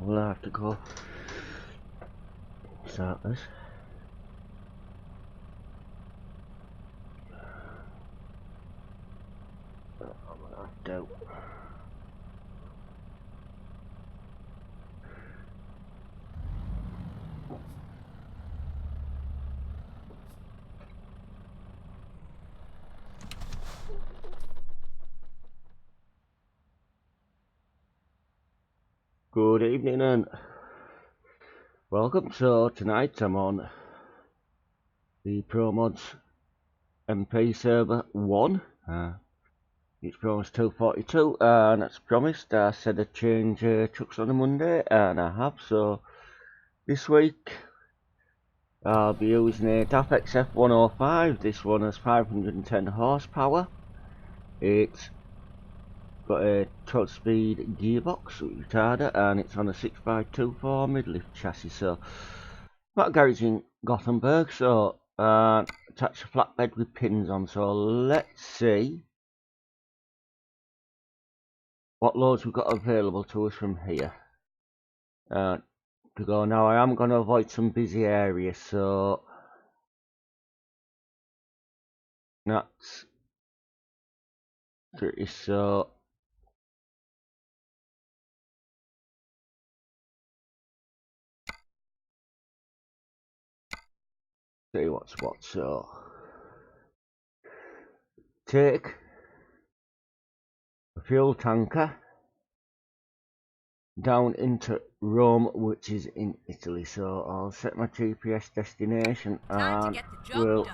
we'll have to go start this. I'm gonna have to. Good evening and welcome. So tonight I'm on the promods MP server 1. It's promised 242 and as promised I said I'd change trucks on a Monday and I have. So this week I'll be using a DAF XF105. This one has 510 horsepower. It's got a 12-speed gearbox retarder and it's on a 6x24 mid-lift chassis. So got a garage in Gothenburg, so attach a flatbed with pins on. So let's see what loads we've got available to us from here to go. Now I am going to avoid some busy areas, so that's pretty. So see what's what. So take a fuel tanker down into Rome, which is in Italy. So I'll set my GPS destination and we'll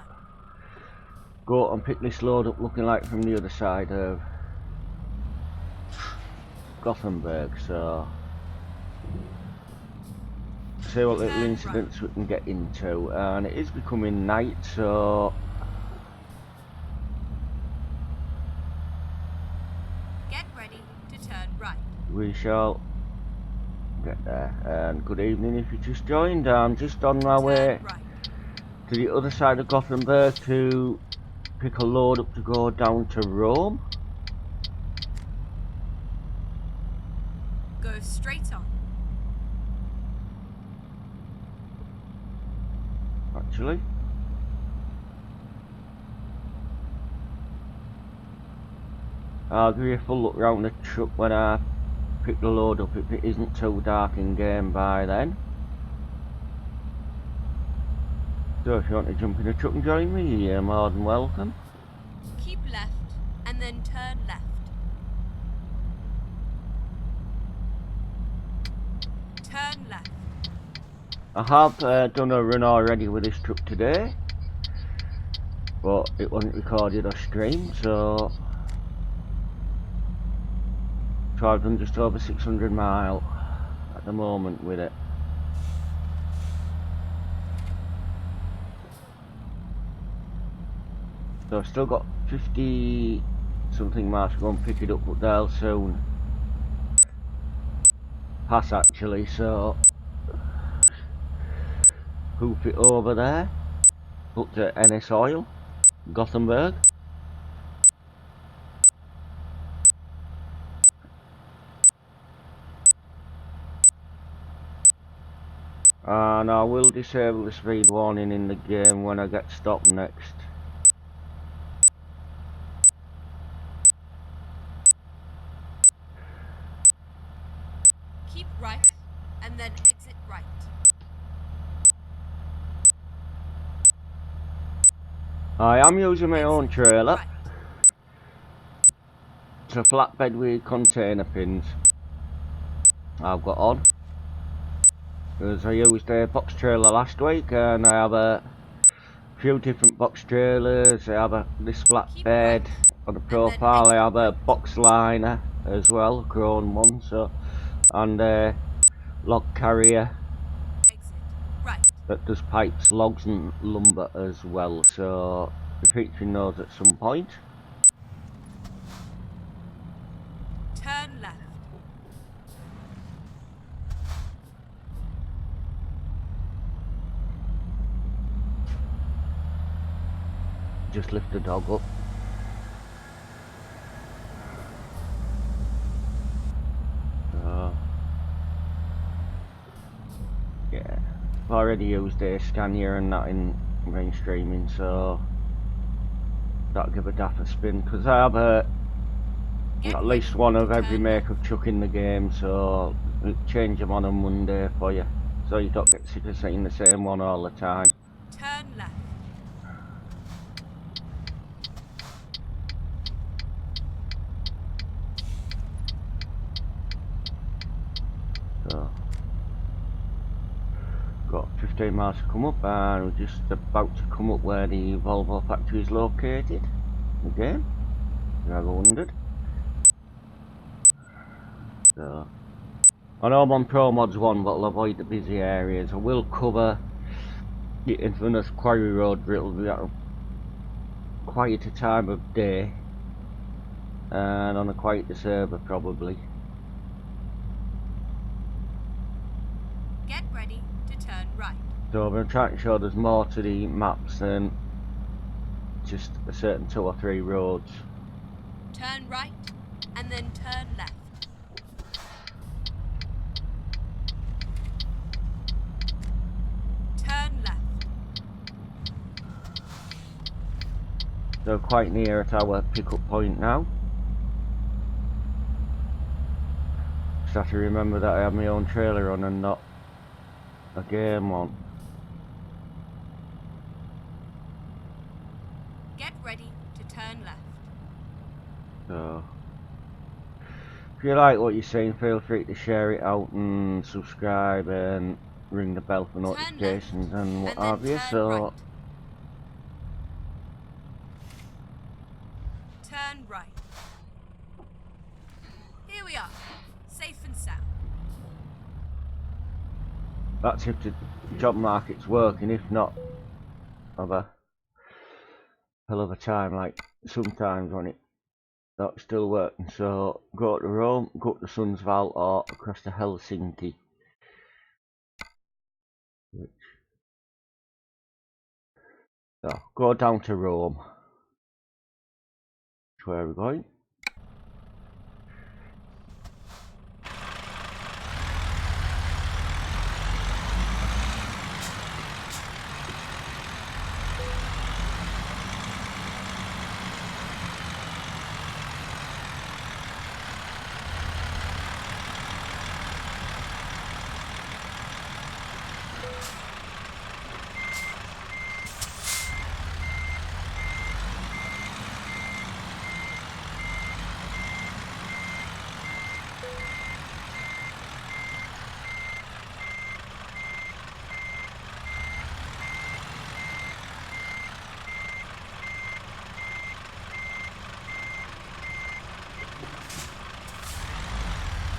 go and pick this load up, looking like from the other side of Gothenburg. So see what little incidents we can get into, and it is becoming night, so get ready to turn right. We shall get there. And good evening if you just joined. I'm just on my way to the other side of Gothenburg to pick a load up to go down to Rome. Go straight on. Actually, I'll give you a full look round the truck when I pick the load up, if it isn't too dark in game by then. So if you want to jump in the truck and join me, you're more than welcome. Keep left and then turn left. Turn left. I have done a run already with this truck today, but it wasn't recorded or streamed, so I've done just over 600 miles at the moment with it. So I've still got 50 something miles to go and pick it up, but they'll soon pass actually. So hoof it over there, up to NS Oil, Gothenburg. And I will disable the speed warning in the game when I get stopped next. Keep right and then exit right. I am using my own trailer. It's a flatbed with container pins I've got on, because I used a box trailer last week and I have a few different box trailers. I have this flatbed on the profile. I have a box liner as well, a chrome one, so, and a log carrier that does pipes, logs and lumber as well, so we're featuring those at some point. Turn left. Just lift the dog up. already used a scanner and that in mainstreaming, so that'll give a daft a spin, because I have at least one of every make of chuck in the game, so I'll change them on Monday for you, so you don't get sick of seeing the same one all the time. Turn left. So got 15 miles to come up, and we're just about to come up where the Volvo factory is located again. I wondered. So I know I'm on promods 1, but I'll avoid the busy areas. I will cover the infamous quarry road, but it'll be at a quieter time of day and on a quieter server probably. Get ready to turn right. So I'm going to try to show there's more to the maps than just a certain 2 or 3 roads. Turn right and then turn left. Turn left. So quite near at our pickup point now. Just have to remember that I have my own trailer on and not a game on. Get ready to turn left. So if you like what you're seeing, feel free to share it out and subscribe and ring the bell for notifications and what have you. So right. Turn right. Here we are, safe and sound. that's if the job market's working. If not, have a hell of a time, like sometimes when it's not still working. So go to Rome, go to Sundsvall, or across to Helsinki. So go down to Rome. That's where we're going.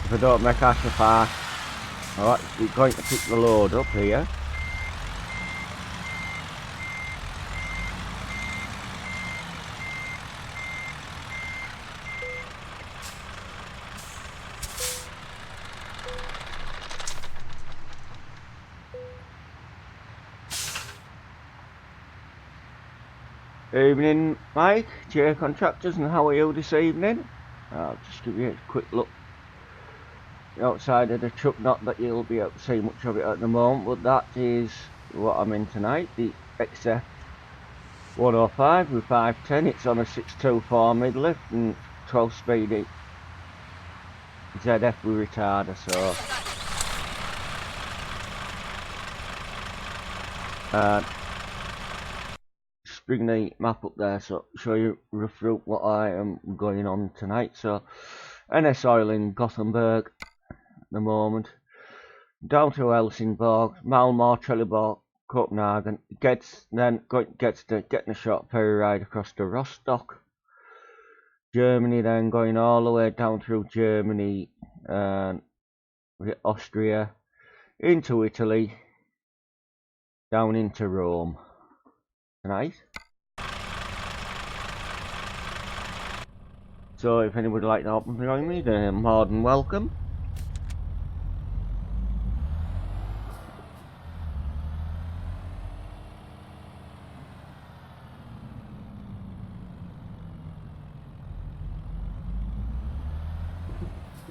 If I don't make us a fast, alright, we're going to pick the load up here. Evening, Mike, J Contractors, and how are you this evening? I'll just give you a quick look outside of the truck, not that you'll be able to see much of it at the moment, but that is what I'm in tonight, the XF105 with 510. It's on a 624 mid-lift and 12 speed ZF with retarder, so just bring the map up there so show you roughly what I am going on tonight. So NS Oil in Gothenburg at the moment, down to Helsingborg, Malmö, Trelleborg, Copenhagen, getting a short ferry ride across to Rostock, Germany, then going all the way down through Germany and Austria, into Italy, down into Rome tonight. So if anybody would like to help me join me, they're more than welcome.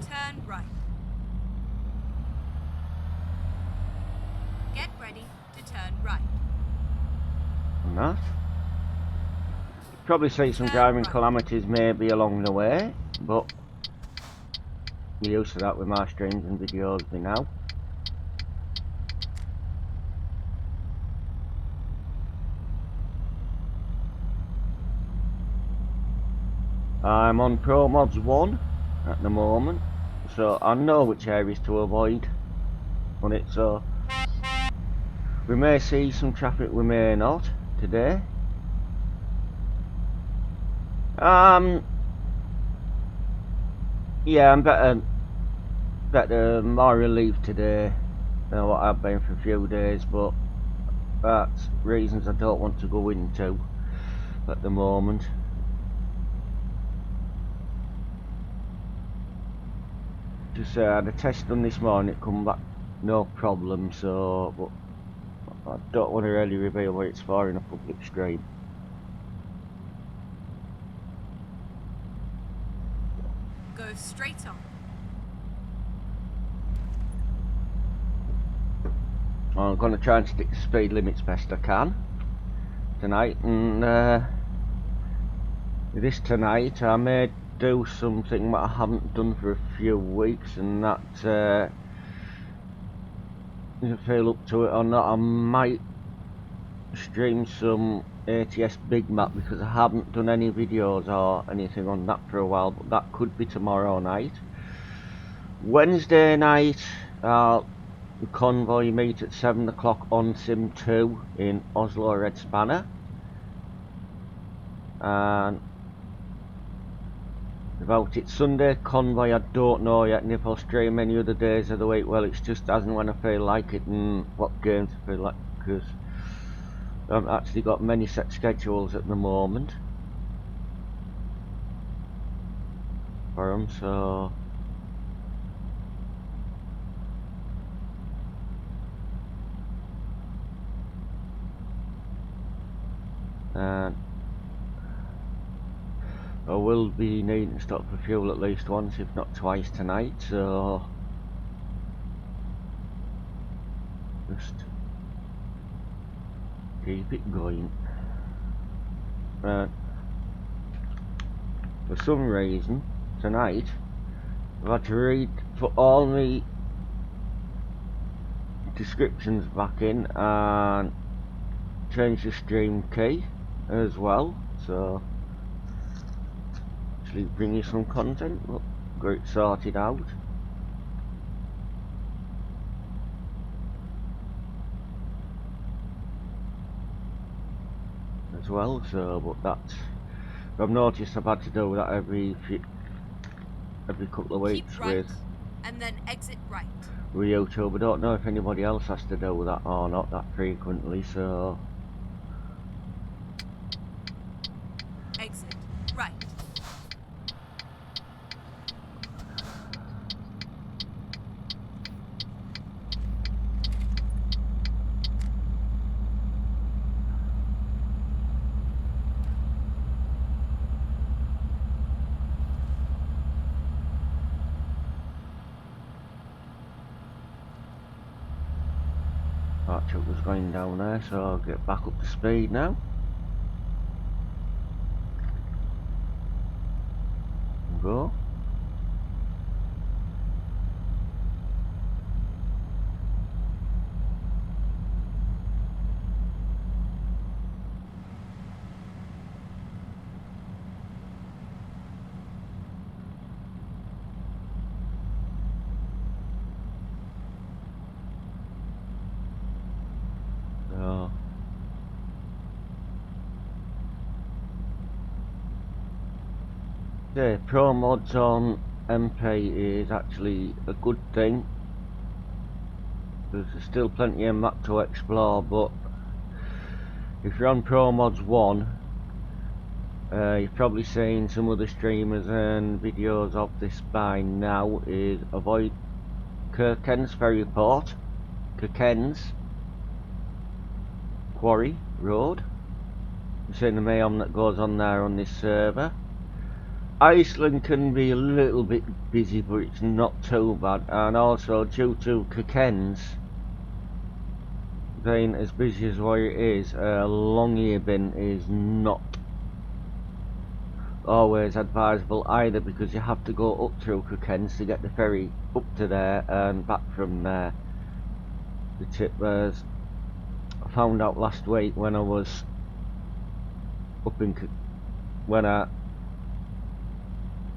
Turn right. Get ready turn right. And that. Probably see some Turn driving right. calamities maybe along the way, but we're used to that with my streams and videos by now. I'm on promods 1 at the moment, so I know which areas to avoid on it, so we may see some traffic, we may not today. Yeah, I'm better, more relieved today than what I've been for a few days, but that's reasons I don't want to go into at the moment. Just I had a test done this morning, it come back no problem, so but I don't want to really reveal what it's for in a public stream. Go straight on. I'm going to try and stick to speed limits best I can tonight, and this tonight I may do something that I haven't done for a few weeks, and that if I feel up to it or not, I might stream some ATS Big Map, because I haven't done any videos or anything on that for a while, but that could be tomorrow night. Wednesday night the convoy meet at 7 o'clock on Sim 2 in Oslo Red Spanner, and about it Sunday convoy I don't know yet, and if I'll stream any other days of the week, well, it's just as and when I feel like it and what games I feel like, because I haven't actually got many set schedules at the moment for them, so and I will be needing to stop for fuel at least once, if not twice tonight, so just keep it going. For some reason tonight I've had to read for all the descriptions back in and change the stream key as well, so actually bring you some content. Look, got it sorted out as well, so but that's, I've noticed I've had to do that every couple of weeks. Keep right, with and then exit right. YouTube. I don't know if anybody else has to do that or not that frequently, so Exit right. that truck was going down there, so I'll get back up to speed now and go. The promods on MP is actually a good thing. There's still plenty of map to explore, but if you're on promods 1, you've probably seen some other streamers and videos of this by now, is avoid Kirken's Ferry Port, Kirken's Quarry Road. You've seen the mayhem that goes on there on this server. Iceland can be a little bit busy, but it's not too bad, and also due to Kirken's, being as busy as what it is, Longyearbyen is not always advisable either, because you have to go up through Kirkens to get the ferry up to there and back from there. The tip was, I found out last week when I was up in, when I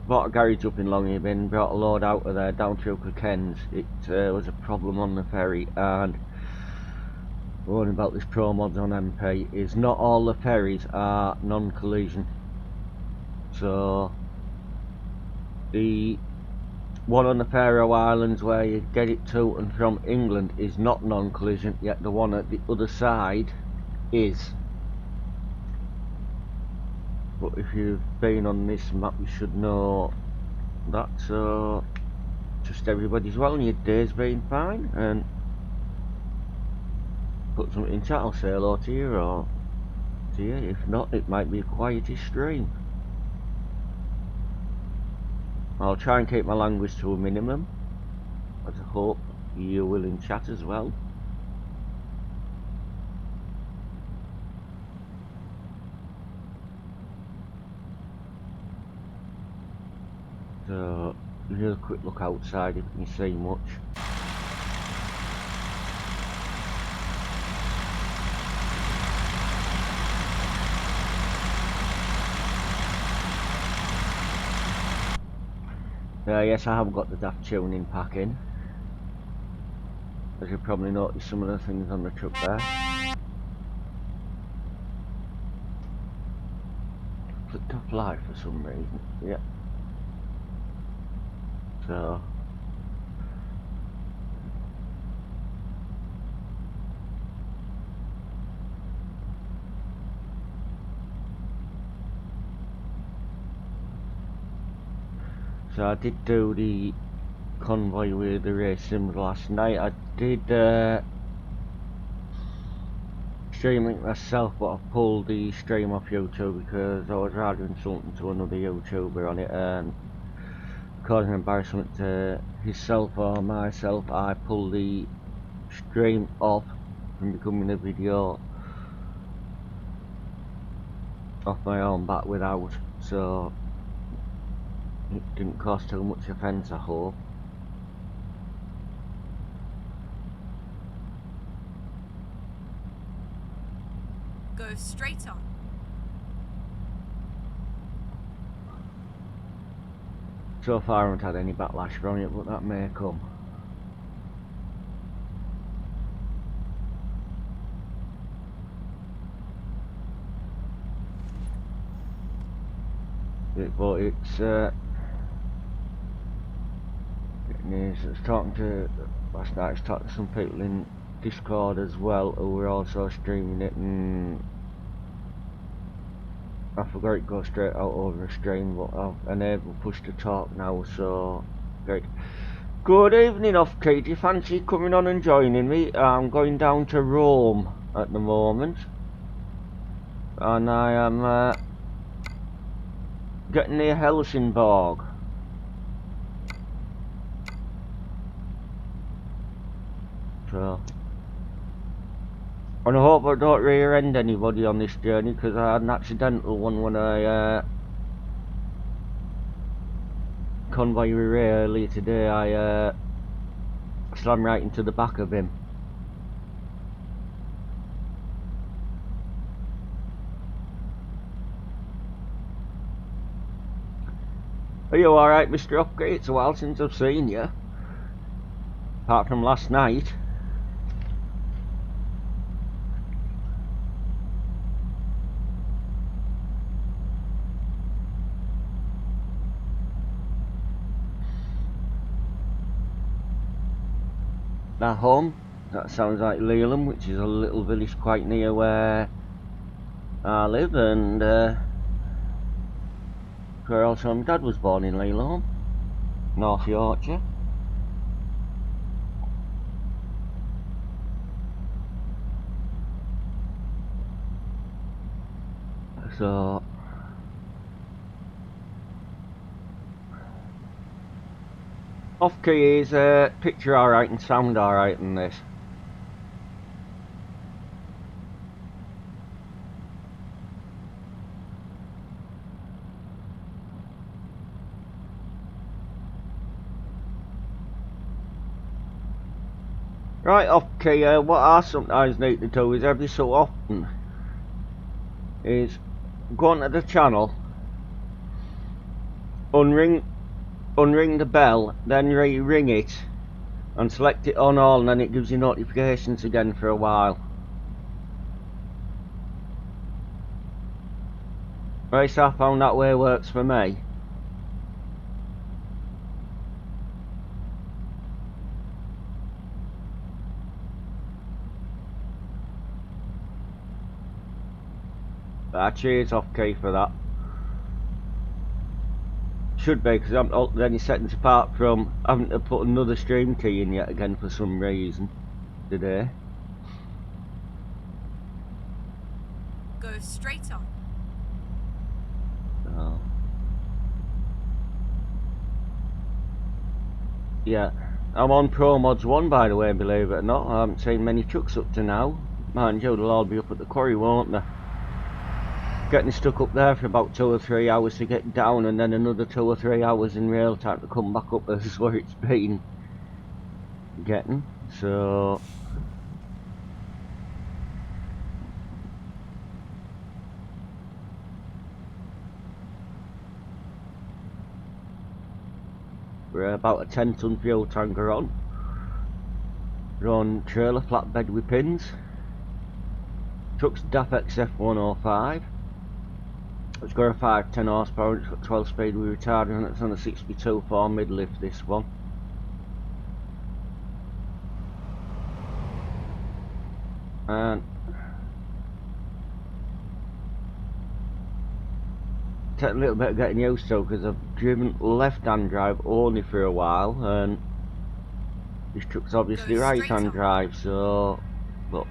bought a garage up in Longyearbyen, brought a load out of there down through Kirkens. It was a problem on the ferry, and warning about this promods on MP is not all the ferries are non-collision. So the one on the Faroe Islands where you get it to and from England is not non-collision, yet the one at the other side is. But if you've been on this map, you should know that. So just everybody's well and your day's been fine, and put something in chat, I'll say hello to you, or to you. If not, it might be a quietish stream. I'll try and keep my language to a minimum, as I hope you will in chat as well. So, here's a quick look outside if you can see much. Yes, I have got the daft tuning pack in. As you probably noticed some of the things on the truck there. Flicked off light for some reason. Yeah. So I did do the convoy with the race sims last night. I did stream it myself, but I pulled the stream off YouTube because I was rather insulting to another YouTuber on it and causing embarrassment to himself or myself. I pulled the stream off from becoming a video off my own back without, so it didn't cause too much offence, I hope. Go straight on. So far I haven't had any backlash from it, but that may come. But it's I was talking to last night. I was talking to some people in Discord as well who were also streaming it, and I forgot it goes straight out over a stream, but I've enabled push to talk now, so great. Good evening, Off-Key. Do you fancy coming on and joining me? I'm going down to Rome at the moment, and I am getting near Helsingborg. So, and I hope I don't rear-end anybody on this journey, because I had an accidental one when I convoy with Ray earlier today. I slammed right into the back of him. Are you alright, Mr. Upgrade? It's a while since I've seen you, apart from last night. Now home, that sounds like Leland, which is a little village quite near where I live, and where also my dad was born, in Leland, North Yorkshire. So Off-Key, is picture alright and sound alright in this? Right, okay, what I sometimes need to do is every so often is go onto the channel, unring the bell, then ring it and select it on all, and then it gives you notifications again for a while. Right, so I found that way works for me. Cheers off key for that. Should be, because I'm altered any settings apart from having to put another stream key in yet again for some reason today. Go straight on. Oh. Yeah, I'm on promods 1 by the way, believe it or not. I haven't seen many trucks up to now. Mind you, they'll all be up at the quarry, won't they? Getting stuck up there for about 2 or 3 hours to get down, and then another 2 or 3 hours in real time to come back up. This is where it's been getting, so we're about a 10-ton fuel tanker on. We're on trailer flatbed with pins. Truck's DAF XF105. It's got a 510 horsepower, it's got 12 speed with retardant, and it's on a 62.4 mid lift, this one. And take a little bit of getting used to, because I've driven left hand drive only for a while, and this truck's obviously right hand drive, so look,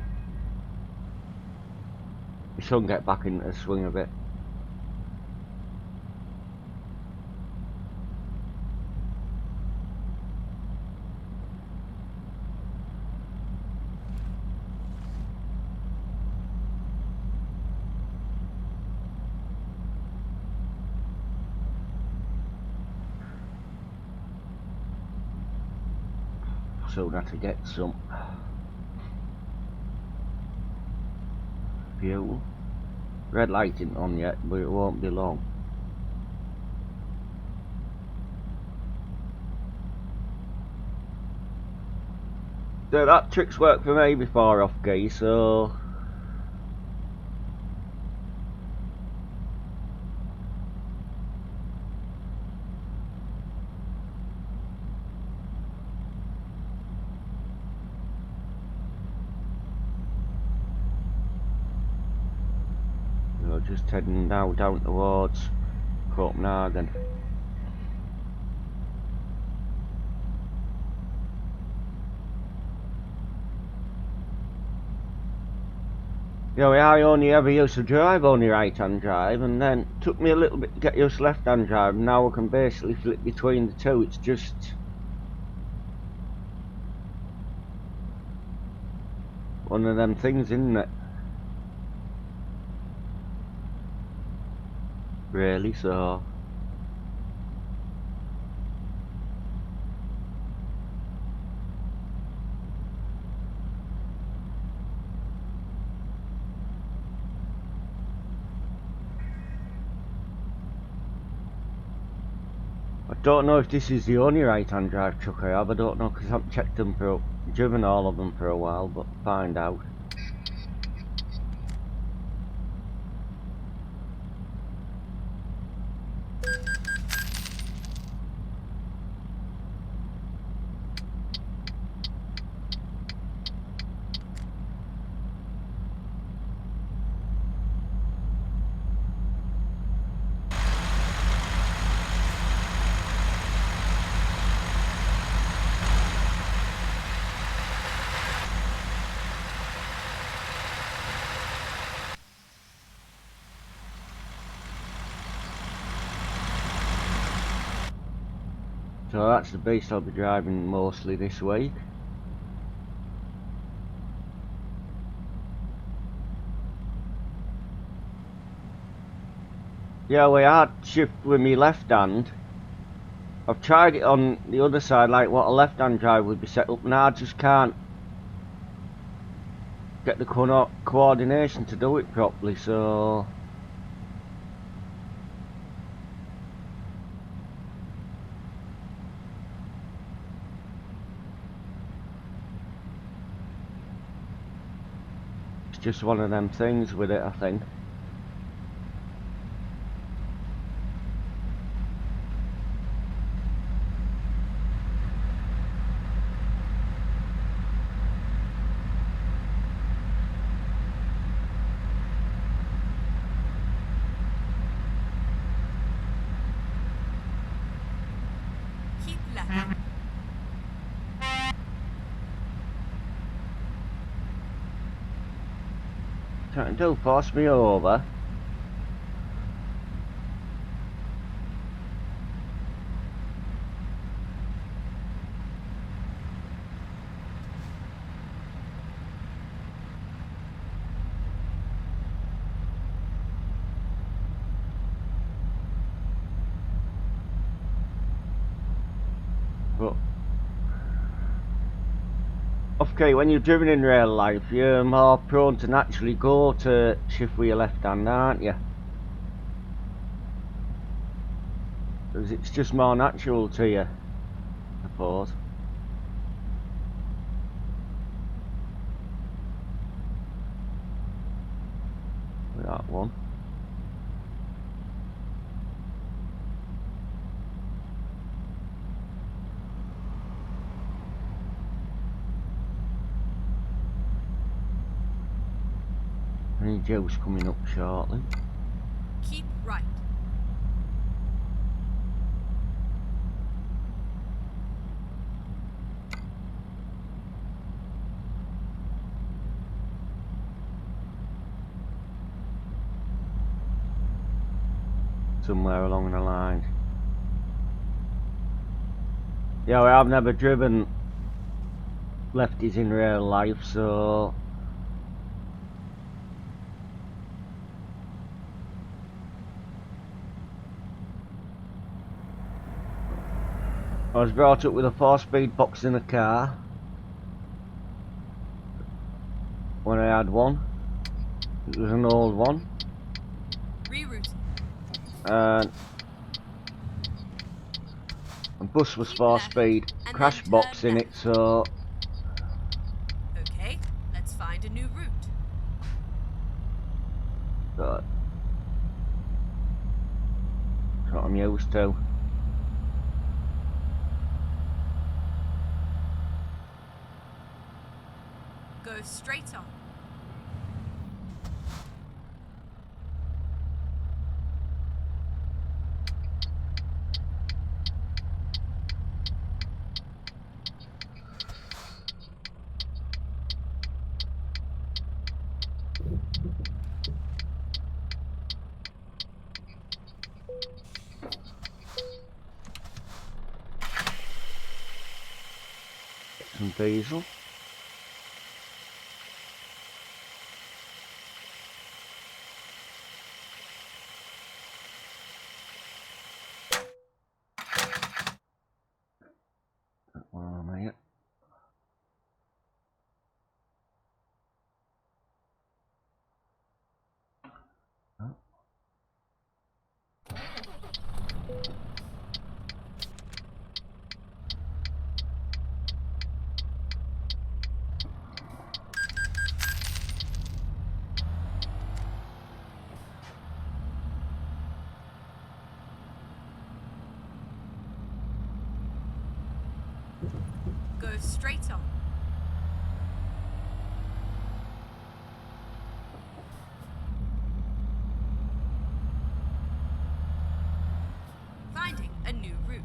we should get back into the swing a bit. Soon have to get some fuel. Red light isn't on yet, but it won't be long. So that trick's worked for me before off key, so just heading now down towards Copenhagen. You know, I only ever used to drive only right hand drive, and then it took me a little bit to get used to left hand drive, and now I can basically flip between the two. It's just one of them things, isn't it? Really, so I don't know if this is the only right hand drive truck I have. I don't know, because I haven't checked them for, driven all of them for a while, but find out. So that's the beast I'll be driving mostly this week. Yeah, we had shift with me left hand. I've tried it on the other side, like what a left hand drive would be set up, and I just can't get the coordination to do it properly, so it's just one of them things with it, I think. Keep left. Trying to force me over. But okay, when you're driven in real life, you're more prone to naturally go to shift with your left hand, aren't you? Because it's just more natural to you, I suppose. With that one. Any juice coming up shortly. Keep right. Somewhere along the line. Yeah, well, I've never driven lefties in real life, so I was brought up with a 4-speed box in the car when I had one. It was an old one. Reroute. And the bus was 4-speed, crash box in it, so Okay, let's find a new route. that's what I'm used to. Go straight on. Get some diesel. Oh, mate. Oh. Go straight on. Finding a new route.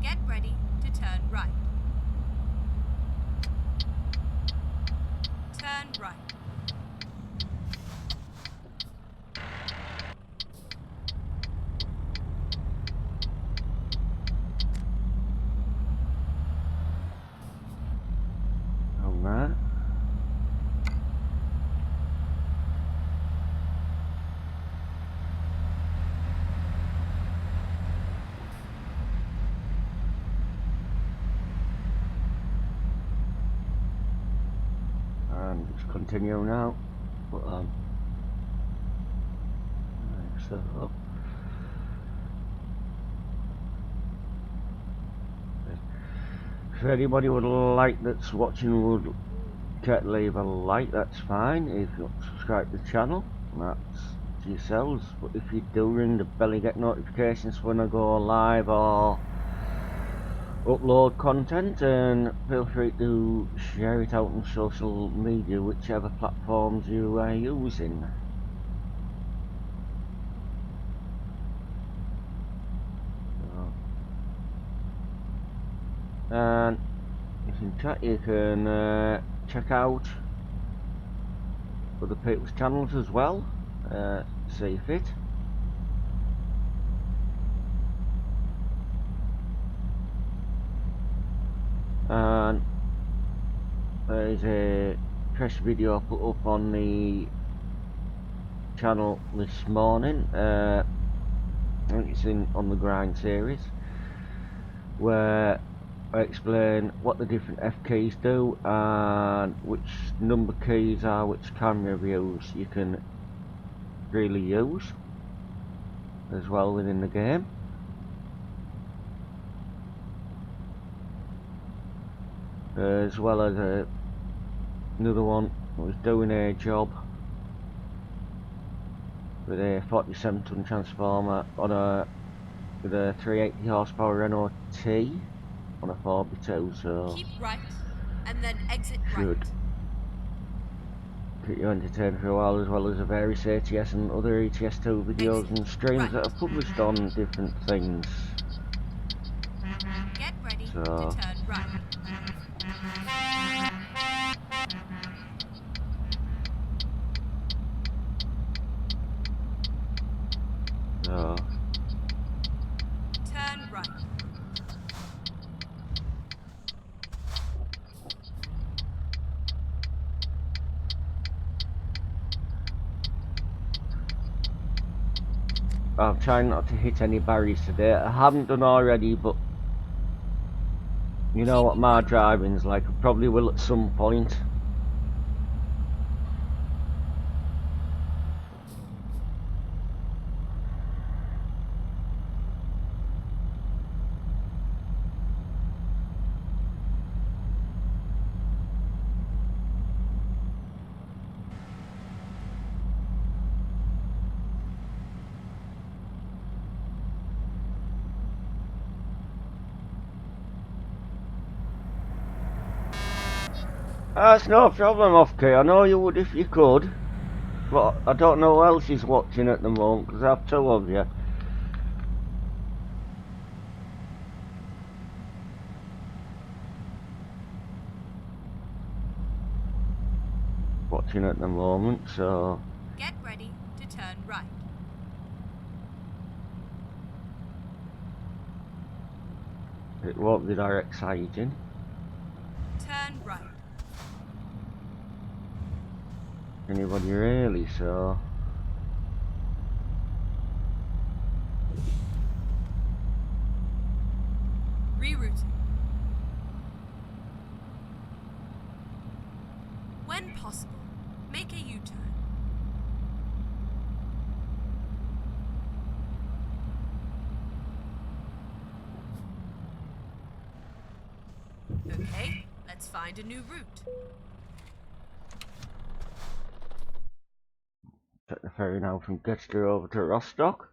Get ready to turn right. Turn right. Alright. Just continue now. Put on. So, if anybody would like that's watching would care to leave a like, that's fine. If you want to subscribe to the channel, that's to yourselves. But if you do, ring the bell, you get notifications when I go live or upload content, and feel free to share it out on social media, whichever platforms you are using. And in chat you can check out other people's channels as well, see fit. And there's a fresh video put up on the channel this morning. I think it's on the grind series, where I explain what the different F keys do and which number keys are which camera views you can really use as well within the game. As well as another one that was doing a job with a 47-ton transformer on with a 380 horsepower Renault T on a 4x2, so Keep right and then exit should right. keep you entertained for a while, as well as the various ATS and other ETS2 videos Exit and streams right. that are published on different things. Get ready So to turn right. Turn right. I'm trying not to hit any barriers today. I haven't done already, but you know what my driving's like. I probably will at some point. That's no problem, Off-Key. I know you would if you could, but I don't know who else is watching at the moment, because I have two of you watching at the moment, so Get ready to turn right. it won't be that exciting. Turn right. Anybody really, so Rerouting. When possible, make a U-turn. Okay, let's find a new route. take the ferry now from Geforce over to Rostock.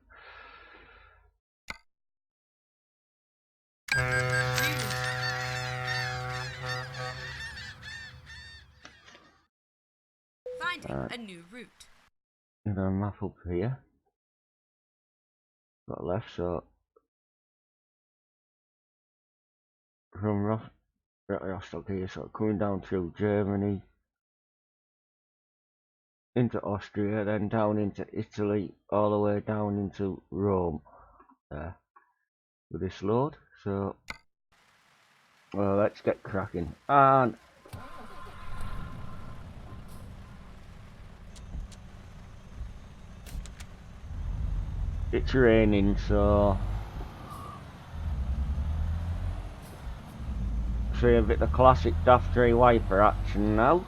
Finding a new route. And a map up here. Got left, so from Rostock here, so coming down through Germany into Austria, then down into Italy, all the way down into Rome there with this load. So well, let's get cracking. And it's raining, so see a bit of classic Daft 3 wiper action now.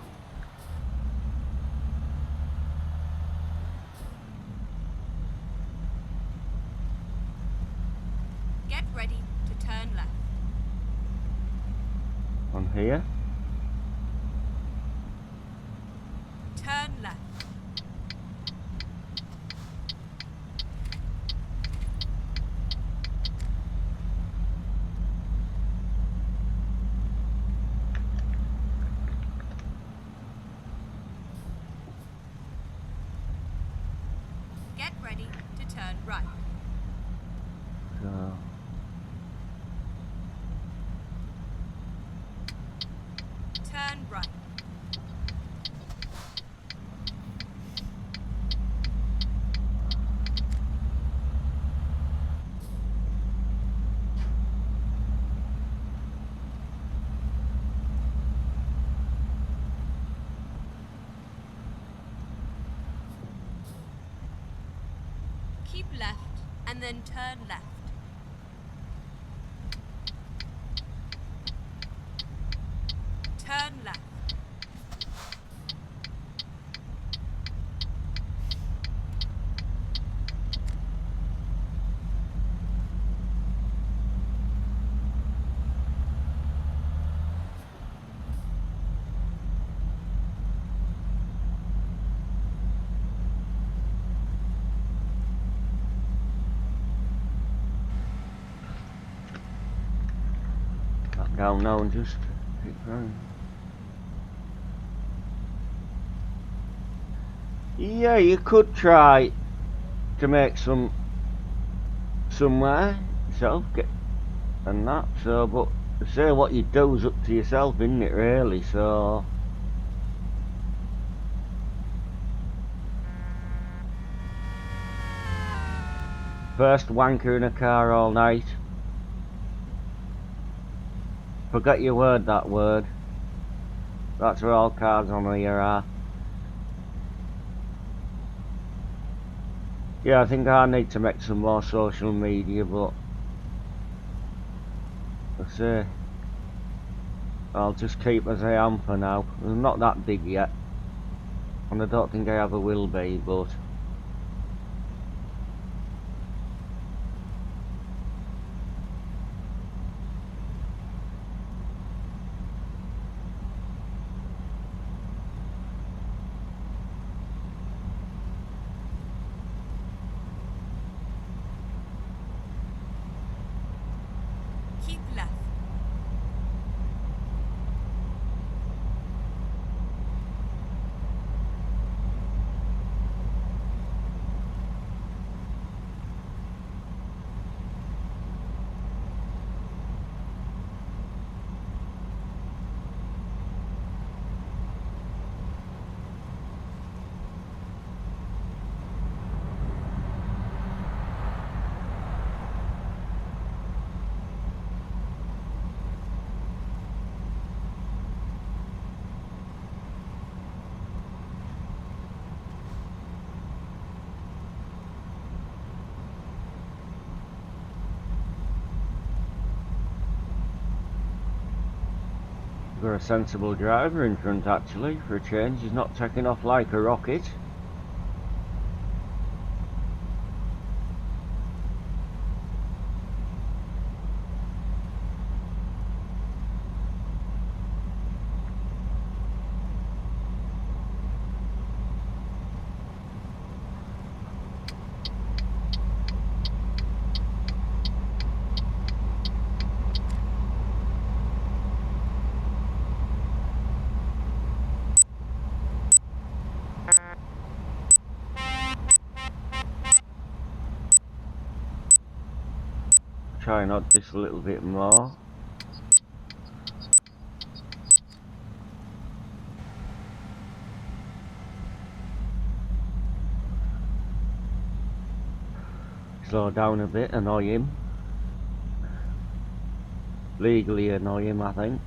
on here. Turn left. Get ready to turn right. So Turn right. Keep left and then turn left. Turn left. back down now and just keep going. Yeah, you could try to make somewhere yourself, get and that. So, but say what you do is up to yourself, isn't it? Really. So, first wanker in a car all night. Forget your word. That word. That's where all cars on here are. Yeah, I think I need to make some more social media, but I say I'll just keep as I am for now. I'm not that big yet, and I don't think I ever will be, but Keep left. you've got a sensible driver in front actually, for a change. He's not taking off like a rocket. Try and nod this a little bit more. Slow down a bit, annoy him. Legally annoy him, I think.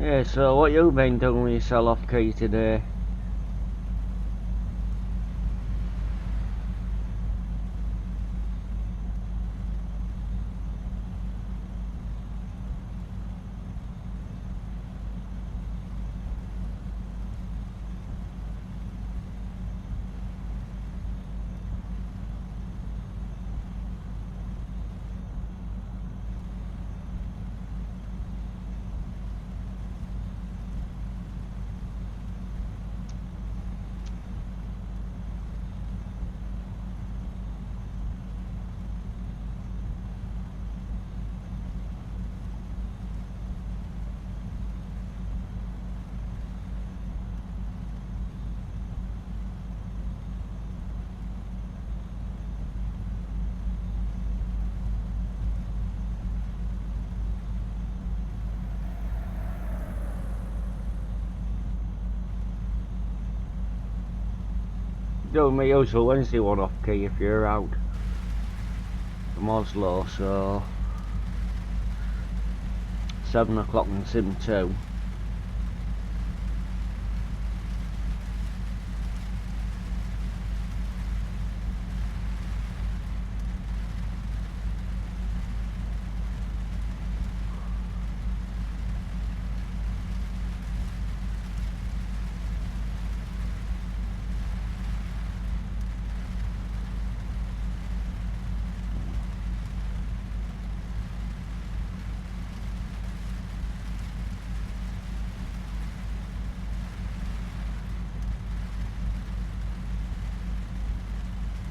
Yeah, so what you been doing with yourself off key today? Doing my usual Wednesday one off key if you're out from Oslo, so 7 o'clock in Sim 2.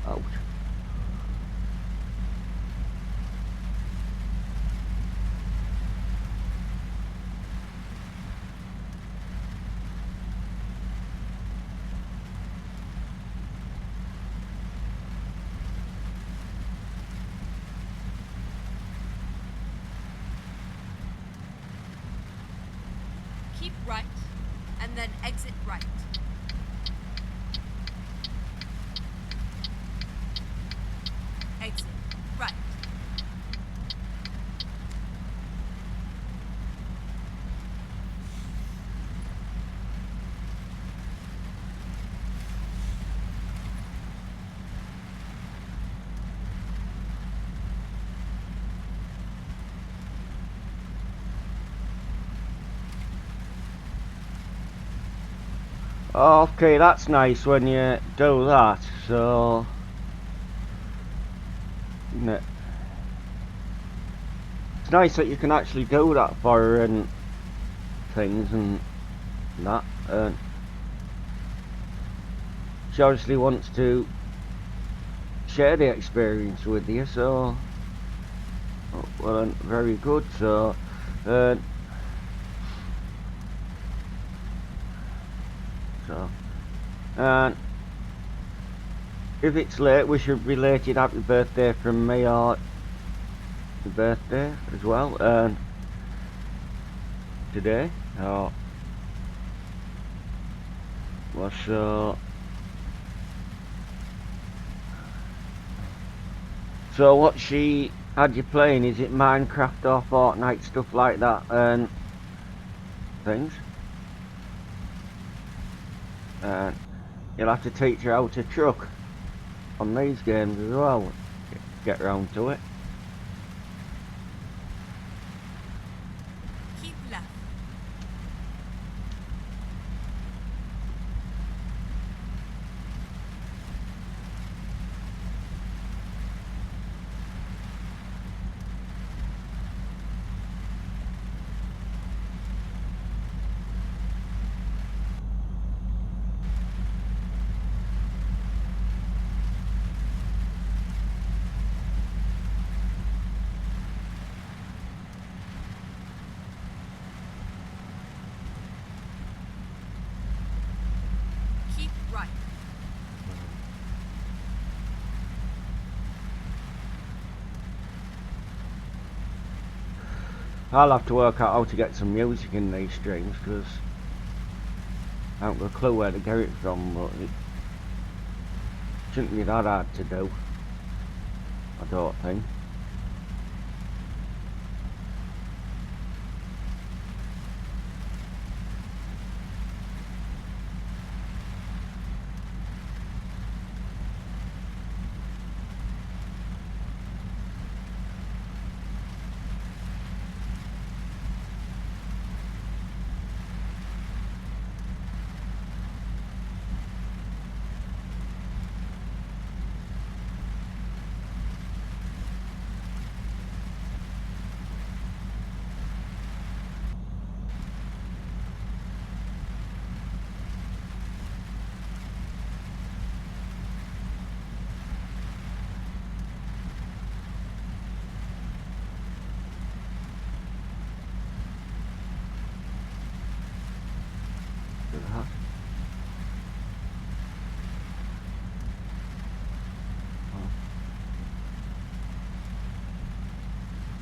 Out. Keep right, and then exit right. Exit right. Okay, that's nice when you do that, so isn't it? It's nice that you can actually do that for her and things and that, and she obviously wants to share the experience with you, so well, very good. So and if it's late, we should belated happy birthday from me, or the birthday as well, and today, oh, well, so what she had you playing? Is it Minecraft or Fortnite, stuff like that, and things? And you'll have to teach her how to truck on these games as well. Get round to it. Keep left. Keep right. I'll have to work out how to get some music in these streams, because I haven't got a clue where to get it from, but it shouldn't be that hard to do, I don't think.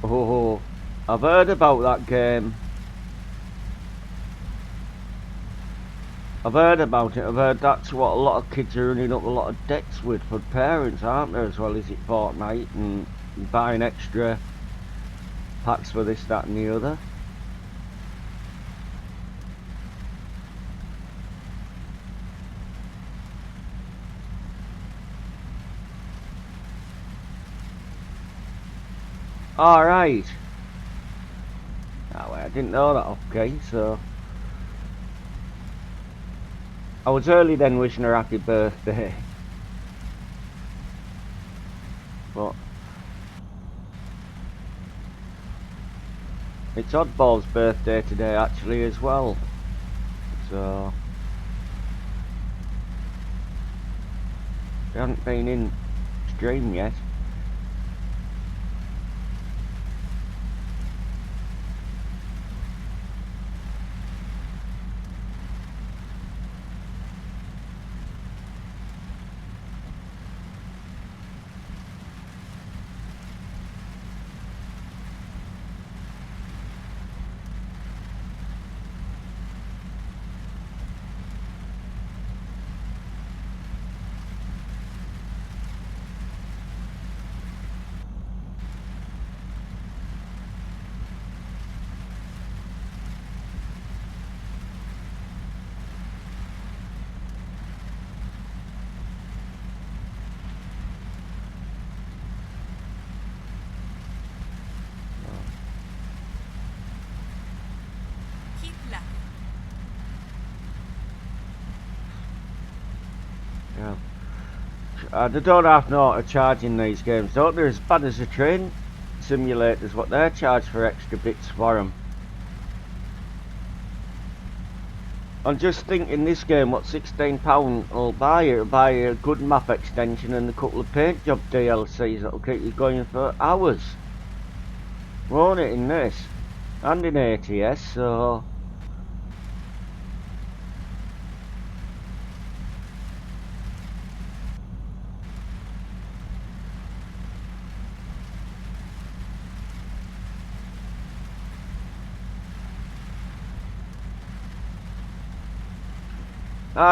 Oh, I've heard about that game. I've heard about it. I've heard that's what a lot of kids are running up a lot of debts with for parents, aren't there, as well as it Fortnite and buying extra packs for this, that and the other. Alright. Oh, I didn't know that, okay, so I was early then wishing her happy birthday. But it's Oddball's birthday today actually as well. So we haven't been in stream yet. Keep left. Yeah. They don't have no auto charge in these games, don't they? As bad as the train simulators, what they're charged for extra bits for them. I'm just thinking this game, what £16 will buy you? It'll buy you a good map extension and a couple of paint job DLCs that'll keep you going for hours. Won't it, in this? And in ATS, so...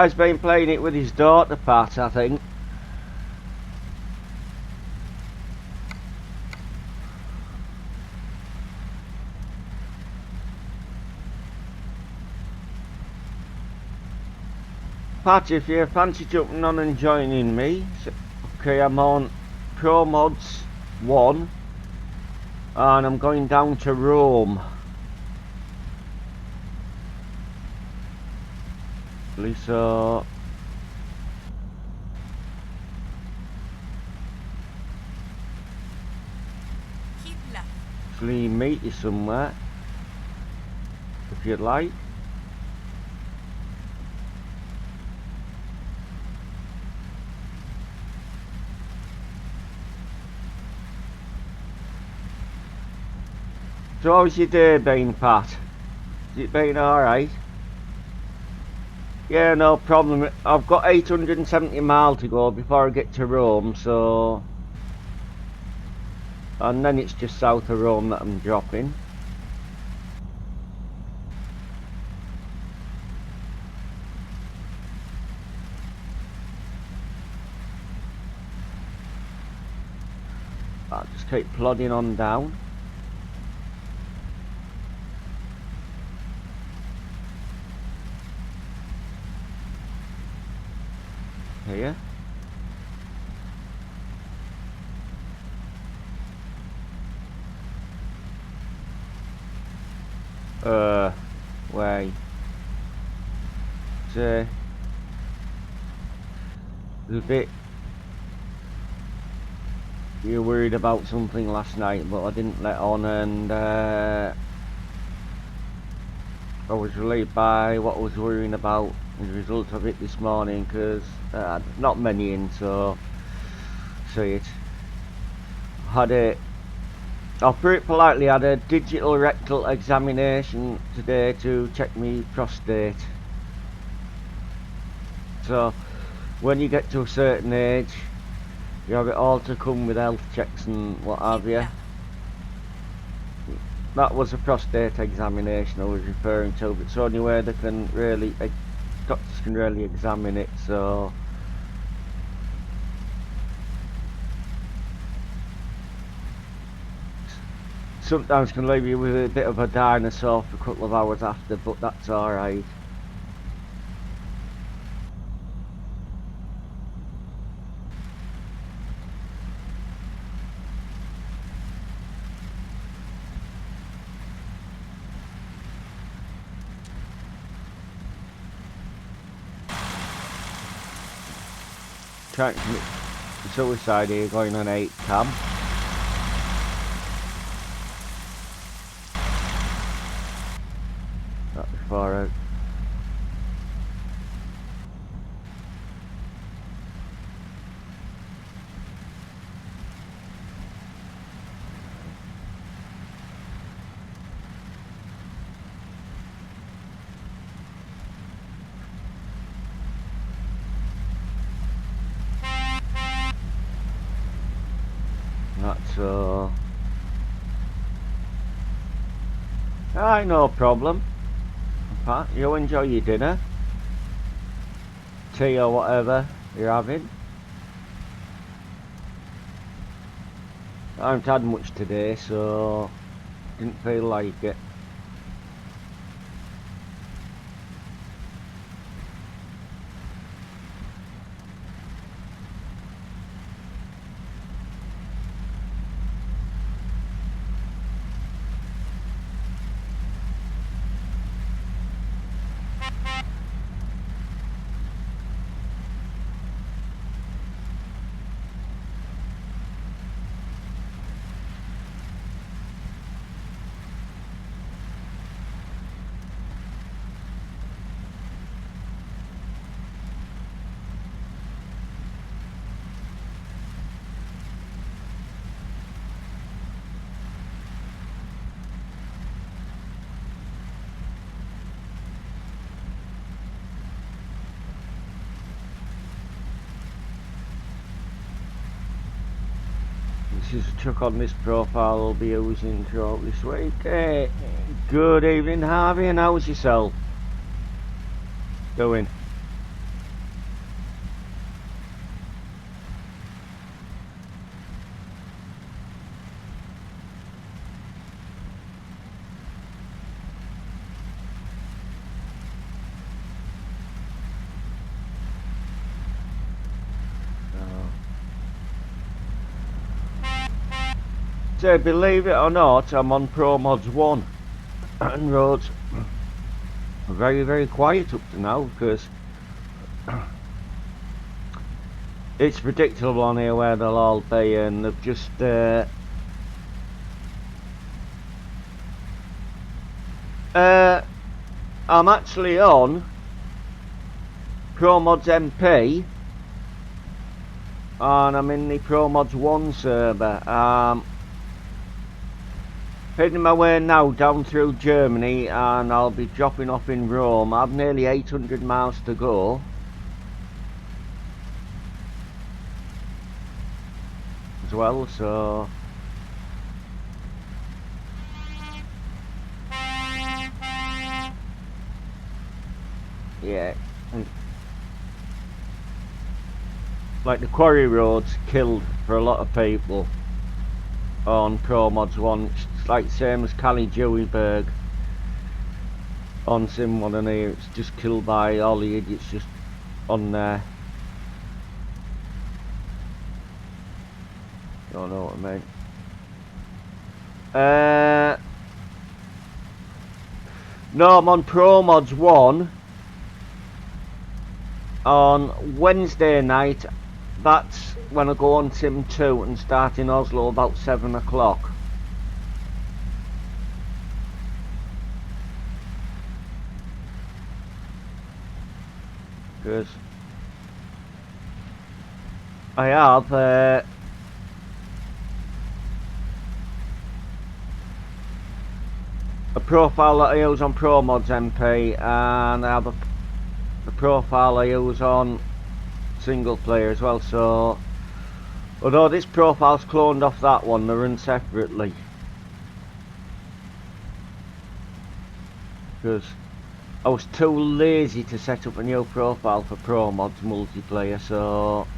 he's been playing it with his daughter, Pat, I think. Pat, if you fancy jumping on and joining me, okay, I'm on Promods 1 and I'm going down to Rome. So Keep left. actually meet you somewhere if you'd like. So how's your day been, Pat? Has it been alright? Yeah, no problem. I've got 870 miles to go before I get to Rome, so... And then it's just south of Rome that I'm dropping. I'll just keep plodding on down. Here. Wait. There's a bit... You were worried about something last night, but I didn't let on, and I was relieved by what I was worrying about as a result of it this morning, because not many in, so see it. I'll put it politely, had a digital rectal examination today to check me prostate. So when you get to a certain age, you have it all to come with health checks and what have you. that was a prostate examination I was referring to, but it's the only way they can really, doctors can really examine it, so sometimes can leave you with a bit of a dinosaur for a couple of hours after, but that's alright. Trying to commit suicide here, going on 8 cam. Not far out. That's aye, no problem. Pat, you enjoy your dinner, tea or whatever you're having. I haven't had much today, so didn't feel like it. This is a truck on this profile I'll be using throughout this week. Hey, good evening Harvey, and how's yourself doing? So believe it or not, I'm on promods 1 and roads are very, very quiet up to now, because it's predictable on here where they'll all be, and they've just I'm actually on promods MP and I'm in the promods 1 server. Heading my way now down through Germany, and I'll be dropping off in Rome. I've nearly 800 miles to go. As well, so yeah, and like the quarry road's killed for a lot of people on promods 1. It's like same as Cali Deweyburg on Sim 1, and here it's just killed by all the idiots just on there. Don't know what I mean. No, I'm on promods 1 on Wednesday night. That's when I go on Sim 2 and start in Oslo about 7 o'clock. Because I have a profile that I use on promods MP, and I have a profile I use on single player as well, so although this profile's cloned off that one, they run separately. because I was too lazy to set up a new profile for promods multiplayer, so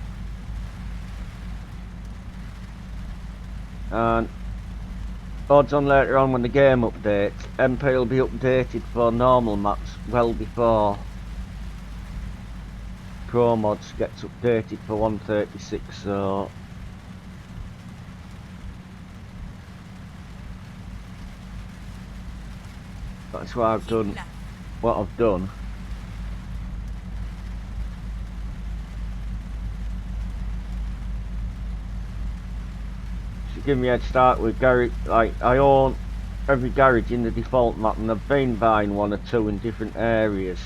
and odds on later on when the game updates, MP will be updated for normal maps well before promods gets updated for 136, so that's why I've done what I've done. To give me a head start with garage, like I own every garage in the default map, and I've been buying one or two in different areas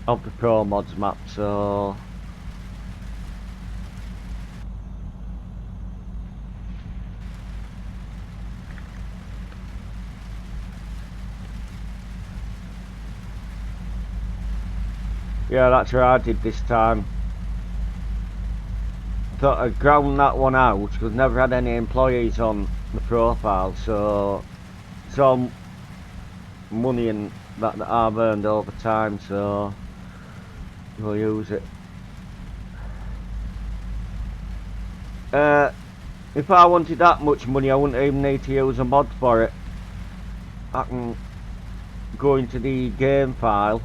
of the promods map, so yeah, that's what I did this time. Thought I'd ground that one out because never had any employees on the profile, so it's all money and that I've earned over time, so we'll use it. If I wanted that much money, I wouldn't even need to use a mod for it. I can go into the game file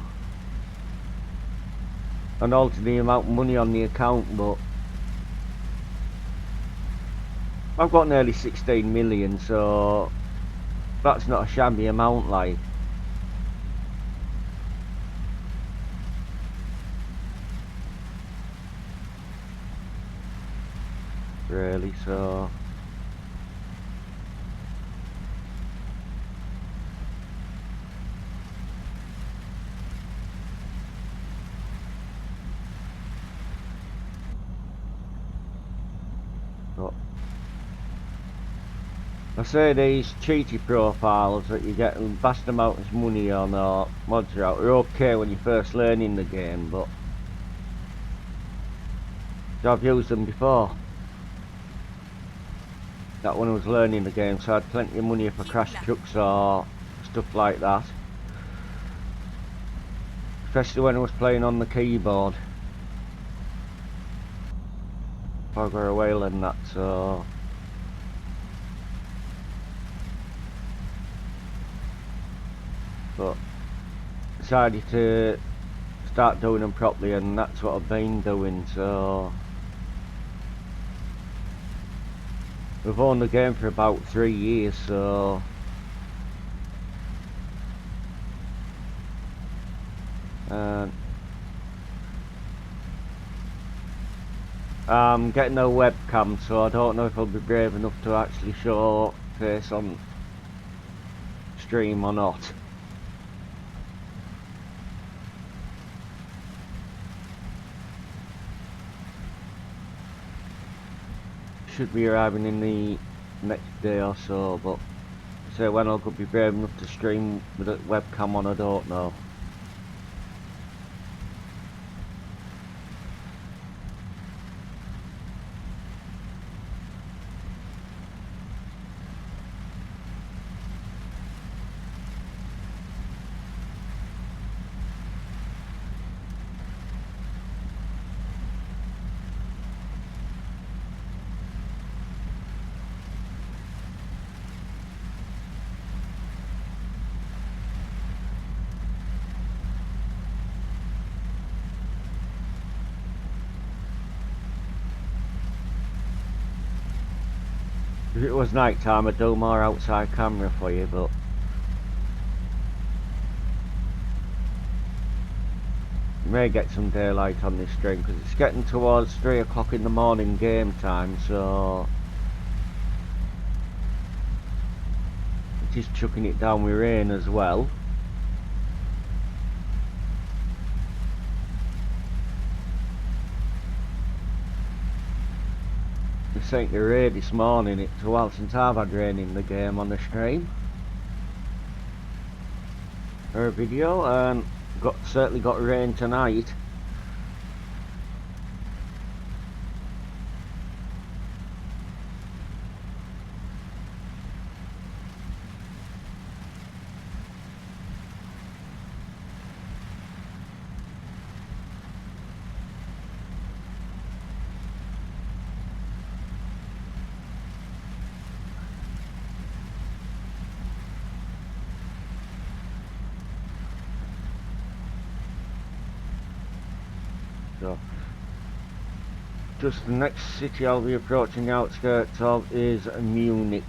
and alter the amount of money on the account, but I've got nearly 16 million, so that's not a shabby amount, like. Really, so but I say these cheaty profiles that you get vast amounts of money on or mods out are okay when you're first learning the game, but I've used them before. That when I was learning the game, so I had plenty of money for crash trucks or stuff like that. Especially when I was playing on the keyboard. I got a whale and that, so but decided to start doing them properly, and that's what I've been doing. So we've owned the game for about 3 years, so I'm getting a webcam, so I don't know if I'll be brave enough to actually show face on stream or not. Should be arriving in the next day or so, but so when I could be brave enough to stream with a webcam on, I don't know. If it was night time, I'd do more outside camera for you, but you may get some daylight on this stream because it's getting towards 3 o'clock in the morning game time, so it is chucking it down with rain as well. It's saying the rain this morning. It's a while since I've had rain in the game on the stream or a video, and certainly got rain tonight. So just the next city I'll be approaching the outskirts of is Munich.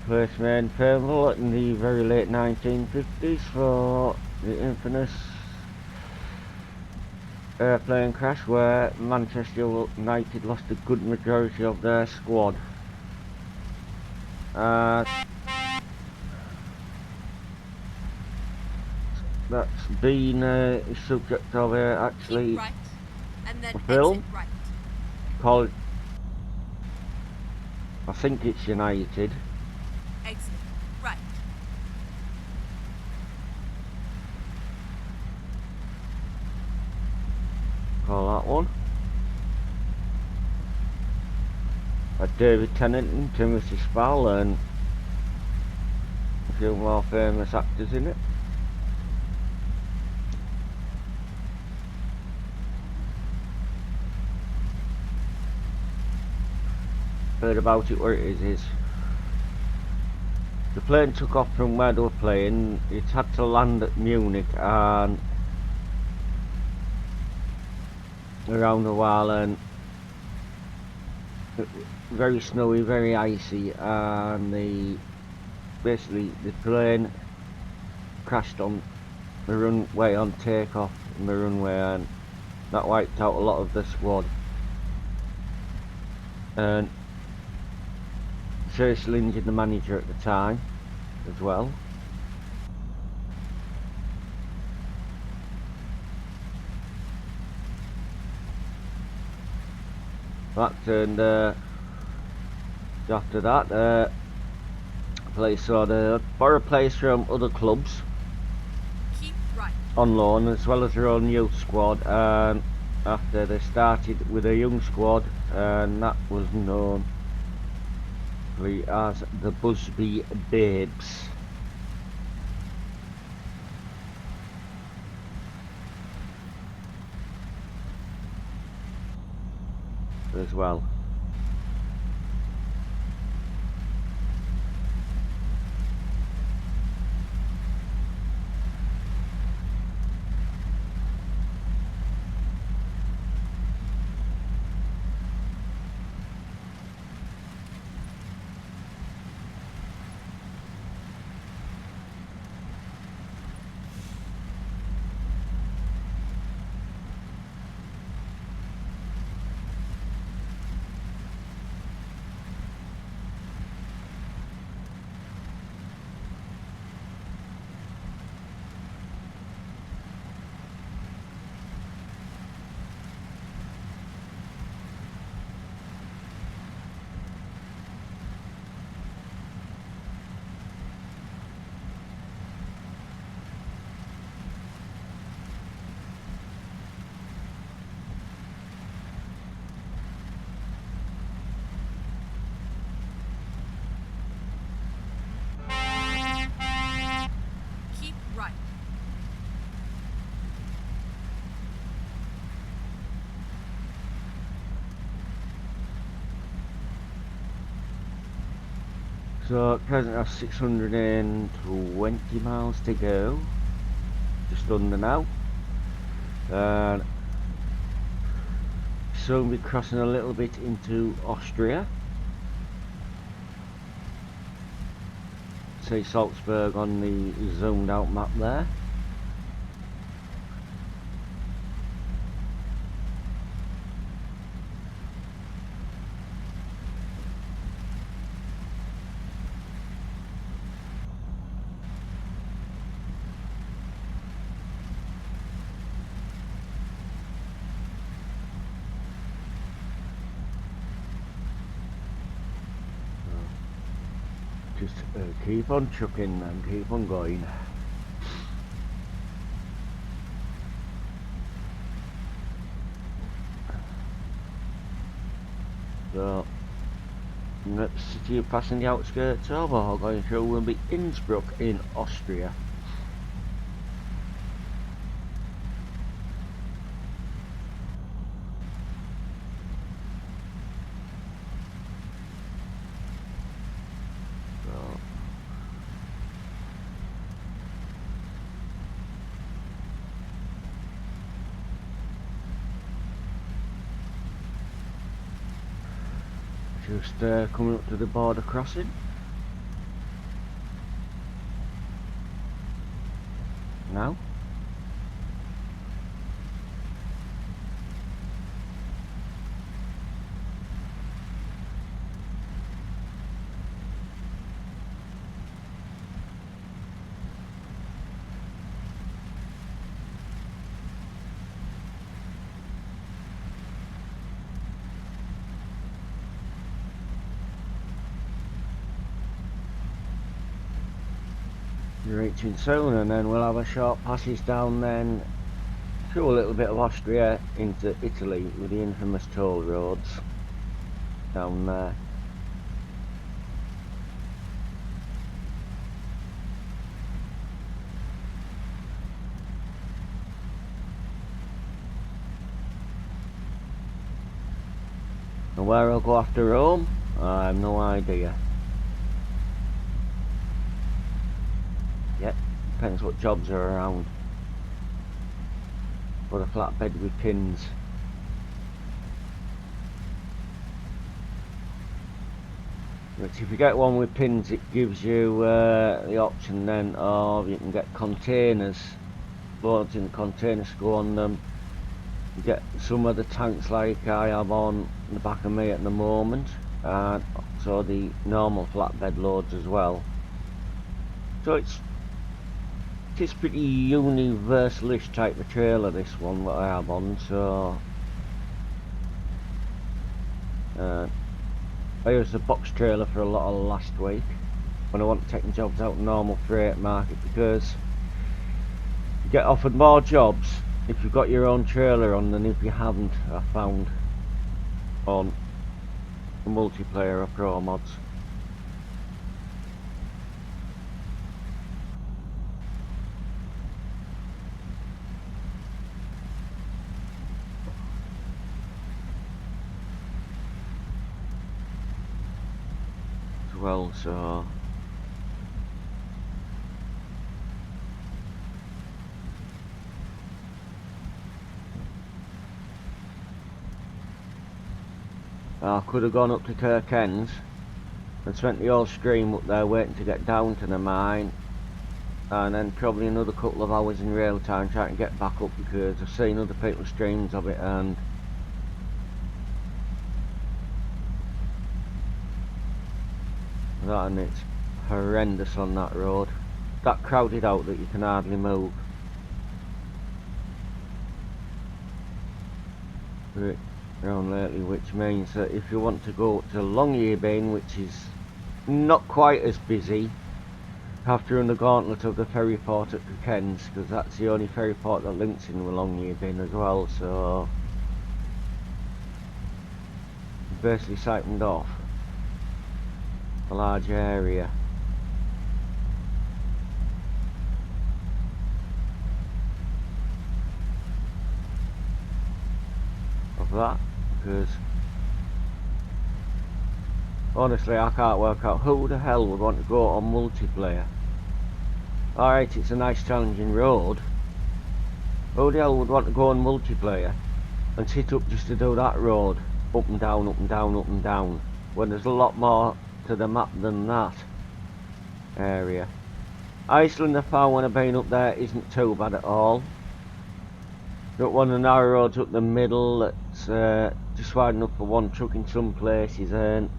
Place made famous in the very late 1950s for the infamous airplane crash where Manchester United lost a good majority of their squad. That's been a subject of actually right, and then a film right. called, I think it's United. Exit right. Call that one. David Tennant and Timothy Spall and a few more famous actors in it. Heard about it where it is. The plane took off from where they were playing. It had to land at Munich and around a while, and very snowy, very icy, and basically the plane crashed on the runway on takeoff on the runway, and that wiped out a lot of the squad. And seriously injured the manager at the time as well. And after that, they borrow players from other clubs on loan, as well as their own youth squad. And after they started with a young squad, and that was known as the Busby Babes. As well. So at present I have 620 miles to go, just under now, and soon be crossing a little bit into Austria. See Salzburg on the zoomed out map there. Just keep on chucking and keep on going. So, next city you're passing the outskirts of, or going through, will be Innsbruck in Austria. Just coming up to the border crossing now. You're reaching soon, and then we'll have a short passage down then through a little bit of Austria into Italy with the infamous toll roads down there. And where I'll go after Rome, I have no idea. Yep, depends what jobs are around. Got a flatbed with pins. Which if you get one with pins, it gives you the option then of you can get containers, loads in containers to go on them. You get some of the tanks like I have on the back of me at the moment, and so the normal flatbed loads as well. So it's pretty universal-ish type of trailer, this one that I have on. So I used the box trailer for a lot of last week when I want taking jobs out in normal freight market, because you get offered more jobs if you've got your own trailer on than if you haven't, I found, on the multiplayer or promods. As well, so I could have gone up to Kirkends and spent the whole stream up there waiting to get down to the mine, and then probably another couple of hours in rail time trying to get back up, because I've seen other people's streams of it and it's horrendous on that road. That crowded out that you can hardly move. Around lately, which means that if you want to go to Longyearbyen, which is not quite as busy, you have to run the gauntlet of the ferry port at Kirkends, because that's the only ferry port that links in with Longyearbyen as well. So basically siphoned off a large area. Of that, because honestly I can't work out who the hell would want to go on multiplayer. Alright, it's a nice challenging road. Who the hell would want to go on multiplayer and sit up just to do that road, up and down, up and down, up and down, when there's a lot more to the map than that area. Iceland, I found when I've been up there, isn't too bad at all. Got one of the narrow roads up the middle that's just wide enough for one truck in some places, and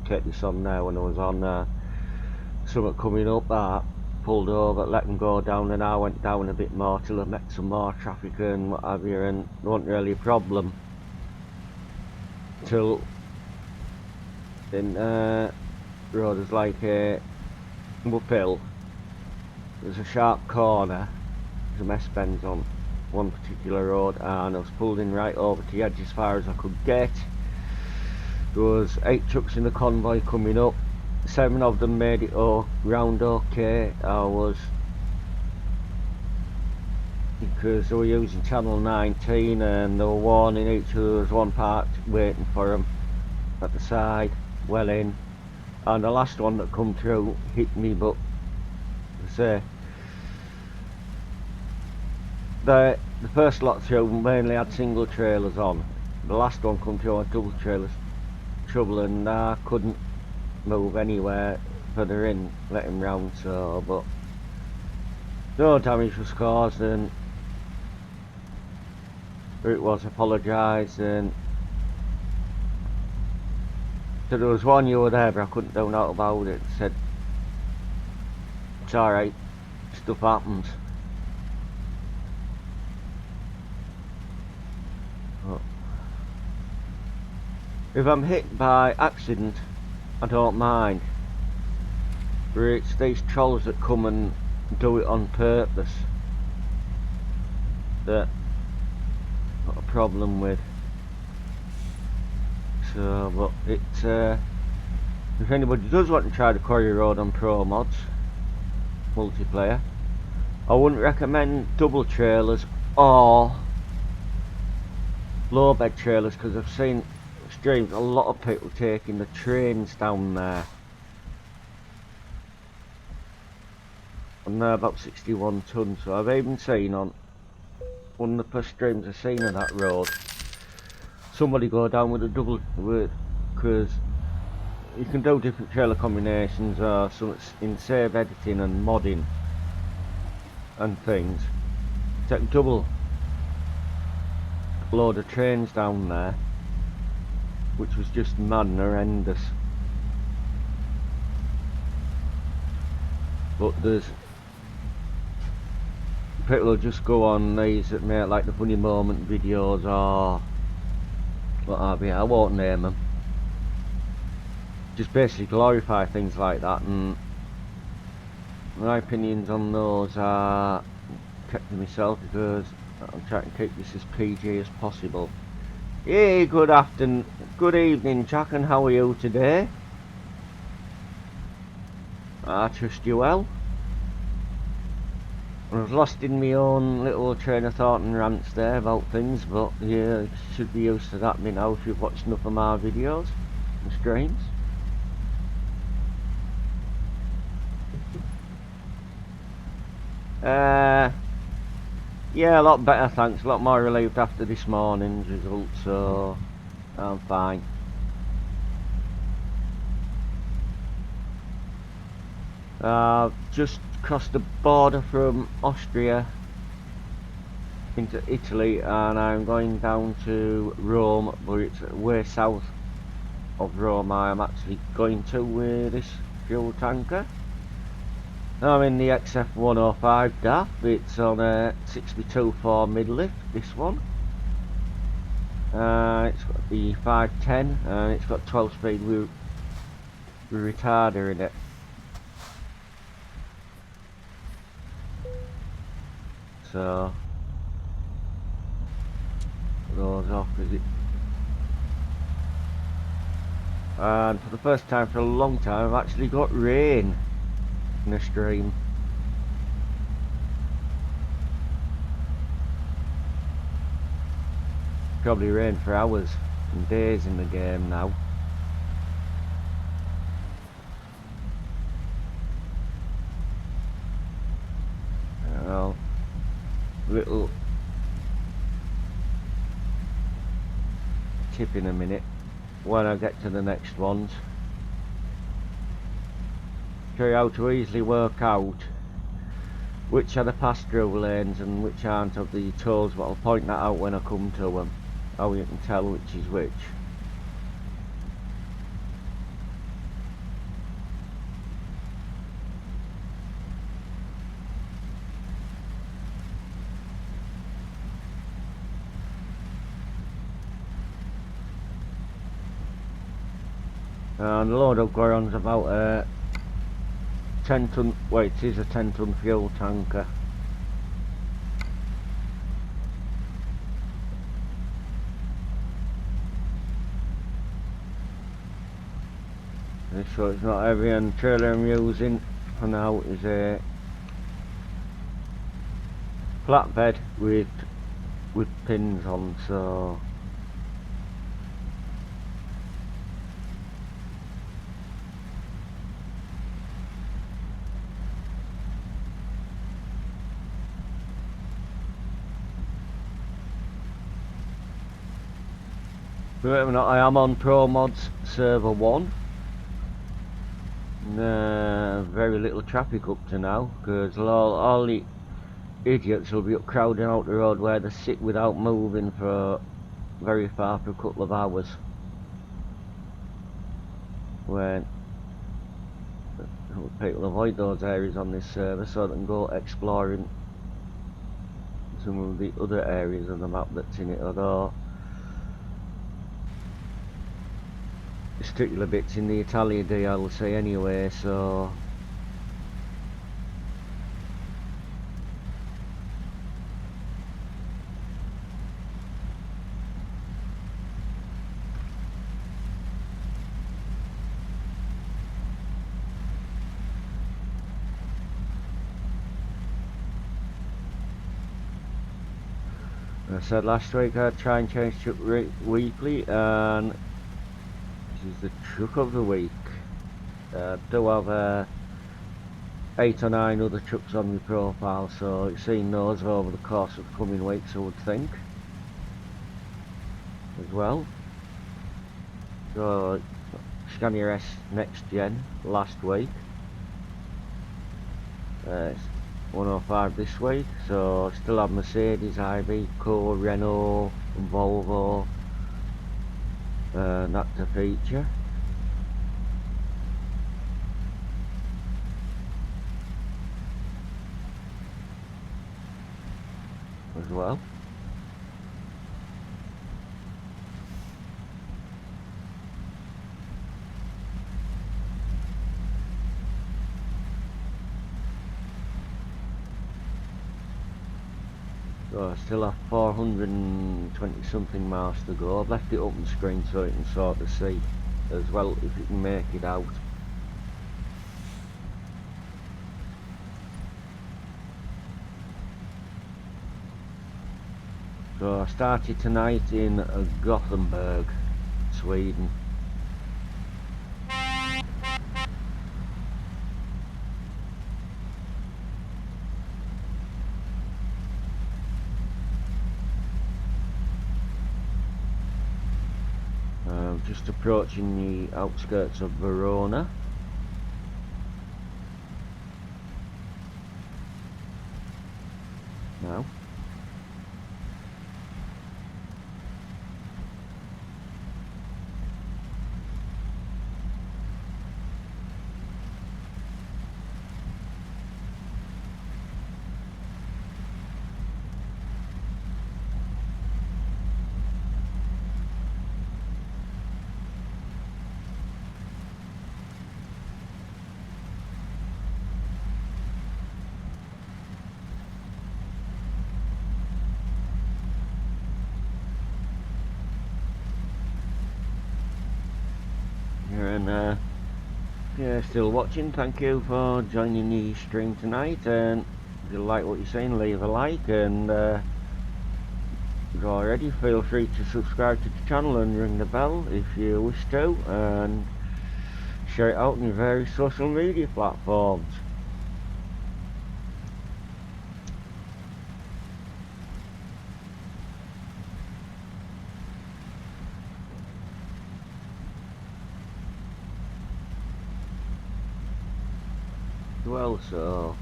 take this on there when I was on something coming up that pulled over, let them go down, and I went down a bit more till I met some more traffic and what have you, and there wasn't really a problem till in road is like a uphill. There's a sharp corner, there's a mess bends on one particular road, and I was pulled in right over to the edge as far as I could get. There was 8 trucks in the convoy coming up, 7 of them made it round okay. I was, because they were using channel 19 and they were warning each other. There was one parked waiting for them at the side, well in, and the last one that come through hit me, but I say the first lot through mainly had single trailers on. The last one come through had double trailers. trouble and I couldn't move anywhere further in, let him round, so, but no damage was caused, and it was apologised, and so there was one you were there, but I couldn't do nothing about it. Said it's alright, stuff happens. But if I'm hit by accident, I don't mind. But it's these trolls that come and do it on purpose that I've got a problem with. So, but it's if anybody does want to try the Corsair Road on promods multiplayer, I wouldn't recommend double trailers or low bed trailers, because I've seen streams a lot of people taking the trains down there, and they're about 61 tons. So I've even seen on one of the first streams I've seen on that road, somebody go down with a double, because you can do different trailer combinations, or some in save editing and modding and things. Take double load of trains down there, which was just mad and horrendous. But there's people who just go on these that make like the funny moment videos or what have you. I won't name them. Just basically glorify things like that, and my opinions on those are kept to myself, because I'm trying to keep this as PG as possible. Hey, good evening, Jack, and how are you today? I trust you well. I was lost in my own little train of thought and rants there about things, but yeah, you should be used to that by now if you've watched enough of my videos and streams. Yeah, a lot better, thanks. A lot more relieved after this morning's result, so I'm fine. I've just crossed the border from Austria into Italy, and I'm going down to Rome, but it's way south of Rome I'm actually going to with this fuel tanker. I'm in the XF105 DAF. It's on a 62.4 mid-lift, this one. It's got the 510, and it's got 12 speed with retarder in it. So goes off, is it? And for the first time for a long time I've actually got rain in the stream. Probably rain for hours and days in the game now. Well, little tip in a minute when I get to the next ones. Show you how to easily work out which are the pass-through lanes and which aren't of the tolls, but I'll point that out when I come to them, how you can tell which is which. And the load I've got on's about a 10 ton, well, it is a 10 ton fuel tanker. So it's not heavy, and the trailer I'm using for now is a flatbed with pins on, so Believe it or not, I am on promods server 1. Very little traffic up to now, because all the idiots will be up crowding out the road where they sit without moving for very far for a couple of hours. When people avoid those areas on this server so they can go exploring some of the other areas of the map that's in it, although there's particular bits in the Italian DLC anyway, so I said last week I'd try and change truck weekly, and this is the truck of the week. I do have 8 or 9 other trucks on my profile, so you've seen those over the course of the coming weeks, I would think, as well. So Scania S Next Gen last week, it's 105 this week, so still have Mercedes, Iveco, Renault, and Volvo, that's a feature. As well. So I still have 420 something miles to go. I've left it open screen so you can sort of see as well if you can make it out. So I started tonight in Gothenburg, Sweden. Just approaching the outskirts of Verona. Now. And if you're still watching, thank you for joining the stream tonight, and if you like what you're seeing, leave a like, and if you've already, feel free to subscribe to the channel and ring the bell if you wish to, and share it out on your various social media platforms. Well, so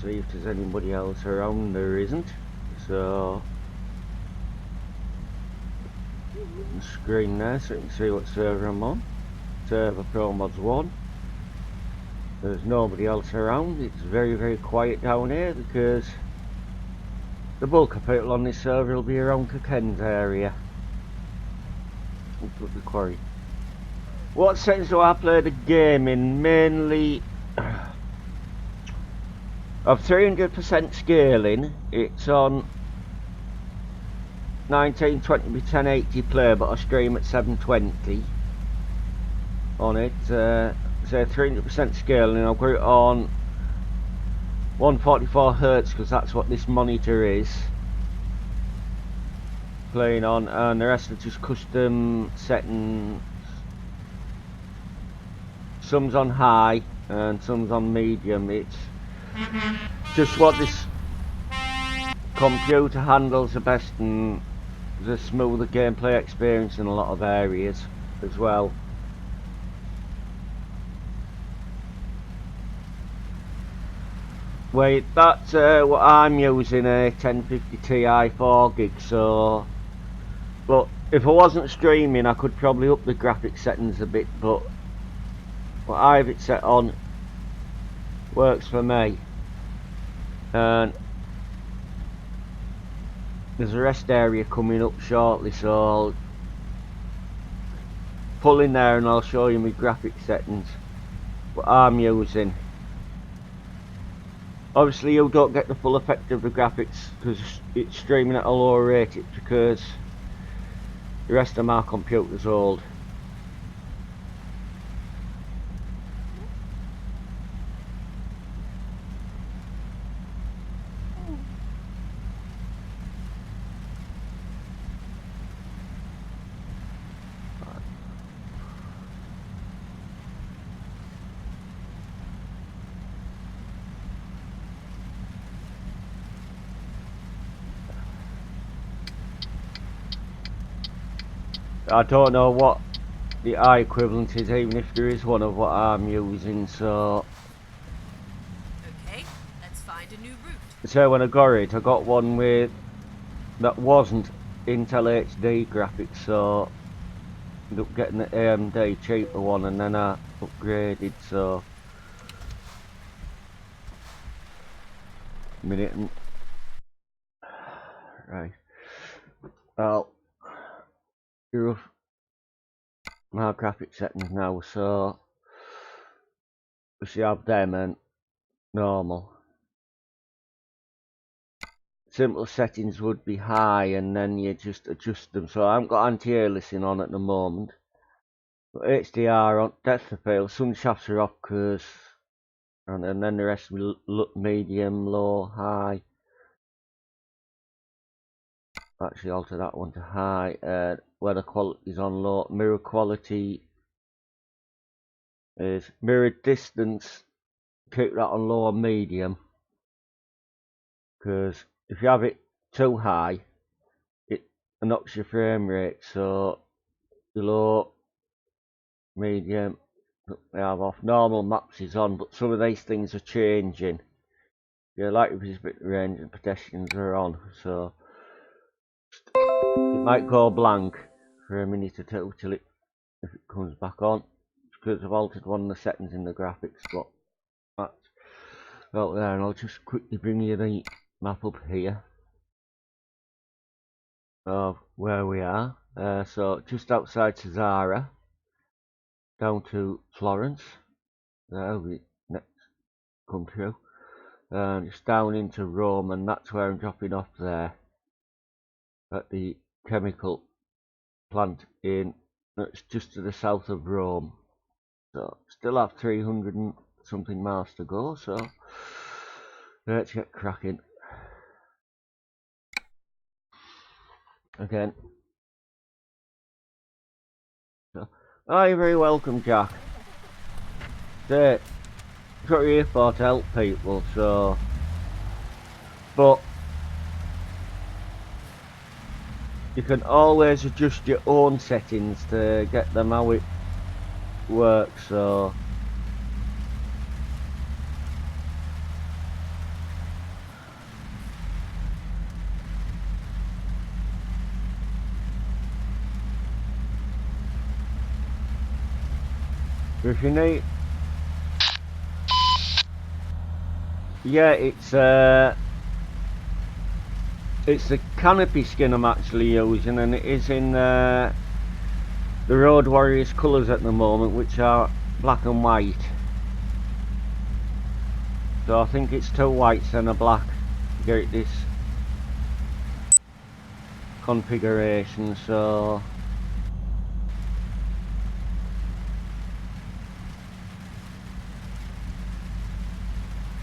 see if there's anybody else around. There isn't, so the screen there so you can see what server I'm on. Server promods 1. There's nobody else around. It's very, very quiet down here because the bulk of people on this server will be around Kirken's area. The quarry. What settings do I play the game in? Mainly of 300% scaling. It's on 1920 by 1080 play, but I stream at 720 on it. say 300% scaling, and I've got it on 144Hz because that's what this monitor is playing on, and the rest are just custom settings. Some's on high and some's on medium. It's just what this computer handles the best, and the smoother gameplay experience in a lot of areas as well. Wait, that's what I'm using, a 1050 Ti 4 gig, so... But if I wasn't streaming I could probably up the graphics settings a bit, but what I've it set on works for me. And there's a rest area coming up shortly, so I'll pull in there and I'll show you my graphics settings, what I'm using. Obviously you don't get the full effect of the graphics because it's streaming at a lower rate. It's because the rest of my computer's old. I don't know what the I equivalent is, even if there is one of what I'm using, so... Okay, let's find a new route. So when I got it, I got one with... that wasn't Intel HD graphics, so... I ended up getting the AMD cheaper one, and then I upgraded, so... Minute and... Right. Well... Here my graphics settings now, so... We should have them and normal. Simple settings would be high, and then you just adjust them. So I haven't got anti-aliasing on at the moment. But HDR on, depth of field, some shafts are off because... And then the rest will look medium, low, high. Actually alter that one to high. Weather quality is on low. Mirror quality is mirror distance. Keep that on low or medium. Because if you have it too high, it knocks your frame rate. So low, medium, we have off. Normal maps is on, but some of these things are changing. Yeah, like if it's a bit range and pedestrians are on, so it might go blank for a minute or two till it, if it comes back on. It's because I've altered one of the settings in the graphics, but that's out there. And I'll just quickly bring you the map up here of where we are. So just outside Cesara, down to Florence. There we next come through. Just down into Rome, and that's where I'm dropping off there at the chemical plant in, it's just to the south of Rome. So still have 300 and something miles to go, so let's get cracking. Again. So, oh, you're very welcome, Jack. Got you here for to help people, so... But you can always adjust your own settings to get them how it works, so... If you need... Yeah, it's the canopy skin I'm actually using, and it is in the Road Warriors colours at the moment, which are black and white. So I think it's 2 whites and a black to get it this configuration, so...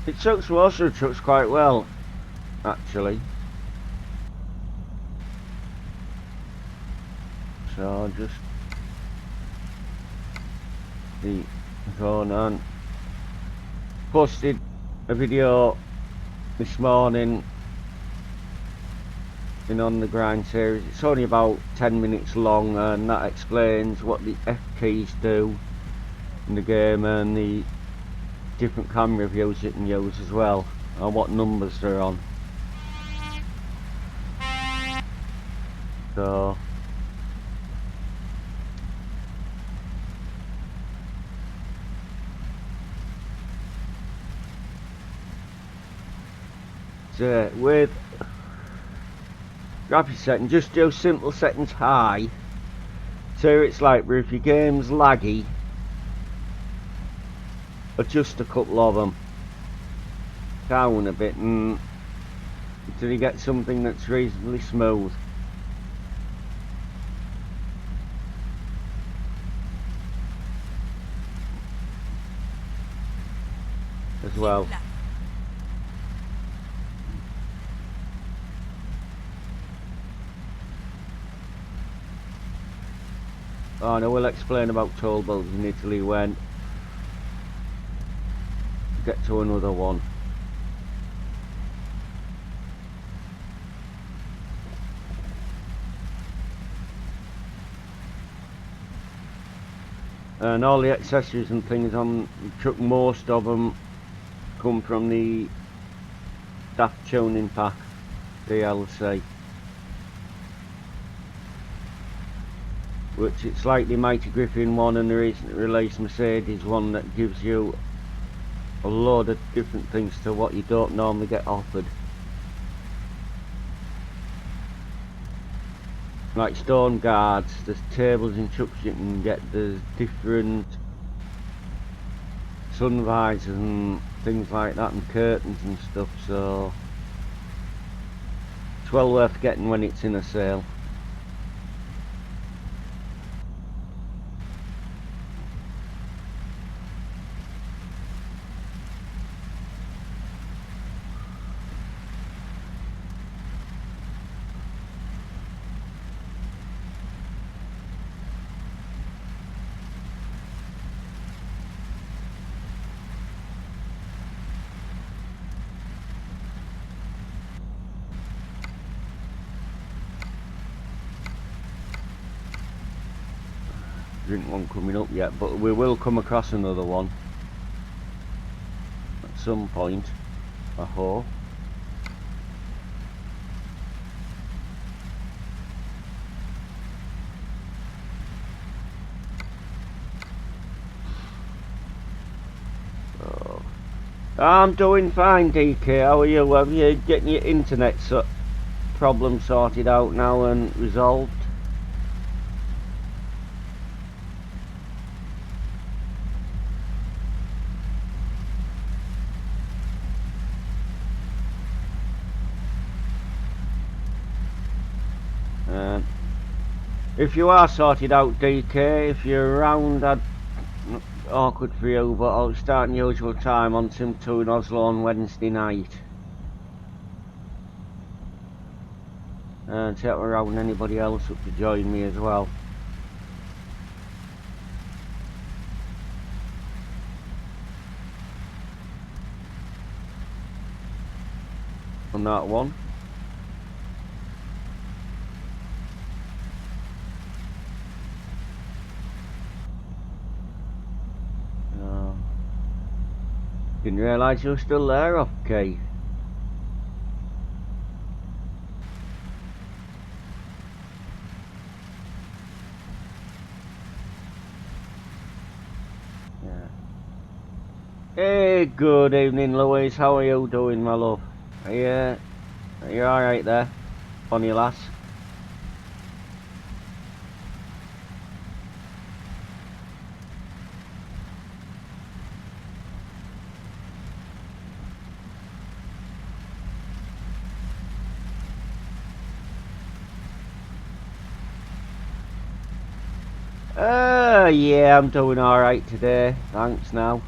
It suits most of the trucks quite well, actually. So I'll just the phone on. Posted a video this morning in On the Grind series. It's only about 10 minutes long, and that explains what the F keys do in the game and the different camera views you can use as well, and what numbers they're on. So with graphics setting, just do simple settings high, so it's like if your game's laggy, adjust a couple of them down a bit and until you get something that's reasonably smooth. As well. Oh, and I will explain about toll builds in Italy when we get to another one. And all the accessories and things on the truck, most of them come from the Daft Tuning Pack DLC, which it's like the Mighty Griffin one and the recently released Mercedes one that gives you a load of different things to what you don't normally get offered. Like stone guards, there's tables and trucks you can get, there's different sun visors and things like that, and curtains and stuff, so it's well worth getting when it's in a sale. There isn't one coming up yet, but we will come across another one at some point, I hope. So, I'm doing fine, DK. How are you? Have you getting your internet problem sorted out now and resolved? If you are sorted out, DK, if you're around, awkward for you, but I'll start in usual time on Sim 2 in Oslo on Wednesday night. And set around anybody else up to join me as well. On that one. Didn't realise you were still there, okay. Yeah. Hey, good evening, Louise. How are you doing, my love? Are you alright there? Bonnie lass? Yeah, I'm doing alright today, thanks now.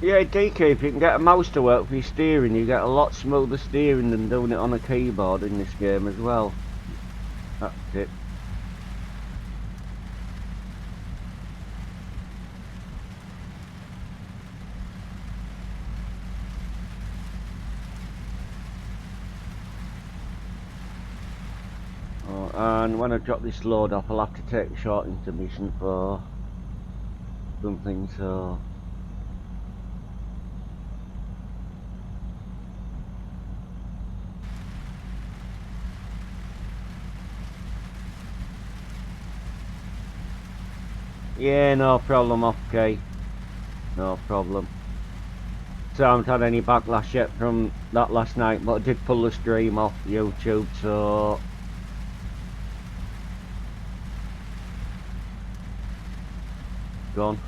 Yeah, DK, if you can get a mouse to work for your steering, you get a lot smoother steering than doing it on a keyboard in this game as well. That's it. Oh, and when I drop this load off, I'll have to take a short intermission for something, so... Yeah, no problem, okay. No problem. So I haven't had any backlash yet from that last night, but I did pull the stream off YouTube, so... Gone.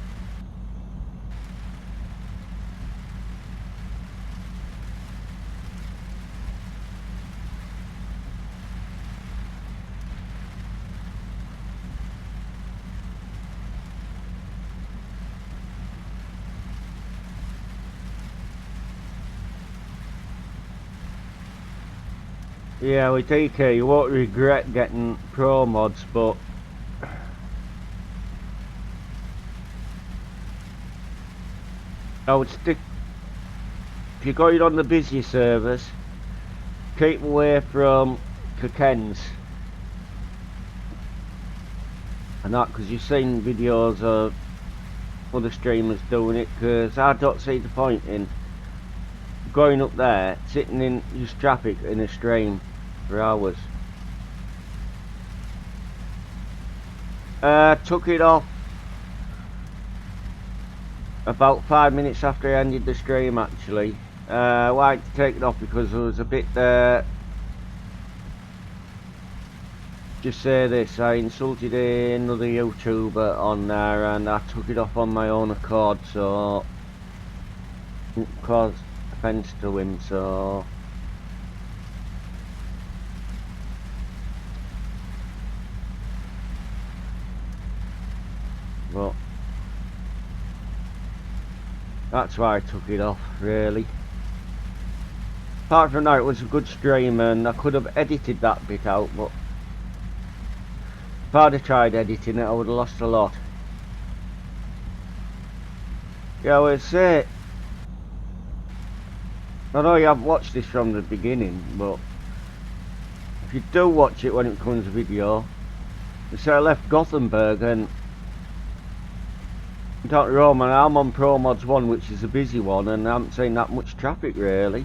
Yeah, with DK, you won't regret getting pro mods, but I would stick, if you're going on the busy servers, keep away from Kokens and that, because you've seen videos of other streamers doing it, because I don't see the point in going up there, sitting in just traffic in a stream for hours. Took it off about 5 minutes after I ended the stream actually. Why to take it off? Because there was a bit just say this, I insulted another YouTuber on there and I took it off on my own accord, so it caused offence to him, so but that's why I took it off, really. Apart from that, it was a good stream and I could have edited that bit out, but if I'd have tried editing it, I would have lost a lot. Yeah, I would say, I know you haven't watched this from the beginning, but if you do watch it when it becomes a video, you say I left Gothenburg and Dr. Roman, I'm on Promods 1, which is a busy one, and I haven't seen that much traffic really.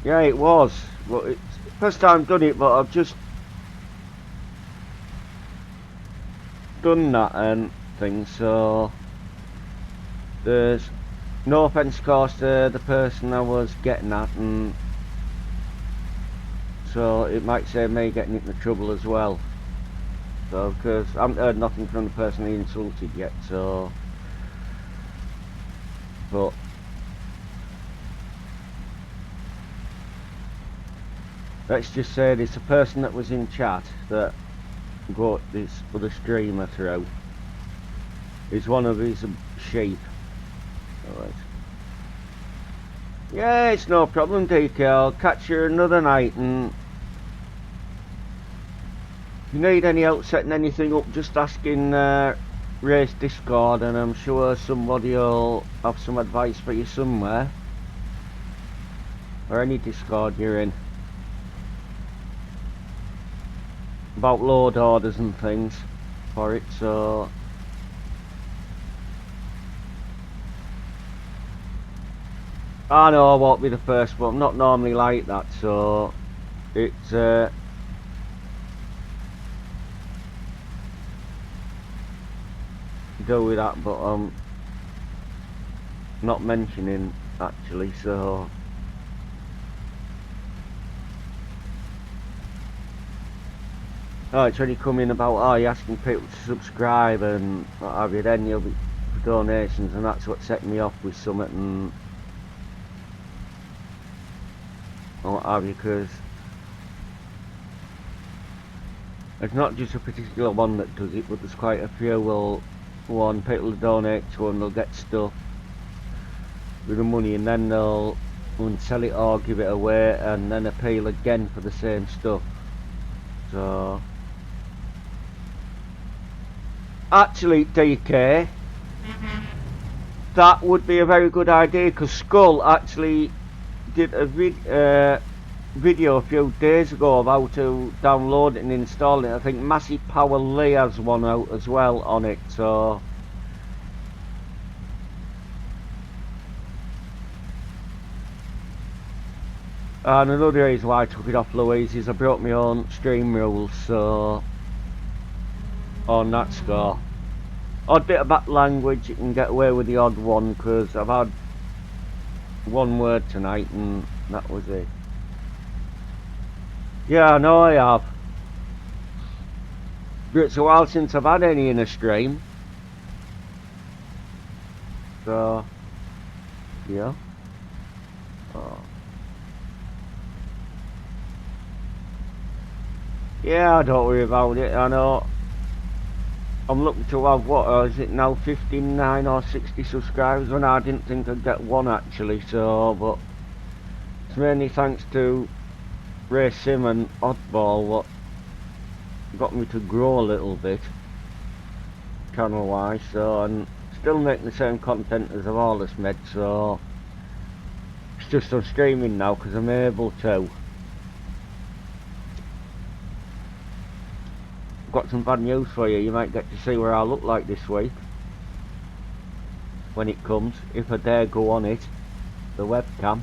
Yeah, it was. Well, it's the first time I've done it, but I've just done that and things, so there's no offence caused to the person I was getting at, and so it might save me getting into trouble as well. So, because I haven't heard nothing from the person he insulted yet, so but let's just say there's a person that was in chat that got this other streamer through. Is one of his sheep. Alright. Yeah, it's no problem, DK. I'll catch you another night, and if you need any help setting anything up, just ask in Race Discord, and I'm sure somebody will have some advice for you somewhere. Or any Discord you're in. About load orders and things for it, so I know I won't be the first, but I'm not normally like that, so it's go with that, but I'm not mentioning actually, so oh, it's when you come in about, oh, you're asking people to subscribe and what have you, then you'll be for donations, and that's what set me off with Summit and what have you, because it's not just a particular one that does it, but there's quite a few will one, people who donate to one, they'll get stuff with the money, and then they'll sell it or give it away, and then appeal again for the same stuff. So actually, DK, that would be a very good idea, because Skull actually did a video a few days ago of how to download it and install it. I think Massive Power Lee has one out as well on it, so and another reason why I took it off Louise is I broke my own stream rules, so on that score. Odd bit of bad language, you can get away with the odd one, because I've had one word tonight and that was it. Yeah, I know I have. But it's a while since I've had any in a stream. So, yeah. Oh. Yeah, don't worry about it. I know I'm looking to have, what is it now, 59 or 60 subscribers, and I didn't think I'd get one actually, so, but it's mainly thanks to Ray Sim and Oddball what got me to grow a little bit channel wise, so, and still making the same content as I've always made, so it's just on streaming now because I'm able to. Got some bad news for you. You might get to see where I look like this week when it comes, if I dare go on it, the webcam.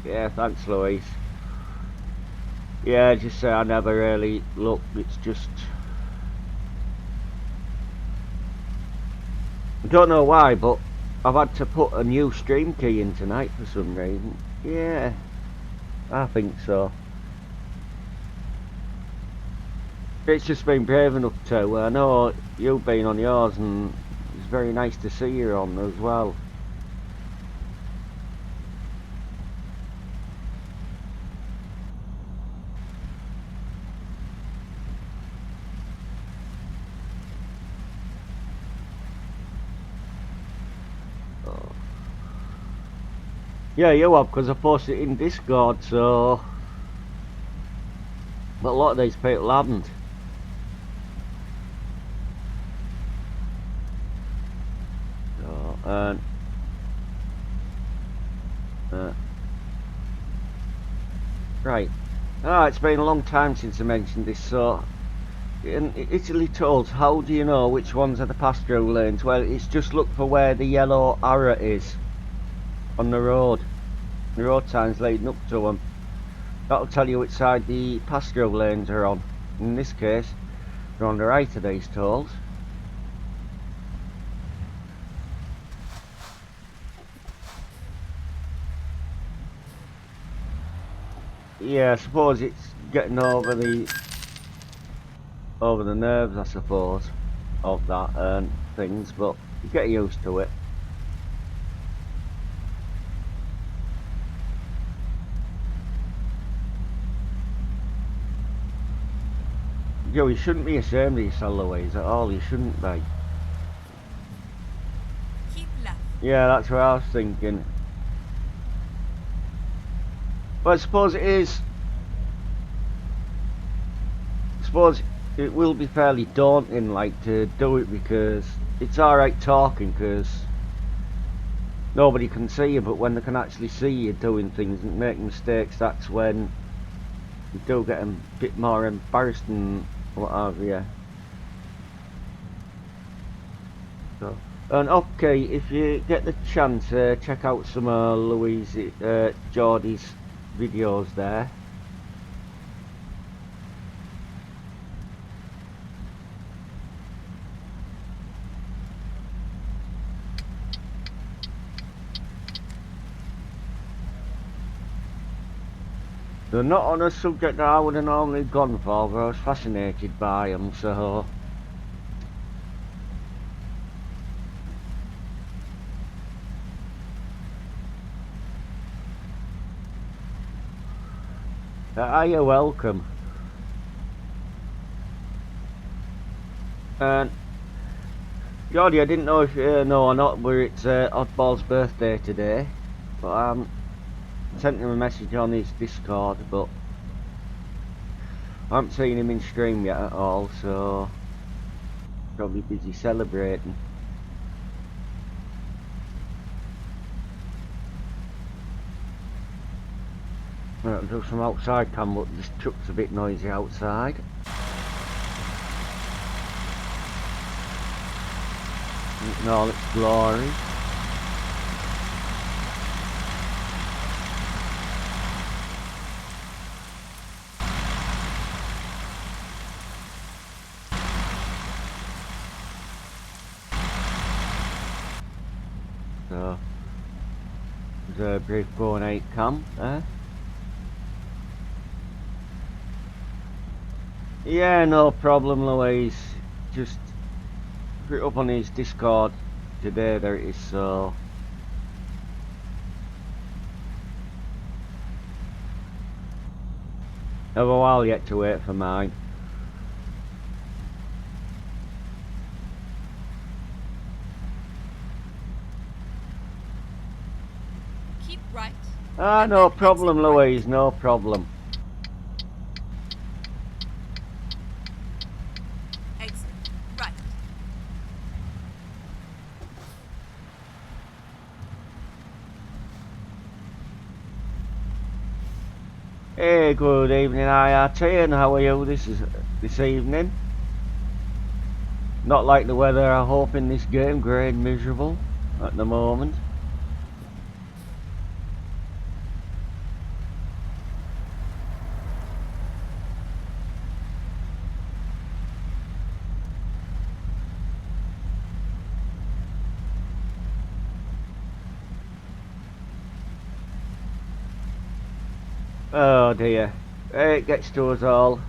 Yeah, thanks Louise. Yeah, just say I never really look, it's just I don't know why, but I've had to put a new stream key in tonight for some reason. Yeah, I think so. It's just been brave enough to. I know you've been on yours, and it's very nice to see you on as well. Yeah, you have, because I posted it in Discord, so but a lot of these people haven't. So, right. It's been a long time since I mentioned this, so in Italy tolls, how do you know which ones are the pass-through lanes? Well, it's just look for where the yellow arrow is on the road signs leading up to them. That'll tell you which side the pass-through lanes are on. In this case, they're on the right of these tolls. Yeah, I suppose it's getting over the nerves, I suppose, of that and things, but you get used to it. Yo, you shouldn't be ashamed of yourself, Louise, at all. You shouldn't be. Keep left. Yeah, that's what I was thinking. But I suppose it is. I suppose it will be fairly daunting, like, to do it, because it's alright talking, because nobody can see you, but when they can actually see you doing things and making mistakes, that's when you do get a bit more embarrassed and what have you. So, and okay, if you get the chance, check out some of Louise Geordie's videos there. They're not on a subject that I would have normally gone for, but I was fascinated by them, so You're welcome. And Jordy, I didn't know if you know or not, but it's Oddball's birthday today. But I sent him a message on his Discord, but I haven't seen him in stream yet at all, so probably busy celebrating. I'll do some outside cam, but this truck's a bit noisy outside. In all its glory. So there's a brief Pro 8 cam there. Yeah, no problem, Louise. Just put it up on his Discord today. There it is. So have a while yet to wait for mine. Keep right. Ah, no problem, Louise. No problem. Exit right. Hey, good evening, IRT, and how are you this evening? Not like the weather, I hope, in this game. Grey and miserable at the moment. Oh dear, it gets to us all.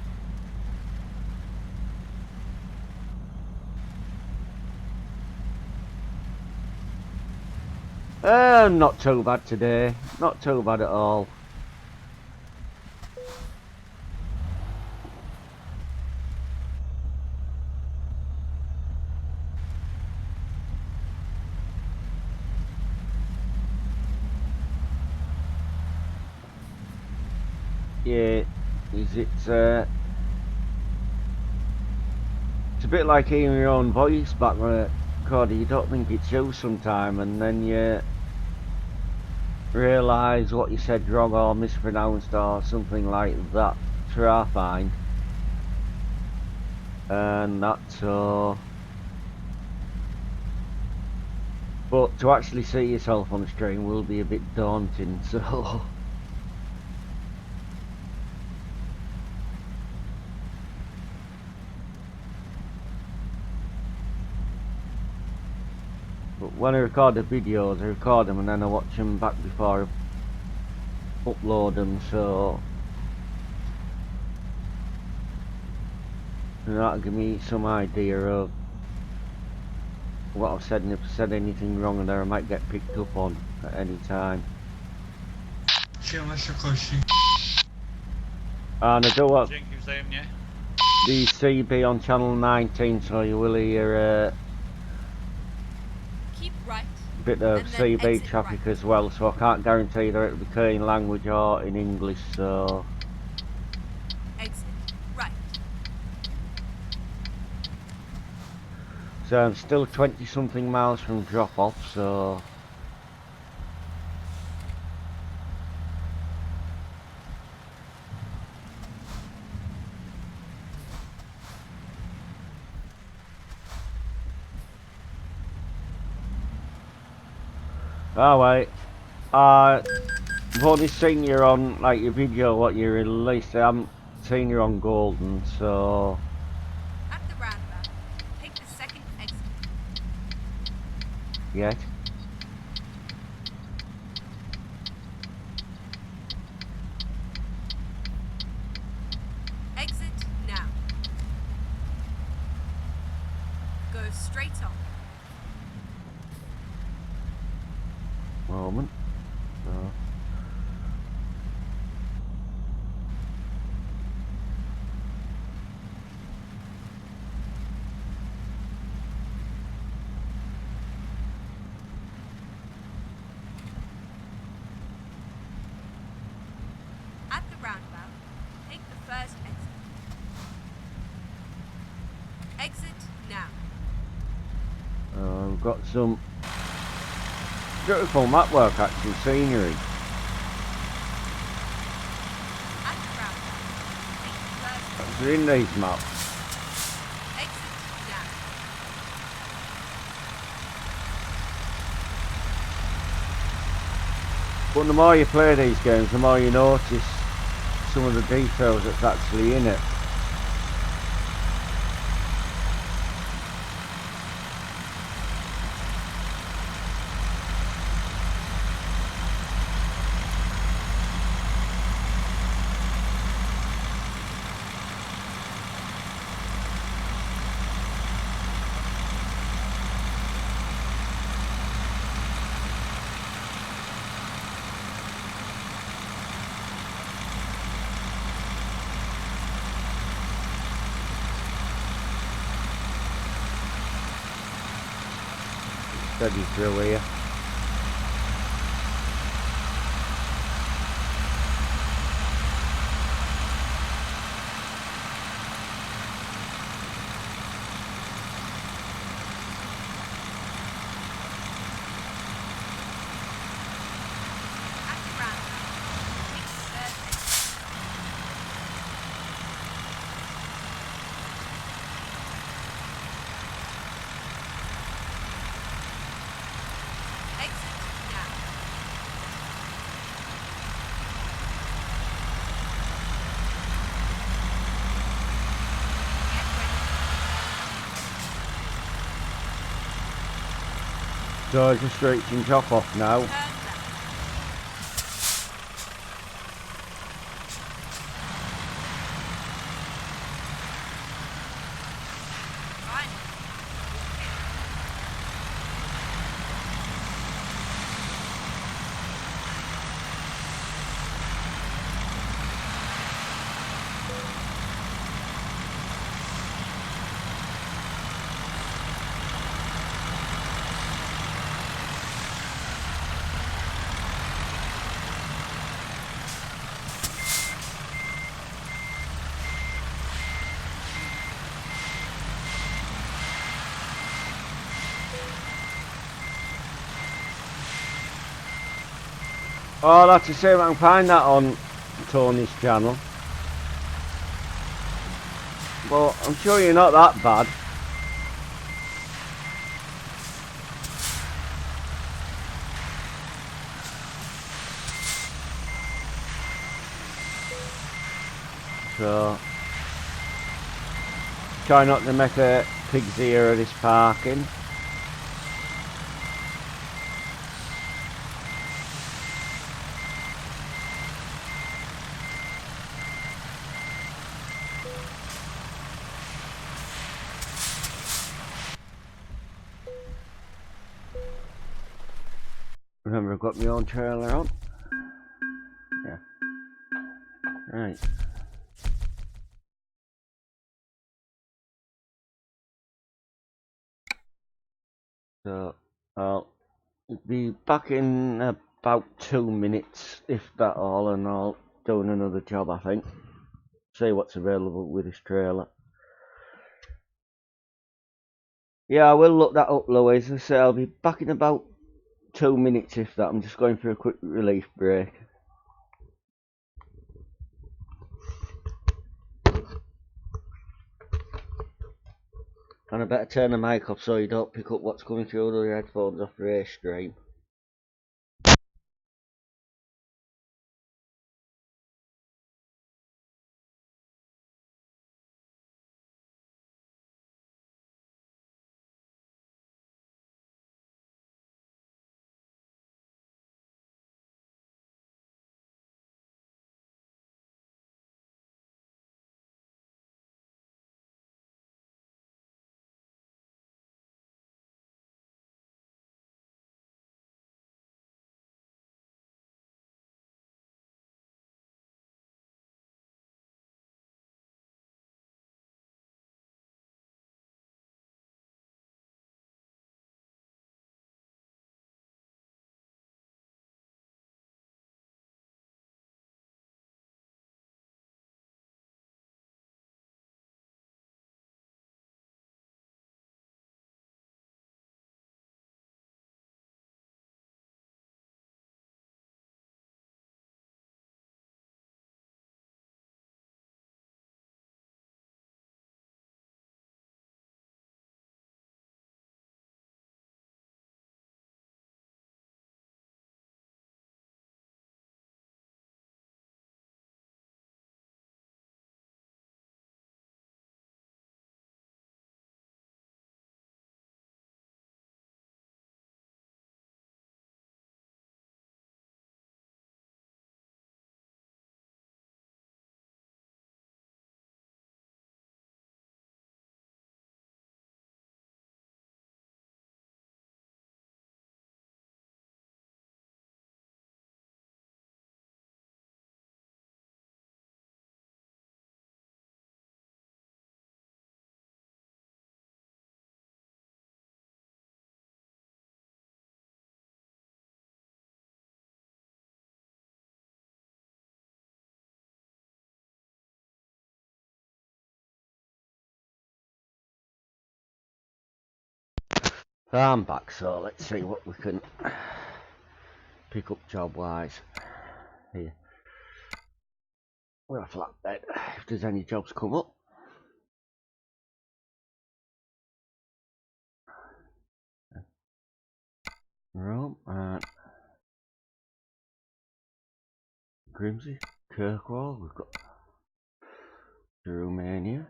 Not too bad today, not too bad at all. Yeah, it's a bit like hearing your own voice back recorded. You don't think it's you sometime, and then you realise what you said wrong or mispronounced or something like that. Sure, I find. And that's so. But to actually see yourself on the stream will be a bit daunting, so. But when I record the videos, I record them and then I watch them back before I upload them, so that'll give me some idea of what I've said, and if I said anything wrong and there I might get picked up on at any time. And I do have the CB on channel 19, so you will hear Keep right. a bit of And then CB exit traffic right. as well, so I can't guarantee that it'll be clear in language or in English, so. Exit right. So I'm still 20 something miles from drop off, so. Alright, I've only seen you on like your video what you released. I haven't seen you on Golden, so. At the roundabout, take the second exit. Yet. Exit now. Go straight on. Moment. So. got some beautiful map work, actually, scenery. That's in these maps. But the more you play these games, the more you notice some of the details that's actually in it. Steady through here. So just reaching drop off now. Oh, I'll have to see if I can find that on Tony's channel. But I'm sure you're not that bad. So, try not to make a pig's ear of this parking. Remember, I've got my own trailer on. Yeah. Right. So, I'll be back in about 2 minutes, if that all, and I'll do another job, I think. See what's available with this trailer. Yeah, I will look that up, Louise. I say I'll be back in about 2 minutes, if that. I'm just going for a quick relief break. And I better turn the mic off so you don't pick up what's coming through the headphones off the race stream. I'm back, so let's see what we can pick up job wise. Here, we're a flatbed. If there's any jobs come up. Rome and Grimsby, Kirkwall, we've got Romania.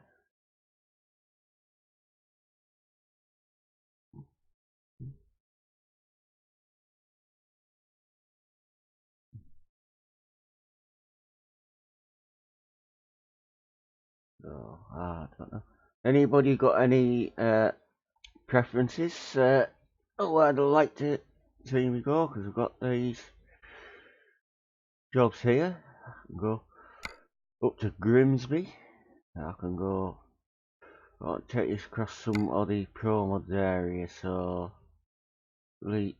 So, I don't know. Anybody got any preferences? Oh, I'd like to see me go, because I've got these jobs here. I can go up to Grimsby. I can go, I'll take you across some of the promods area, so really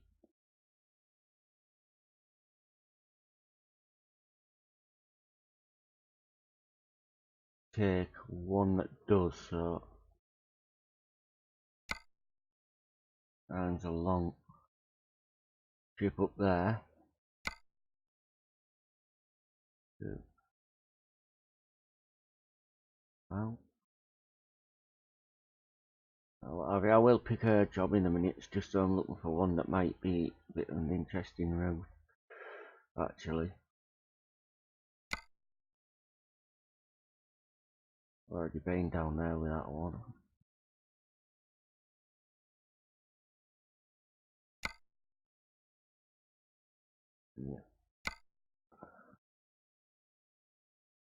take one that does, so and a long trip up there. Well, I will pick a job in a minute. It's just I'm looking for one that might be a bit of an interesting route, actually. Already been down there with that one. Yeah.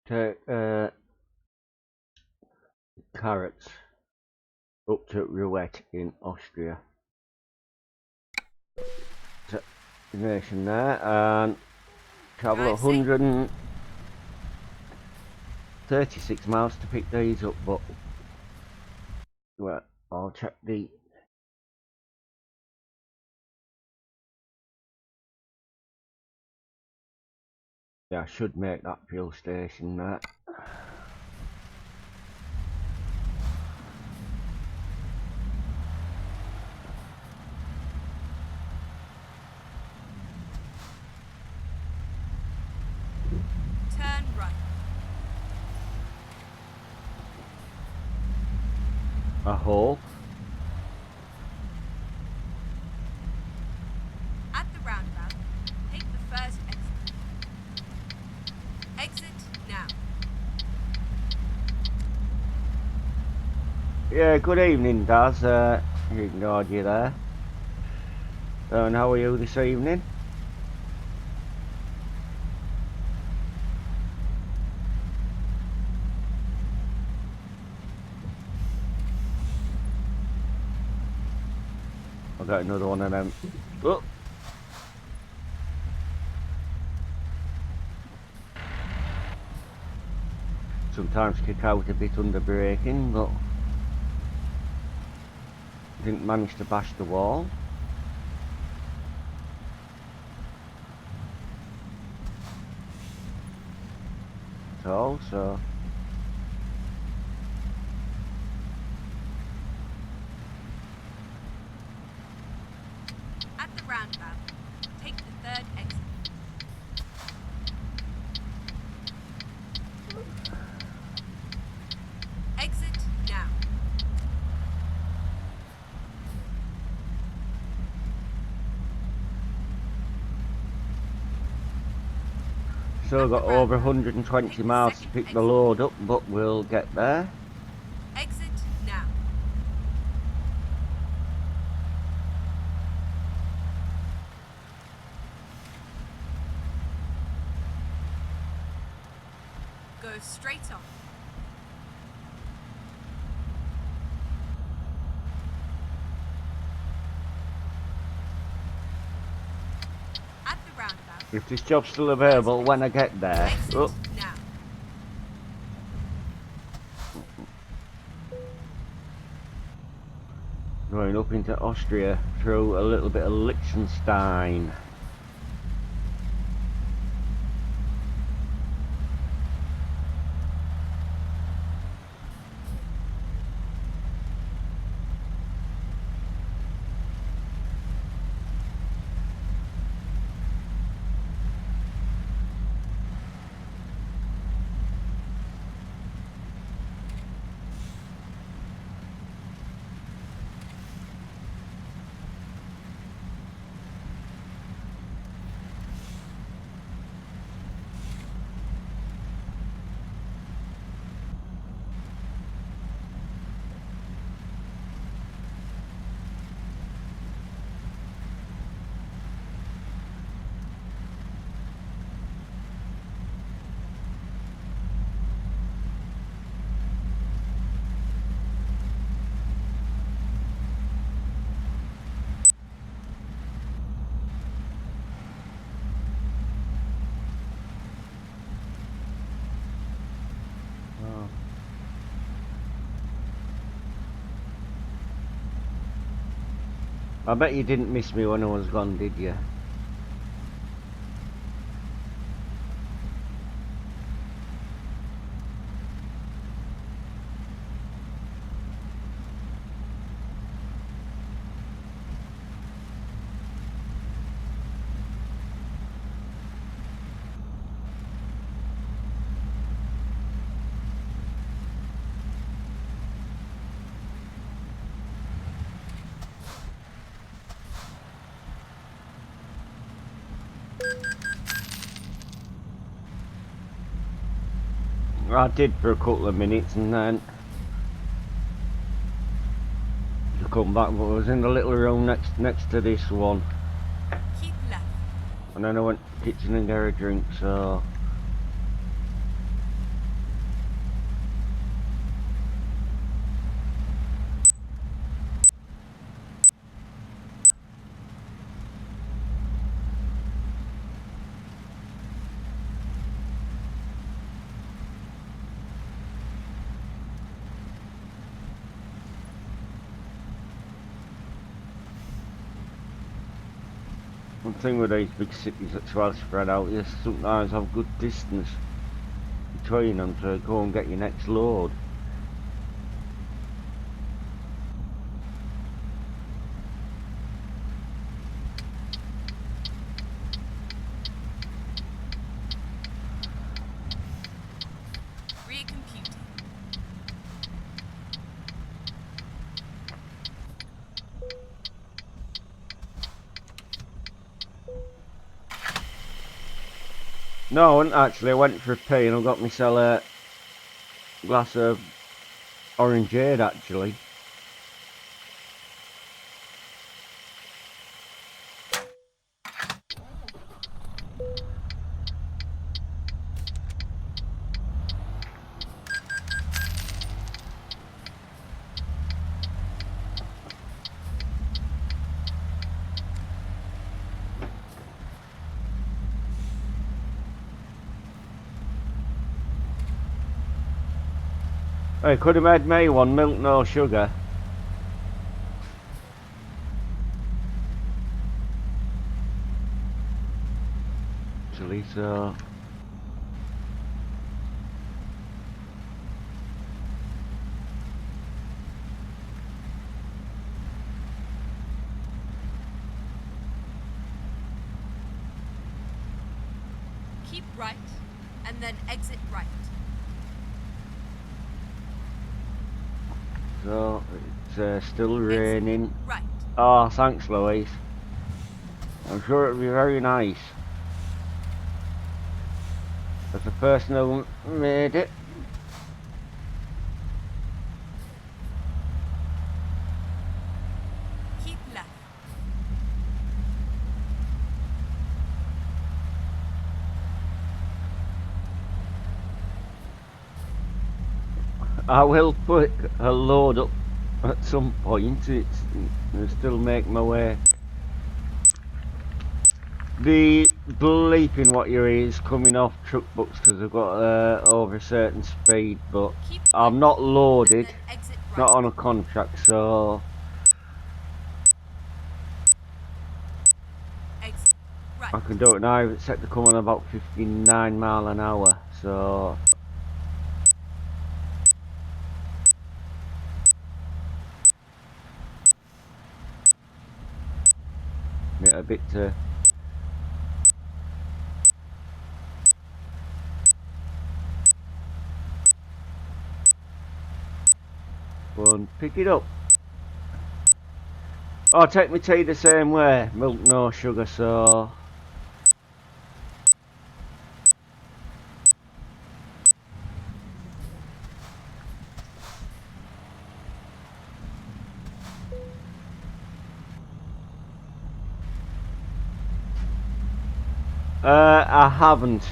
Take carrots up to Roulette in Austria. Destination there, and travel 136 miles to pick these up, but well, I'll check the I should make that fuel station there. Turn right. I hope. At the roundabout, take the first exit. Exit now. Yeah, good evening, Daz. Ignored you there. And how are you this evening? I've got another one of them. Oh. Sometimes kick out a bit under braking, but didn't manage to bash the wall. At all, so At the roundabout, take the third exit. Exit now. so I've got over 120 miles to pick the load up, but we'll get there. Exit now. Go straight on. At the roundabout, If this job's still available when I get there. exit Oh. now. Going up into Austria through a little bit of Liechtenstein. I bet you didn't miss me when I was gone, did you? I did for a couple of minutes and then to come back, but I was in the little room next to this one. Keep left. And then I went to the kitchen and got a drink, so... One thing with these big cities that's well spread out, you sometimes have good distance between them to go and get your next load. Recomputing. No, I went actually. I went for a pee and I got myself a glass of orangeade actually. I could have made me one, milk no sugar. Actually, so... Keep right, and then exit right. So, it's still raining. Right. Oh, thanks Louise. I'm sure it'll be very nice. As the person who made it. Keep left. I will put a load up at some point. I'll still make my way. The bleeping what you hear is coming off truck books because I've got over a certain speed, but Keep I'm right, not loaded, and then exit right. not on a contract, so Exit right. I can do it now. It's set to come on about 59 mile an hour, so a bit to go and pick it up. Oh, take my tea the same way, milk no sugar, so I haven't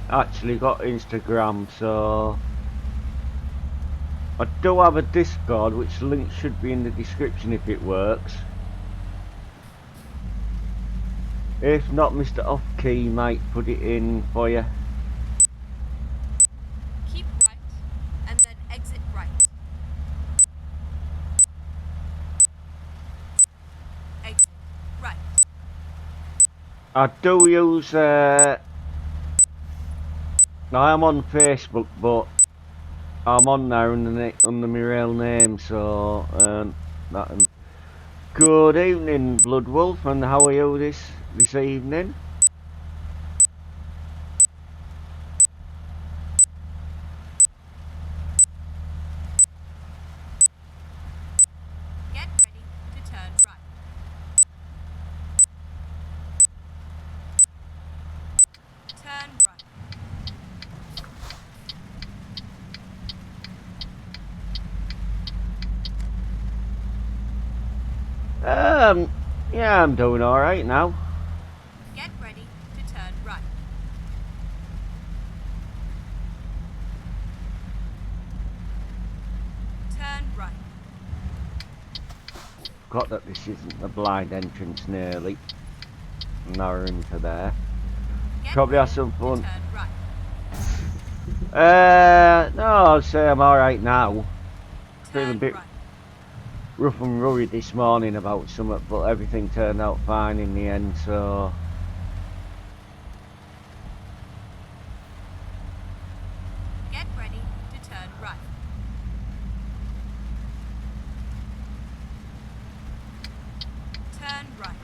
actually got Instagram, so I do have a Discord, which link should be in the description if it works. If not, Mr. Offkey might put it in for you. Keep right, and then exit right. I do use, now I'm on Facebook, but I'm on there under my real name, so, that. Good evening, Bloodwolf, and how are you this evening? Get ready to turn right. Turn right. Yeah, I'm doing alright now. Get ready to turn right. Turn right. Got that this isn't a blind entrance nearly. Now we're into there. Get Probably have ready some to fun. turn right. No, I'll say I'm alright now. Feeling a Turn bit right. rough and worried this morning about something, but everything turned out fine in the end, so... Get ready to turn right. Turn right.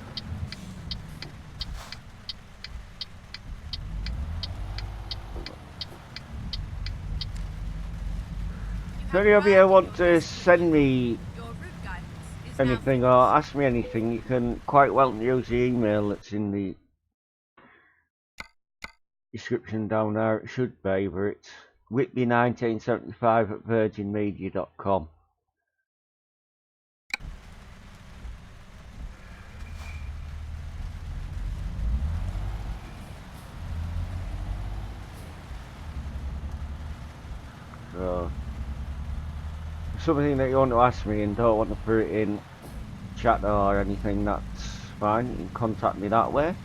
If any of you want to send me Your route guidance is now anything or ask me anything, you can quite well use the email that's in the description down there. It should be, but it's whitby1975@virginmedia.com. So, something that you want to ask me and don't want to put it in chat or anything, that's fine. You can contact me that way.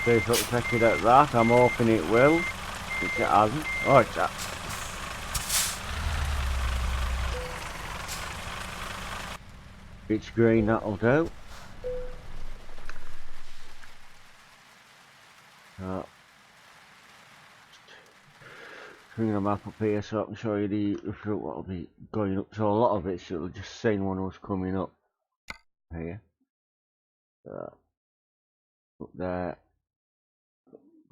Please look check it at that. I'm hoping it will, which it hasn't. Oh, it's that. It's green, that'll do. Bring the map up here so I can show you the route what'll be going up. So a lot of it, so it'll just say when was coming up here. Up there,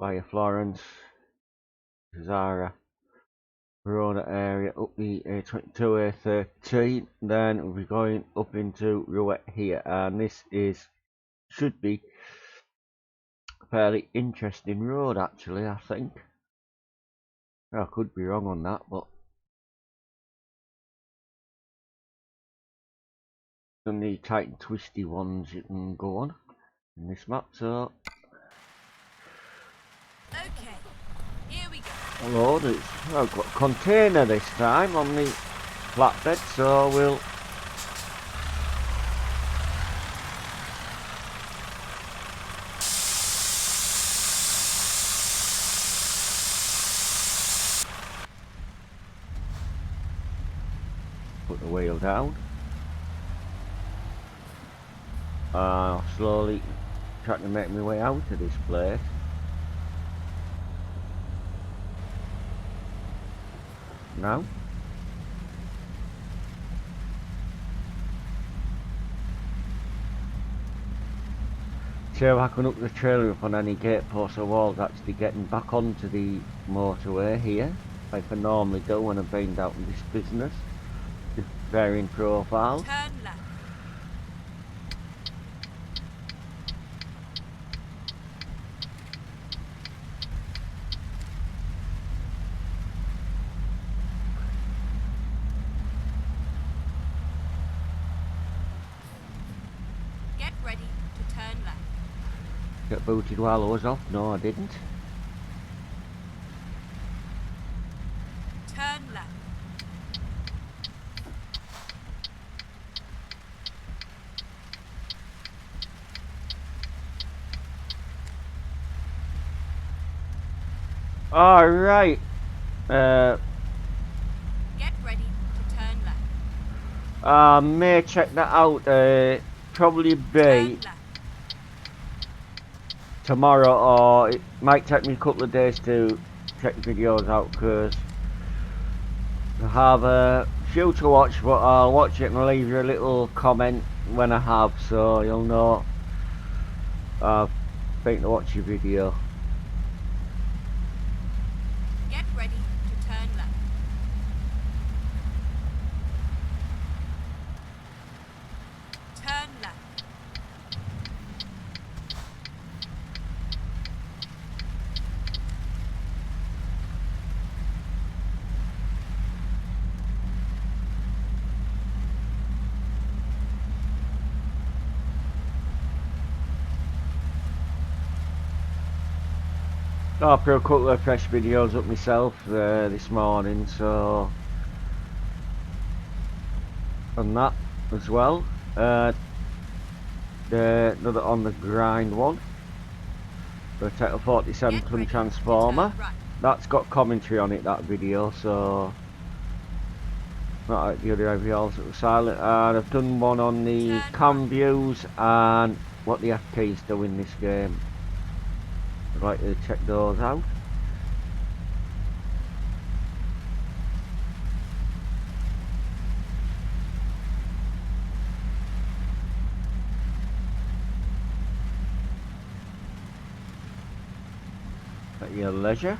via Florence, Zara, Verona area, up the A22, A13, then we'll be going up into Rouette here, and this should be a fairly interesting road actually, I think. I could be wrong on that, but some of the tight and twisty ones you can go on in this map, so Okay, here we go. Lord, I've got a container this time on the flatbed, so we'll put the wheel down. Slowly trying to make my way out of this place. Now. See if I can hook the trailer up on any gateposts or walls actually getting back onto the motorway here, like I normally do when I've been out in this business. Just varying profiles. Turn left. get booted while I was off? No, I didn't. Turn left. Alright. Get ready to turn left. I may check that out. Probably be Turn left. tomorrow, or it might take me a couple of days to check the videos out, because I have a few to watch, but I'll watch it and I'll leave you a little comment when I have, so you'll know I've been to watch your video. Get ready to turn left. Turn left. I put a couple of fresh videos up myself this morning, so and that as well. Another on the grind one. The Tech 47-ton transformer. Right. That's got commentary on it, that video, so not like the other videos that were silent. And I've done one on the cam views and what the FPs do in this game. I'd like to check those out. At your leisure.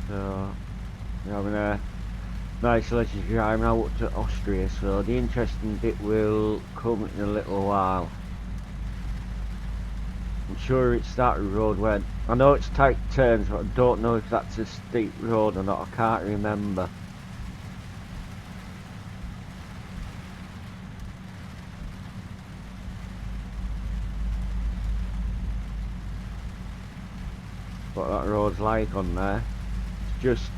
So, we're having a nice leisure drive now up to Austria, so the interesting bit will come in a little while. I'm sure it's that road where, I know it's tight turns, but I don't know if that's a steep road or not, I can't remember. What that road's like on there. It's just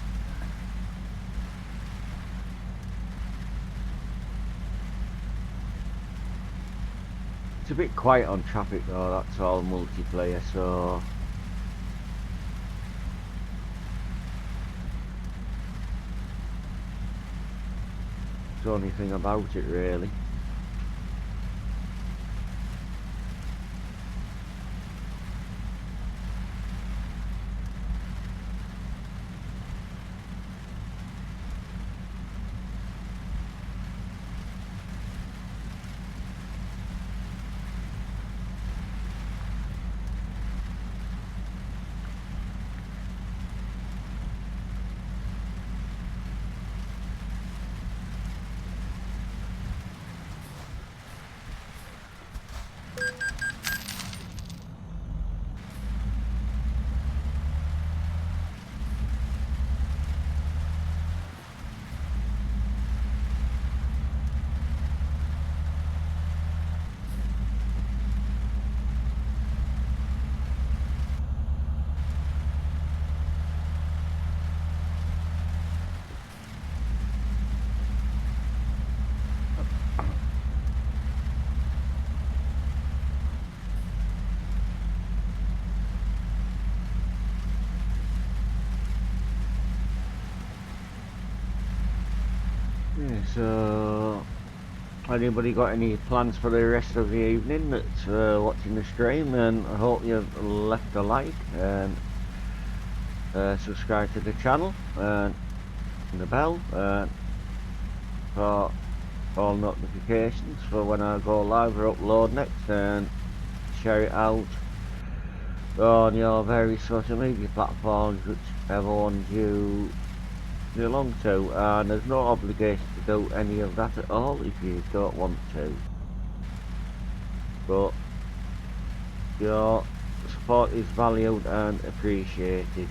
it's a bit quiet on traffic though, that's all multiplayer, so it's the only thing about it really. Yeah, so anybody got any plans for the rest of the evening that's watching the stream? And I hope you've left a like and subscribe to the channel and the bell for all notifications for when I go live or upload next, and share it out on your various social media platforms, whichever ones you belong to, and there's no obligation to do any of that at all if you don't want to. But your support is valued and appreciated.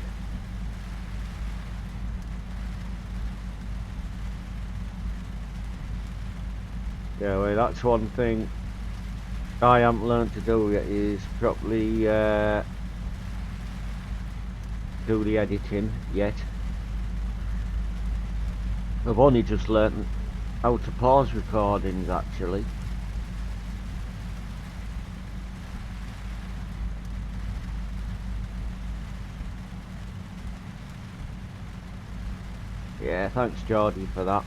Yeah, well, that's one thing I haven't learned to do yet, is properly do the editing yet. I've only just learned how to pause recordings actually. Yeah, thanks Geordie for that.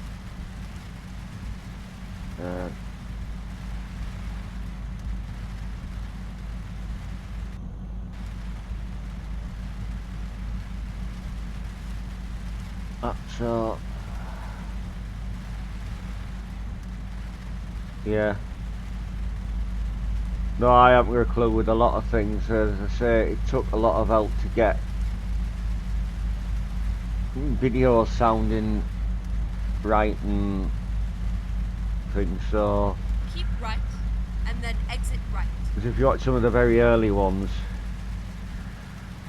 So yeah, no, I haven't got a clue with a lot of things. As I say, it took a lot of help to get videos sounding right and things. So Keep right and then exit right. because if you watch some of the very early ones,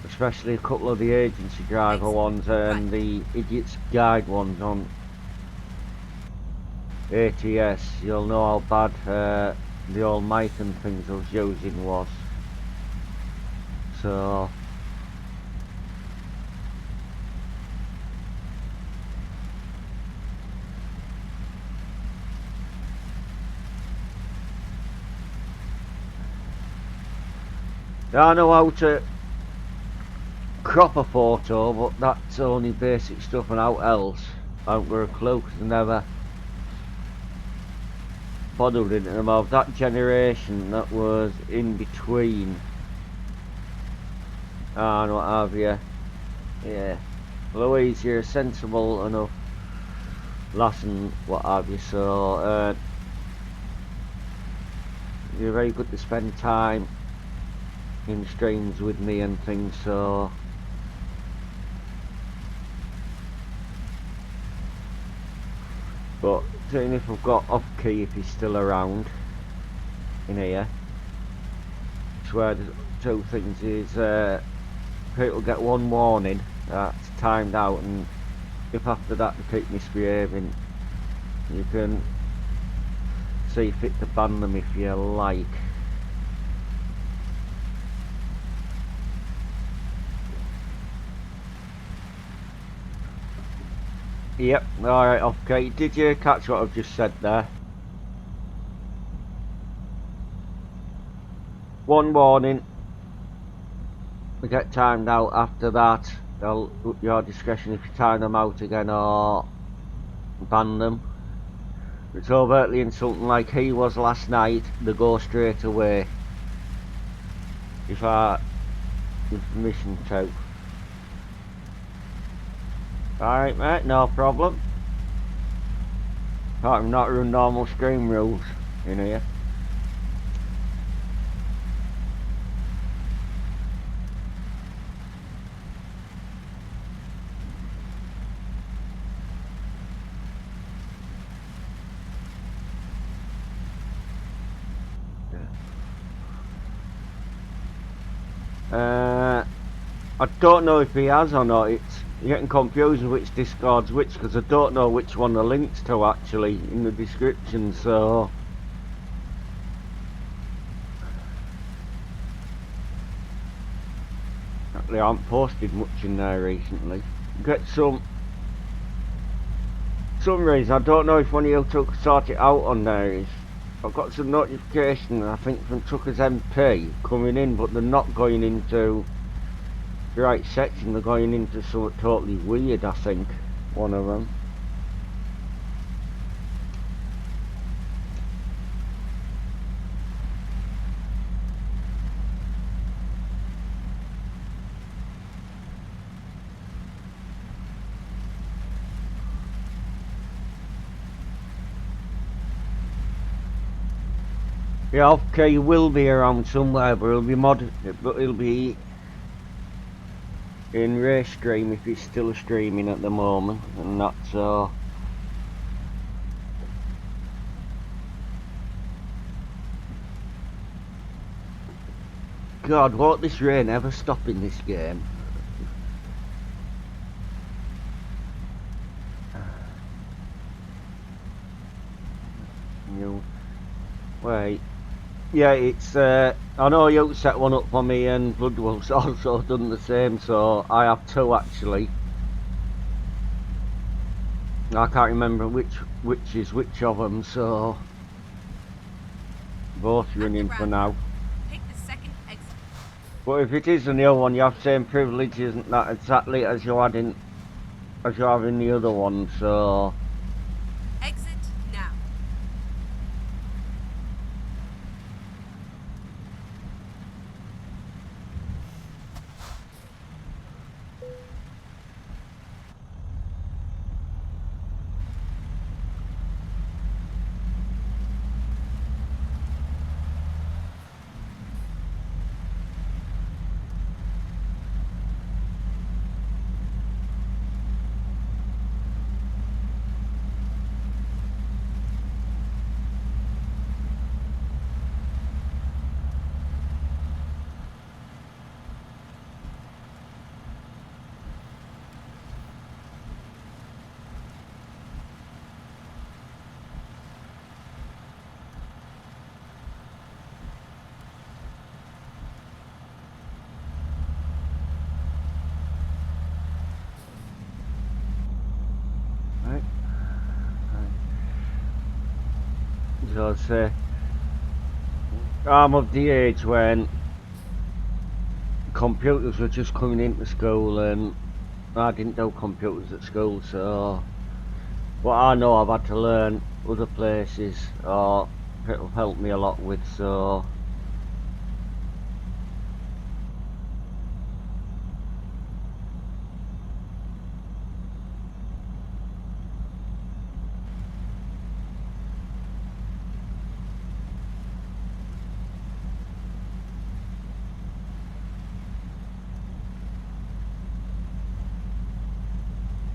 especially a couple of the agency driver ones and the Idiot's Guide ones on ATS, you'll know how bad the old mic and things I was using was. So I know how to crop a photo, but that's only basic stuff, and how else I haven't got a clue, because I never bothered into them. Of that generation that was in between and what have you. Yeah, Louise, you're a sensible enough lass and what have you, so you're very good to spend time in streams with me and things, so but seeing if I've got off key, if he's still around in here, it's where the two things is people get one warning that's timed out, and if after that they keep misbehaving, you can see fit to ban them if you like. Yep, alright, okay. Did you catch what I've just said there? One warning, they get timed out. After that, they'll at your discretion if you time them out again or ban them. It's overtly insulting like he was last night, they go straight away if I give permission to. Alright mate, no problem. I'm not run normal stream rules in here. I don't know if he has or not. It's getting confused with which Discord's which, because I don't know which one the links to actually in the description, so actually I haven't posted much in there recently. Get some reason, I don't know if one of you took sort it out on there, is I've got some notification I think from Tucker's MP coming in, but they're not going into the right section, they're going into something totally weird, I think, one of them. Yeah, okay, he will be around somewhere, but he'll be in race stream if it's still streaming at the moment, and not so. God, won't this rain ever stop in this game? You wait. Yeah, it's I know you set one up for me, and Bloodwolf's also done the same, so I have two actually. I can't remember which is which of them, so both running for now. Take the second exit. But if it is a new one, you have the same privilege, isn't that exactly as you have in the other one? So Exit now. right. So I say, I'm of the age when computers were just coming into school, and I didn't know computers at school, so what I know I've had to learn other places, or it'll help me a lot with, so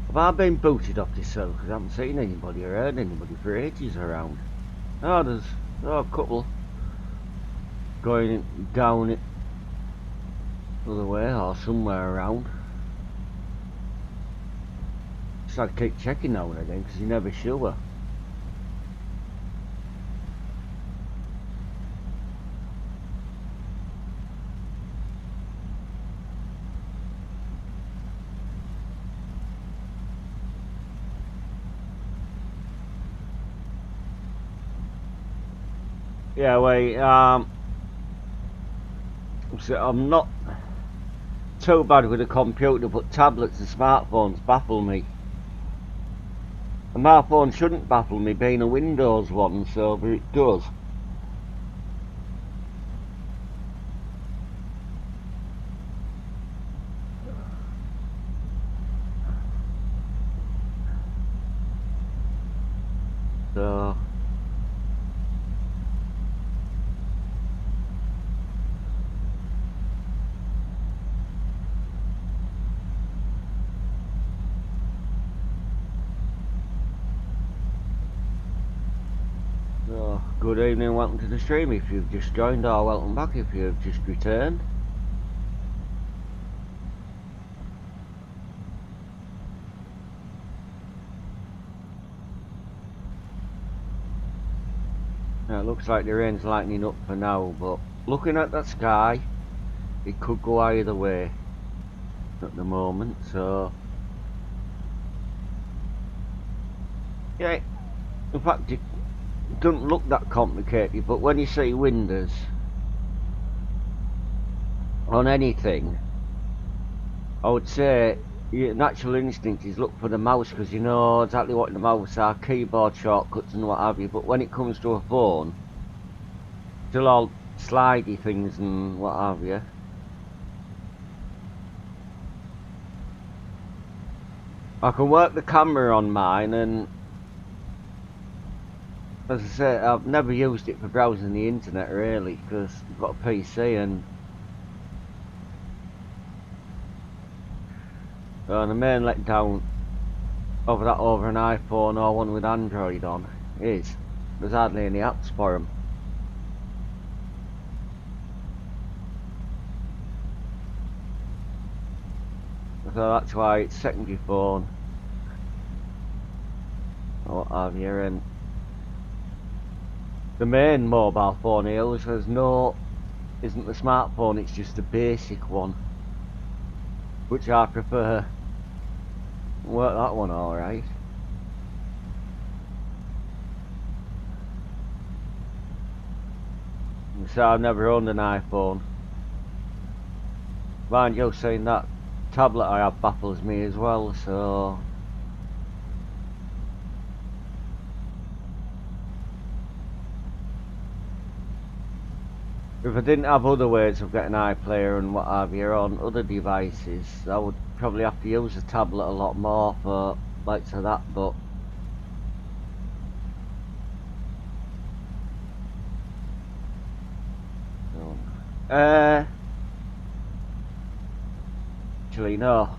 have I been booted off this server because I haven't seen anybody or heard anybody for ages around? Oh, there's a couple going down it the other way or somewhere around. Just had to keep checking now and again because you're never sure. Yeah, wait, so I'm not too bad with a computer, but tablets and smartphones baffle me. A smartphone shouldn't baffle me being a Windows one, so but it does. So good evening, welcome to the stream if you've just joined, or welcome back if you've just returned. Now, it looks like the rain's lightening up for now, but looking at that sky, it could go either way at the moment, so yeah, in fact it doesn't look that complicated, but when you see windows on anything, I would say your natural instinct is look for the mouse, because you know exactly what the mouse are, keyboard shortcuts and what have you, but when it comes to a phone, still all slidey things and what have you. I can work the camera on mine, and as I say, I've never used it for browsing the internet really, because I've got a PC, and And the main letdown over an iPhone or one with Android on is there's hardly any apps for them. So that's why it's secondary phone or what have you, and the main mobile phone here isn't the smartphone, it's just a basic one, which I prefer. Work that one alright. So I've never owned an iPhone. Mind you, saying that tablet I have baffles me as well, so if I didn't have other ways of getting iPlayer and what have you on other devices, I would probably have to use a tablet a lot more for likes of that, but actually no.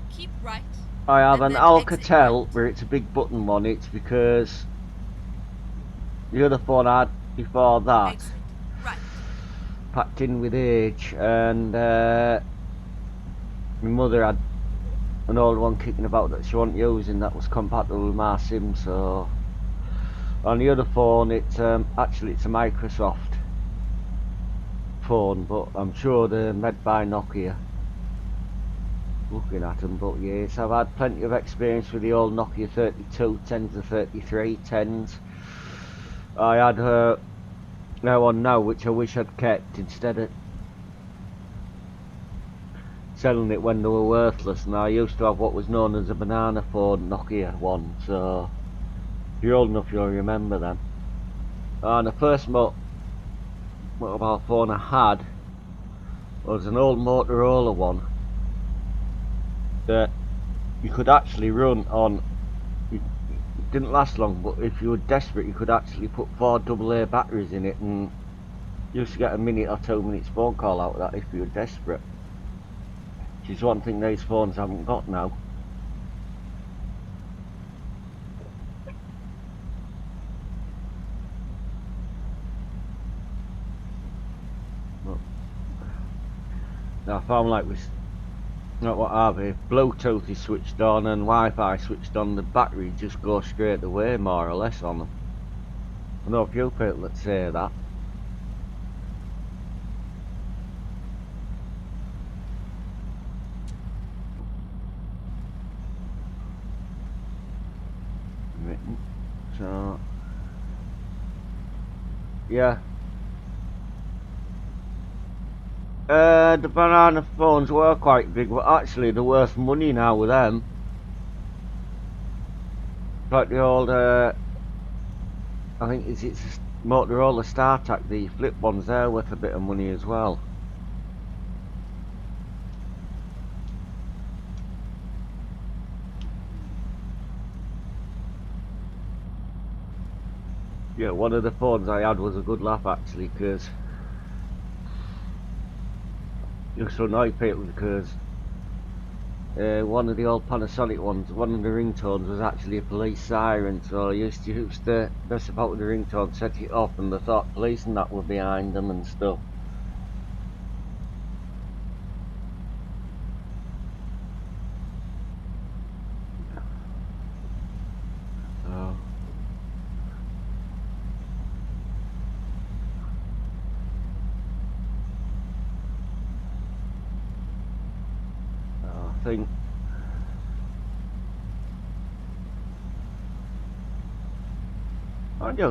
Keep right. I have And an then exit Alcatel right. where it's a big button one. It's because the other phone I had before that Exit right. packed in with age, and my mother had an old one kicking about that she wasn't using that was compatible with my SIM. So on the other phone, it's actually it's a Microsoft phone, but I'm sure they're made by Nokia. Looking at them, but yes, I've had plenty of experience with the old Nokia 3210s, the 3310s. I had one now which I wish I'd kept instead of selling it when they were worthless, and I used to have what was known as a banana phone Nokia one, so if you're old enough you'll remember them. And the first mobile phone I had was an old Motorola one that you could actually run on. It didn't last long, but if you were desperate you could actually put 4 AA batteries in it, and you used to get a minute or 2 minutes phone call out of that if you were desperate, which is one thing these phones haven't got now. But I found like with what have you, Bluetooth is switched on and Wi-Fi switched on, the battery just goes straight away more or less on them. I know a few people that say that. So yeah, the banana phones were quite big, but actually they're worth money now with them. Like the old I think it's Motorola StarTAC, the flip ones, they're worth a bit of money as well. Yeah, one of the phones I had was a good laugh actually, because it used to annoy people because one of the old Panasonic ones, one of the ringtones was actually a police siren, so I used to mess about with the ringtone, set it off, and they thought police and that were behind them and stuff. So I think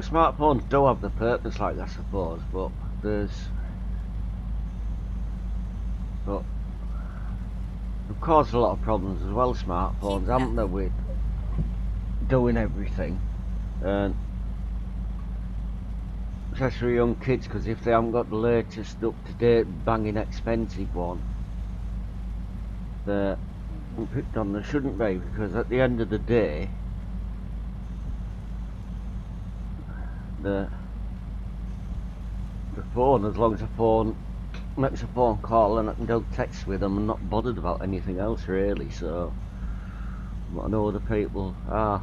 smartphones do have the purpose, like I suppose, but they've caused a lot of problems as well, smartphones, haven't they, with doing everything, and especially young kids, because if they haven't got the latest up-to-date banging expensive one, they're picked on. They shouldn't be, because at the end of the day the phone, as long as the phone makes a phone call and I can go text with them. I'm not bothered about anything else really, so I know other people are.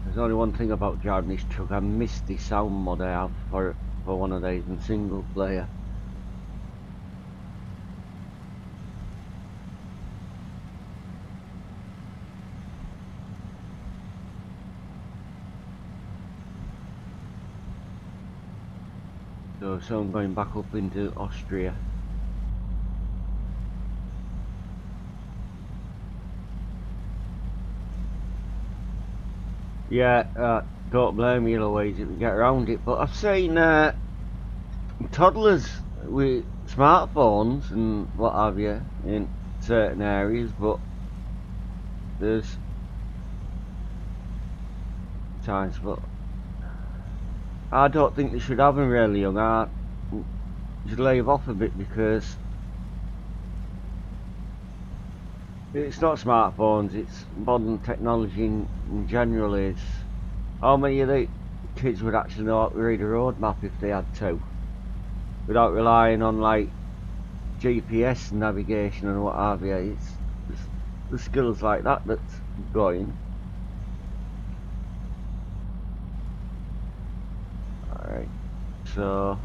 There's only one thing about driving this truck. I missed the sound mod I have for one of these in single player. So I'm going back up into Austria. Yeah, don't blame you, Louise, if we get around it. But I've seen toddlers with smartphones and what have you in certain areas, but there's times, but I don't think they should have them really young. I should leave off a bit because it's not smartphones, it's modern technology in general. Is how many of the kids would actually know how to read a road map if they had to, without relying on like GPS navigation and what have you. It's the skills like that that's going. Alright, so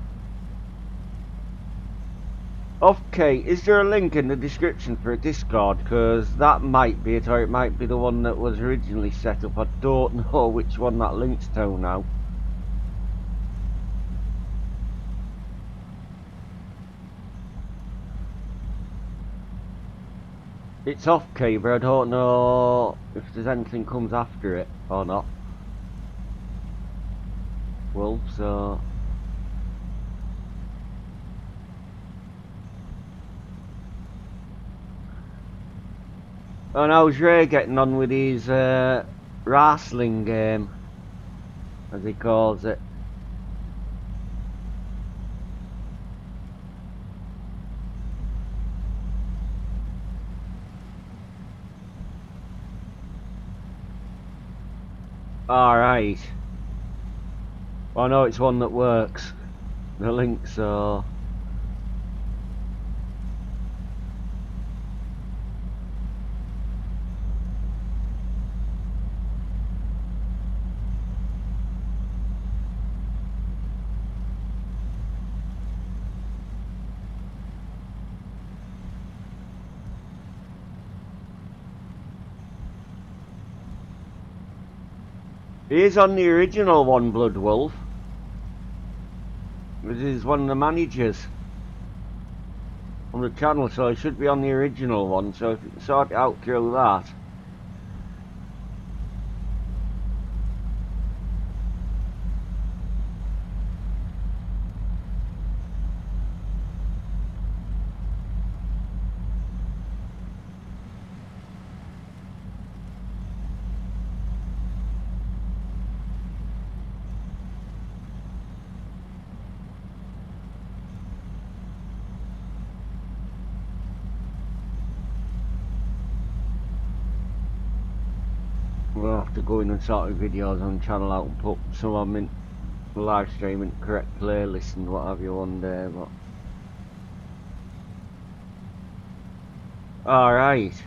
okay, is there a link in the description for a Discord? Because that might be it, or it might be the one that was originally set up. I don't know which one that links to now. It's off key, but I don't know if there's anything comes after it or not. Well, so and how's Ray getting on with his wrestling game, as he calls it? Alright. Well, I know it's one that works, the link, so he is on the original one, Blood Wolf. This is one of the managers on the channel, so he should be on the original one. So if you can sort it out through that. We'll have to go in and sort of videos on the channel out and put some of them in the live stream in correct playlist and what have you one day, but alright.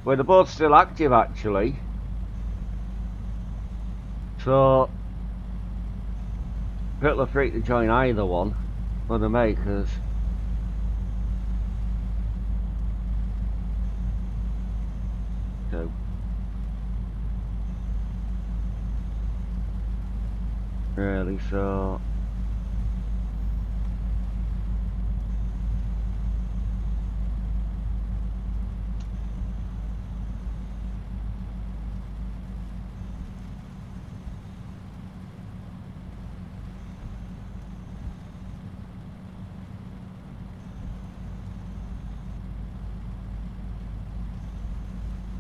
Well, they're both still active actually. So people are free to join either one for the makers. So really, so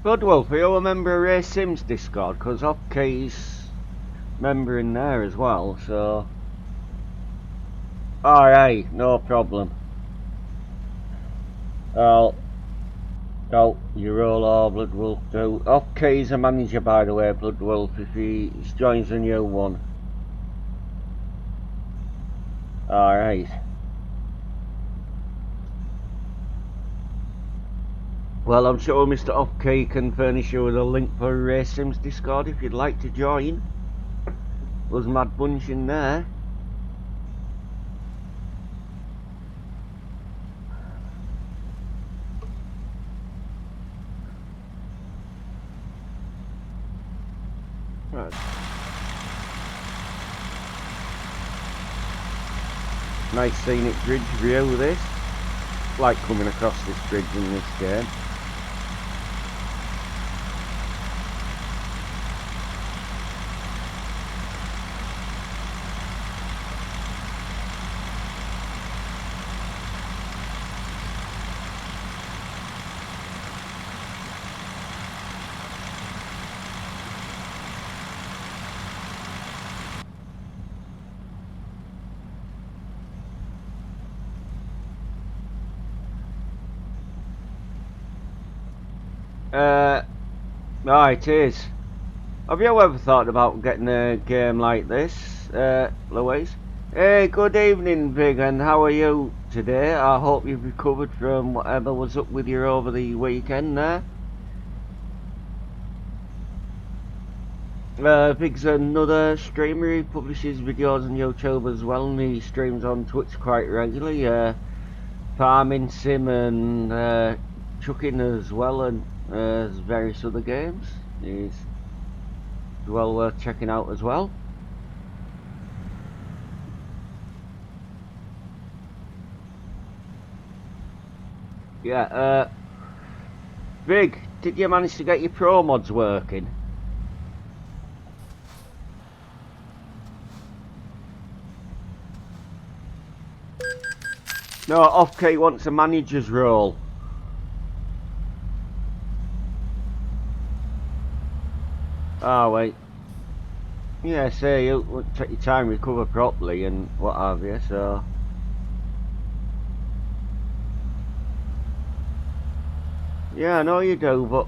good. Well, for you, a member of Ray Sims Discord, because Hopkey's member in there as well, so Alright, no problem. Oh, you roll all Blood Wolf do. Okay, he's a manager by the way, Blood Wolf, if he joins a new one. Alright. Well, I'm sure Mr. Offkey can furnish you with a link for Sim's Discord if you'd like to join. There's a mad bunch in there. Right. Nice scenic bridge view this. Like coming across this bridge in this game. Oh, it is. Have you ever thought about getting a game like this, Louise? Hey, good evening, Big, and how are you today? I hope you've recovered from whatever was up with you over the weekend there. Big's another streamer. He publishes videos on YouTube as well, and he streams on Twitch quite regularly. Farming sim and chucking as well, and various other games. He's well worth checking out as well. Yeah, Big, did you manage to get your promods working? No, Offkey wants a manager's role. Oh, wait. Yeah, say you take your time, recover properly and what have you, so... Yeah, I know you do, but...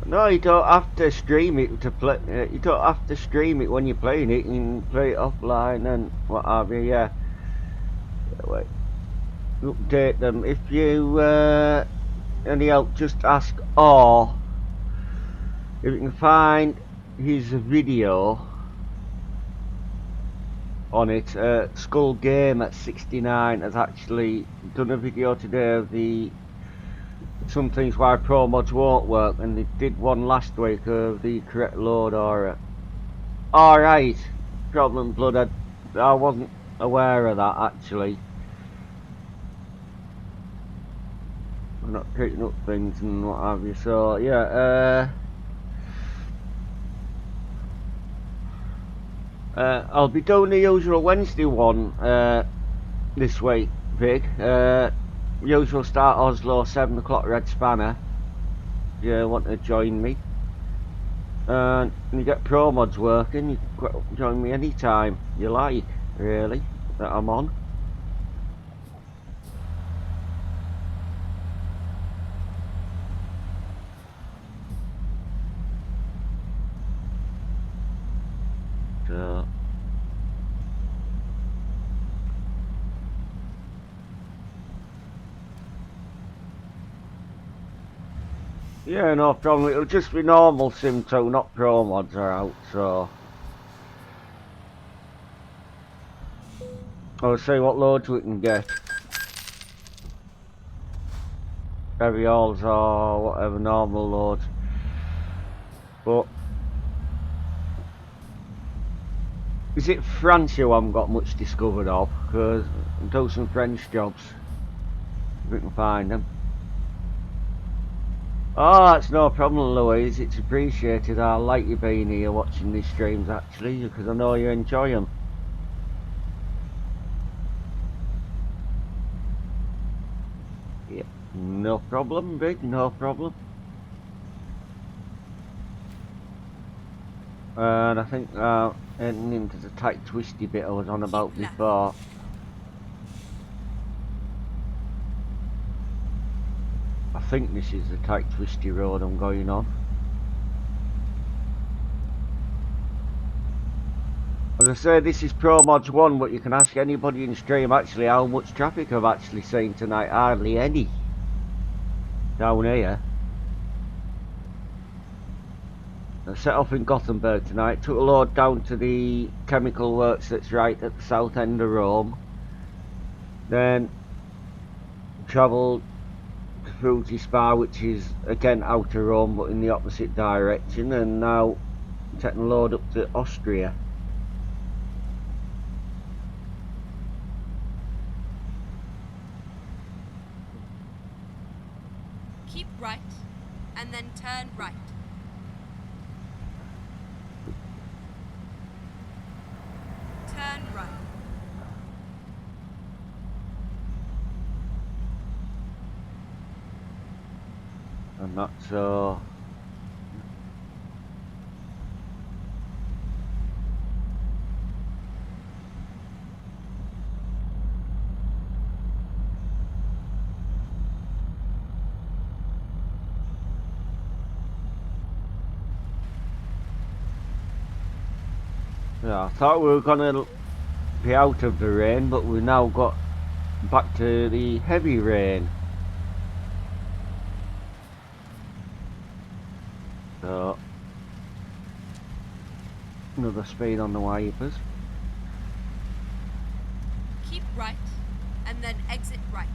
No, you don't have to stream it to play... you don't have to stream it when you're playing it, you can play it offline and what have you, yeah. Wait. Update them. If you any help, just ask, or if you can find his video on it, Skull Game at 69 has actually done a video today of the some things why promods won't work, and they did one last week of the correct load or alright, problem blood, I wasn't aware of that actually. I'm not picking up things and what have you, so yeah, I'll be doing the usual Wednesday one this week, Vic. Usual start Oslo, 7 o'clock Red Spanner. If you want to join me. And you get promods working, you can join me anytime you like, really, that I'm on. So yeah, no problem. It'll just be normal sim 2, not promods are out, so I'll see what loads we can get. Heavy hauls or whatever, normal loads. But is it France who I haven't got much discovered of? Because I do some French jobs, if we can find them. Oh, that's no problem, Louise. It's appreciated. I like you being here watching these streams, actually, because I know you enjoy them. Yeah, no problem, Big, no problem. And I think heading into the tight twisty bit I was on about before. think this is the tight twisty road I'm going on. As I say, this is Promods 1, but you can ask anybody in stream actually how much traffic I've actually seen tonight. Hardly any down here. I set off in Gothenburg tonight, took a load down to the chemical works that's right at the south end of Rome. Then travelled to Fruity Spa, which is again out of Rome but in the opposite direction, and now taking a load up to Austria. Keep right, and then turn right. Turn right. And that's yeah, I thought we were gonna be out of the rain, but we've now got back to the heavy rain. So another speed on the wipers. Keep right, and then exit right.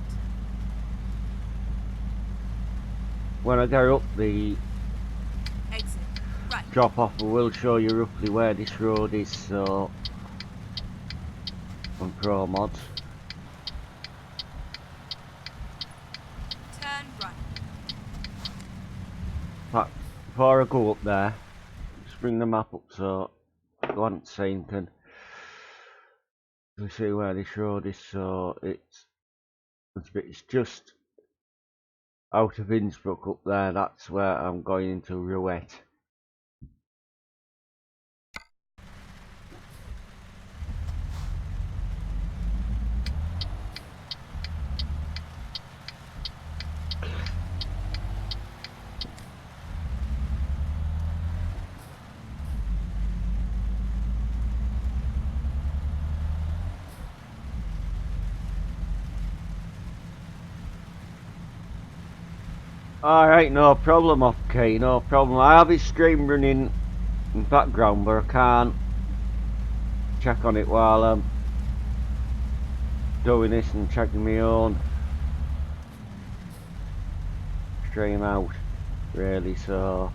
When I go up the Exit right. drop off, I will show you roughly where this road is, so on Promods. Turn right. But before I go up there, just bring the map up so you haven't seen can see where this road is. So it's just out of Innsbruck up there. That's where I'm going into Rouette. Alright, no problem, okay, no problem. I have his stream running in the background, but I can't check on it while I'm doing this and checking my own stream out, really, so.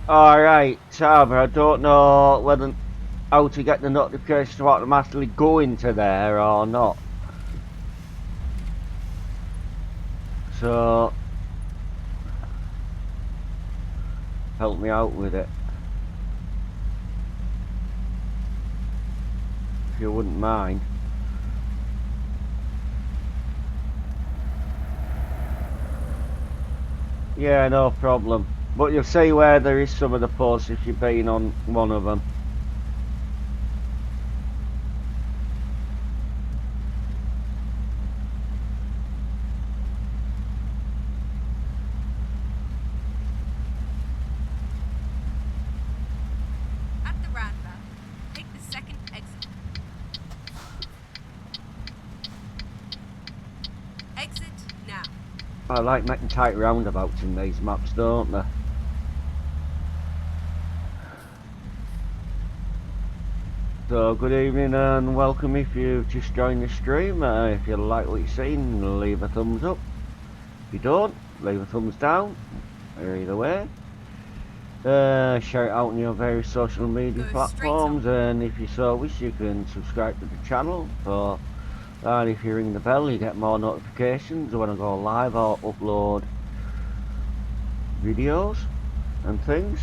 Alright, Sarber, I don't know whether how to get the notification to automatically go into there or not. So help me out with it, if you wouldn't mind. Yeah, no problem. But you'll see where there is some of the posts if you've been on one of them. At the roundabout, take the second exit. Exit now. I like making tight roundabouts in these maps, don't they? So good evening and welcome if you've just joined the stream. If you like what you've seen, leave a thumbs up. If you don't, leave a thumbs down. Either way. Share it out on your various social media platforms, and if you so wish, you can subscribe to the channel. And if you ring the bell, you get more notifications when I go live or upload videos and things.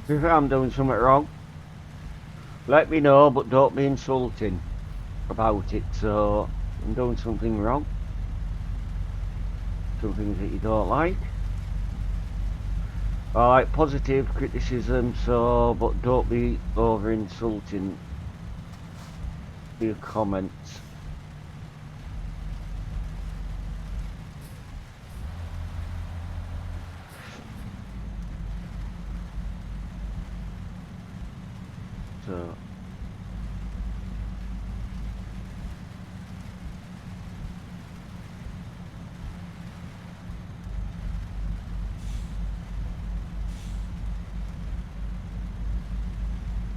If I'm doing something wrong, let me know, but don't be insulting about it. So I'm doing something wrong, some things that you don't like. I like positive criticism, so but don't be over insulting your comments. So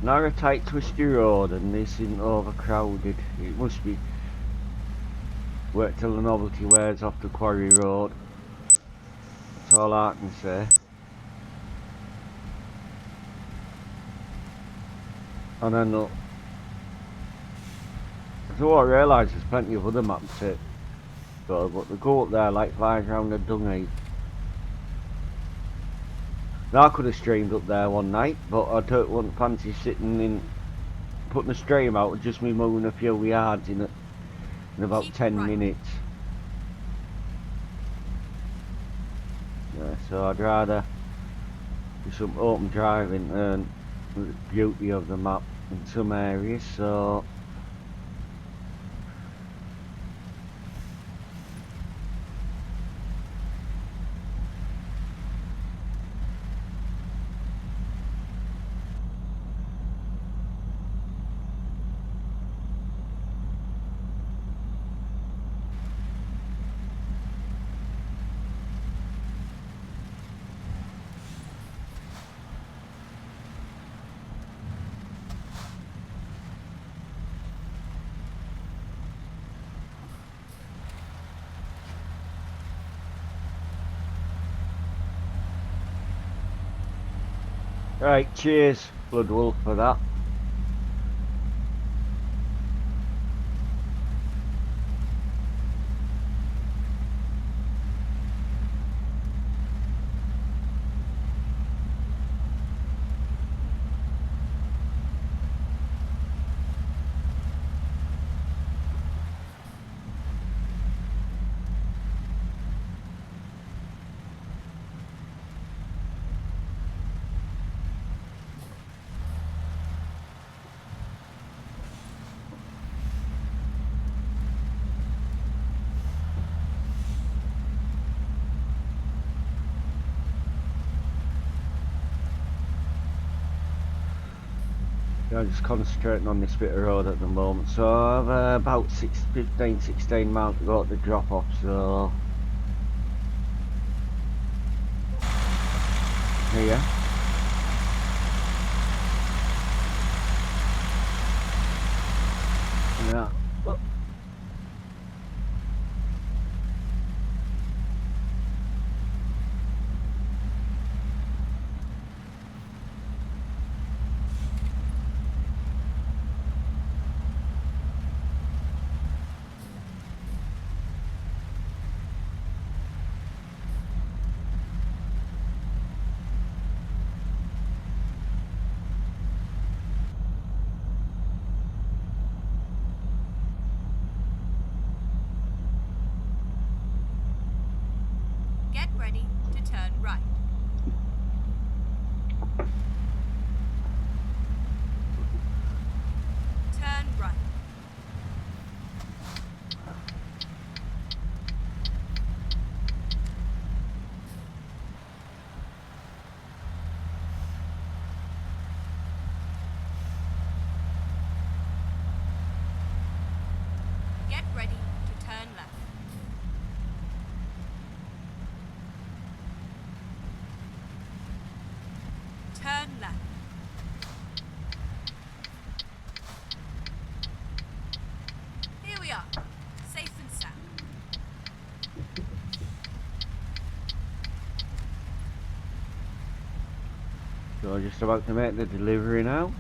now a tight twisty road, and this isn't overcrowded. It must be. Wait till the novelty wears off the quarry road. That's all I can say. And then look. So I realise there's plenty of other maps to go, but they go up there like flies round a dung heap. Now I could have streamed up there one night, but I wouldn't fancy sitting in putting a stream out, just me moving a few yards in about 10 minutes. Yeah, so I'd rather do some open driving and the beauty of the map in some areas. So right, cheers Bloodwolf for that. I'm just concentrating on this bit of road at the moment, so I've about 16 miles to go at the drop off, so here. Yeah. Get ready to turn right. Turn right. Get ready to turn left. Turn left. Here we are, safe and sound. So just about to make the delivery now.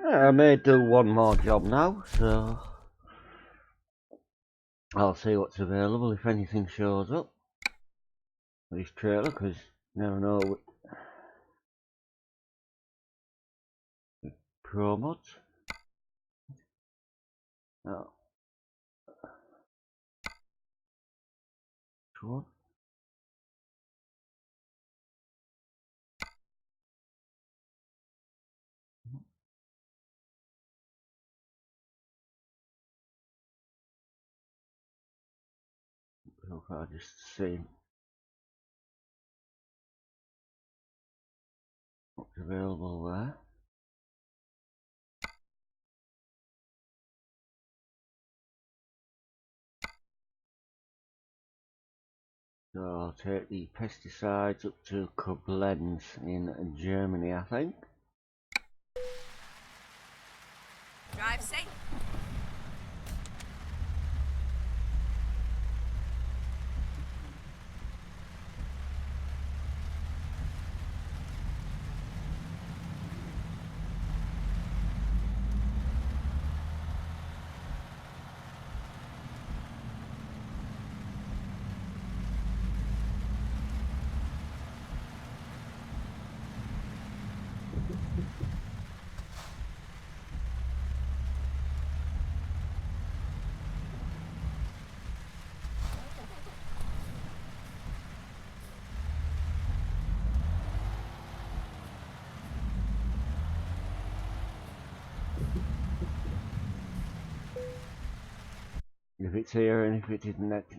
I may do one more job now, so I'll see what's available if anything shows up. This trailer, because you never know with promods. No. Which one? So far just seeing what's available there. So I'll take the pesticides up to Koblenz in Germany, I think. Drive safe. If it's here and if it isn't next,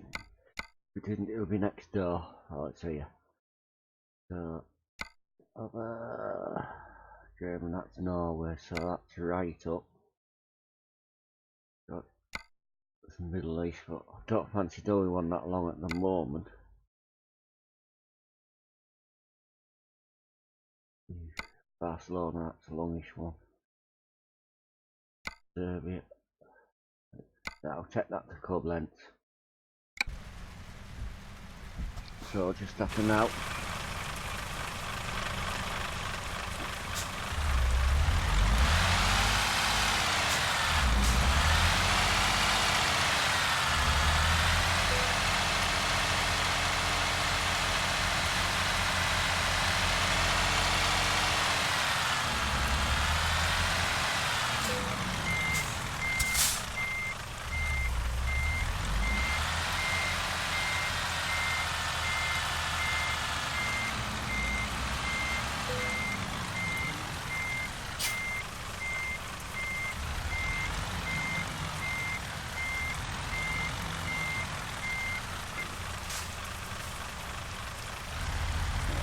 if it isn't, it'll be next door. Oh, it's here. So, German, that's Norway, so that's right up. Got some Middle East, but I don't fancy doing one that long at the moment. Barcelona, that's a longish one. Serbia. I'll take that to Koblenz. So just after now.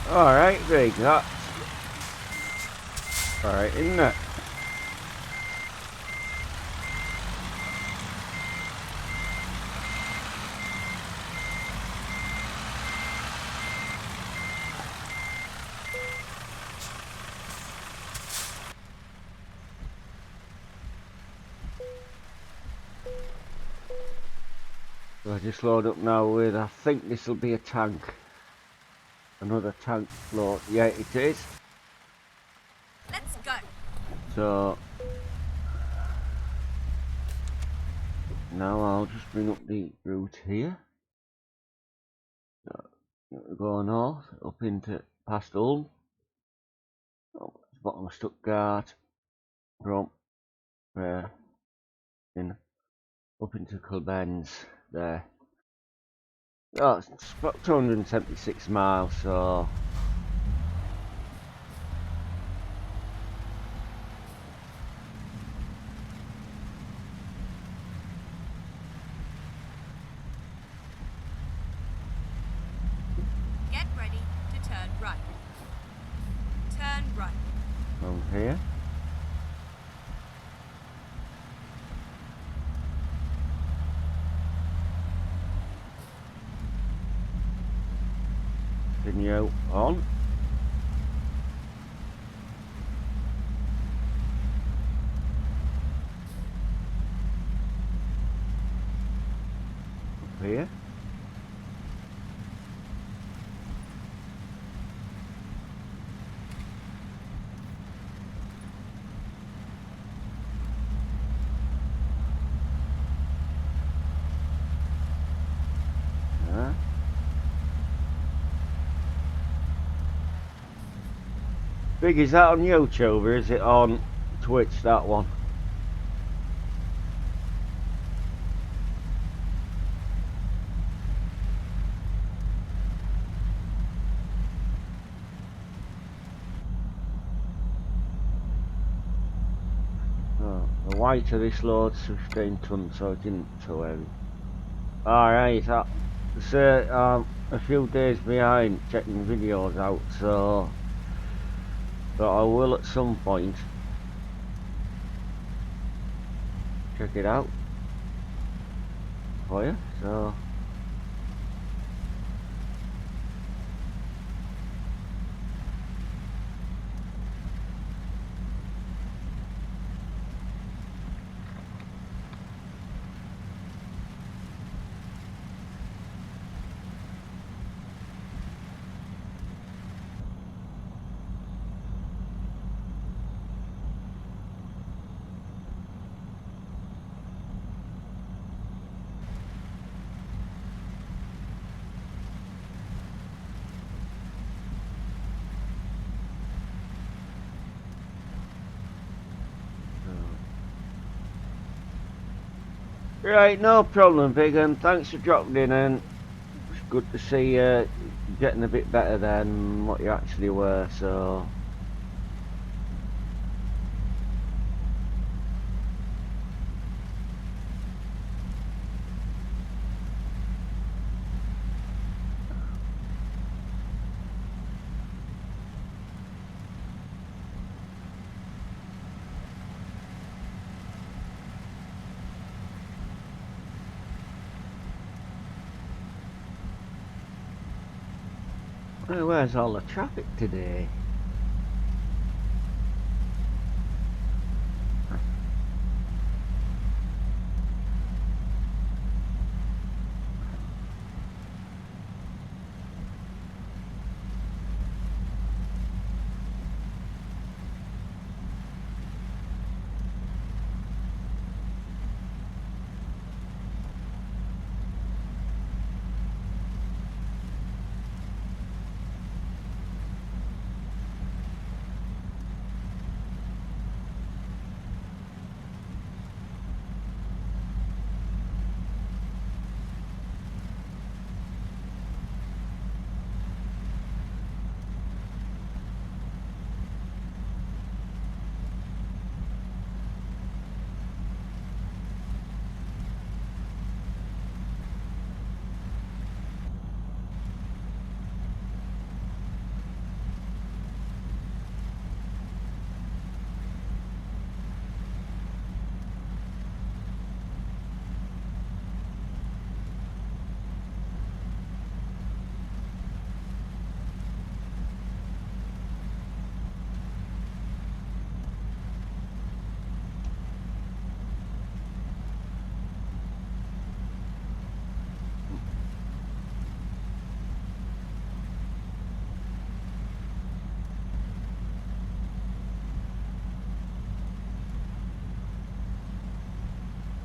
Alright, there you go. Alright, isn't it? So I just load up now with, I think this will be a tank. Another tank float. Yeah, it is. Let's go. So now I'll just bring up the route here. So, go north, up into past Ulm. Oh, bottom of Stuttgart. From in up into Koblenz there. Oh, it's about 276 miles, so Get ready to turn right. Turn right. from here. Continue on. Up here. Big, is that on YouTube or is it on Twitch, that one? Oh, the weight of this load's 15 tons, so it isn't too heavy. Alright, so a few days behind checking videos out, so but I will at some point check it out for you. So right, no problem, Big, and thanks for dropping in, and it's good to see you getting a bit better than what you actually were, so well, where's all the traffic today?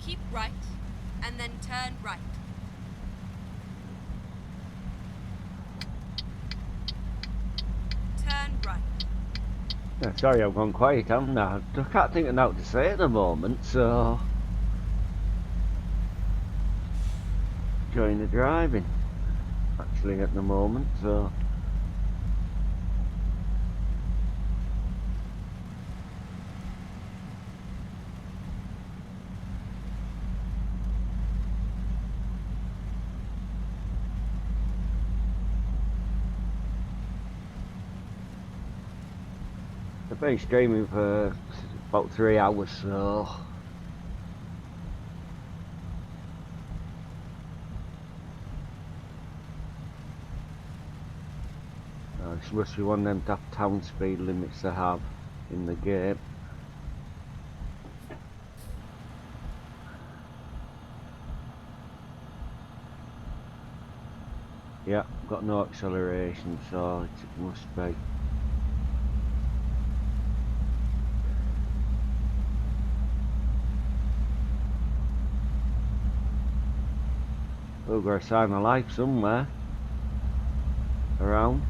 Keep right, and then turn right. Turn right. Yeah, sorry, I've gone quiet, haven't I? I can't think of what to say at the moment, so enjoying the driving actually at the moment, so I've been streaming for about 3 hours, so this must be one of them daft town speed limits they have in the game. Yeah, got no acceleration, so it must be. Oh, got a sign of life somewhere around.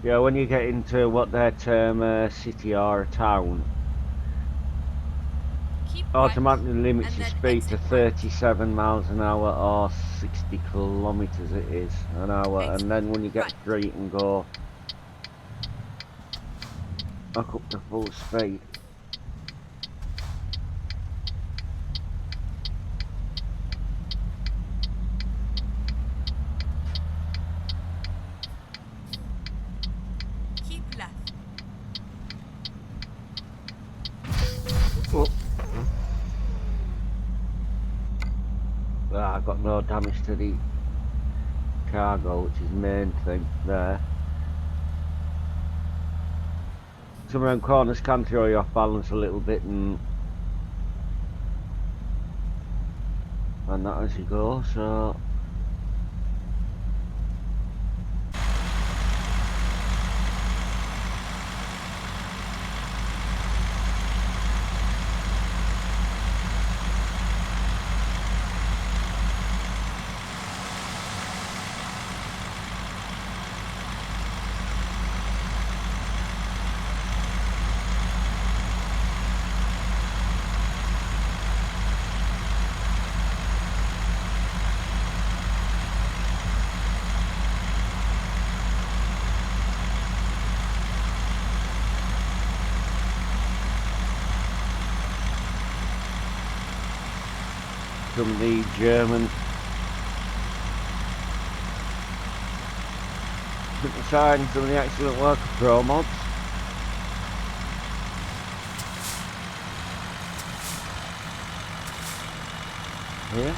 Yeah, when you get into what they term a city or a town, Keep right, automatically limits and your then speed to exit right. 37 miles an hour or 60 kilometers it is an hour, and then when you get Right. free you can go back up to full speed. Keep left. Oh. I got no damage to the cargo, which is the main thing there. Some of them corners can throw you off balance a little bit and that as you go, so some of the German criticizing some of the excellent work of promods. Here.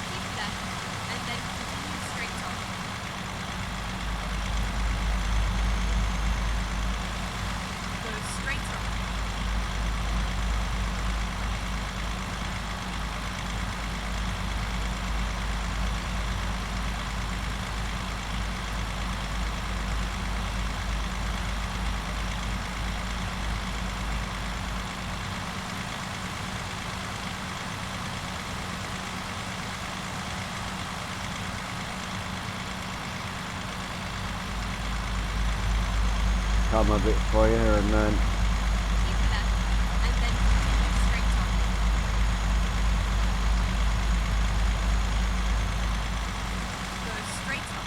Keep left, and then continue straight on. Go straight on. Come a bit for you and then Keep left, and then continue straight on. Go straight on.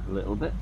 a little bit.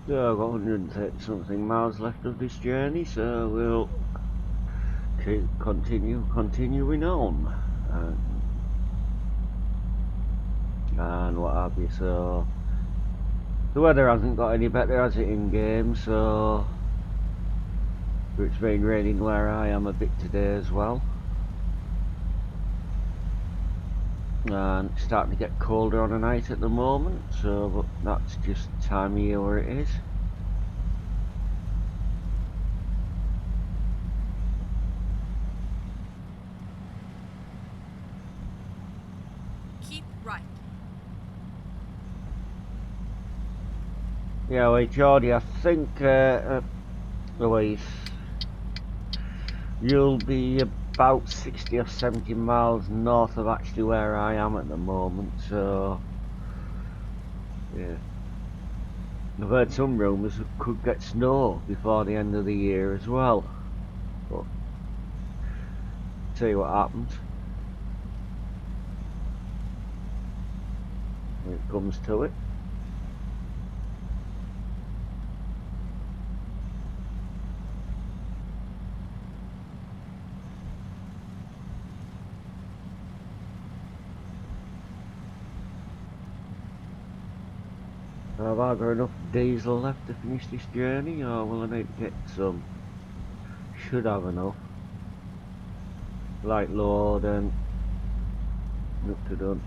So I've got 130 something miles left of this journey, so we'll keep continuing on and what have you. So the weather hasn't got any better, has it, in game? So it's been raining where I am a bit today as well. and it's starting to get colder on a night at the moment, so but that's just the time of year where it is. Keep right. Yeah, wait, Geordie, I think Louise, you'll be about 60 or 70 miles north of actually where I am at the moment, so yeah. I've heard some rumours it could get snow before the end of the year as well, but see what happens when it comes to it. Have I got enough diesel left to finish this journey, or will I need to get some? Should have enough. Light load and up to done.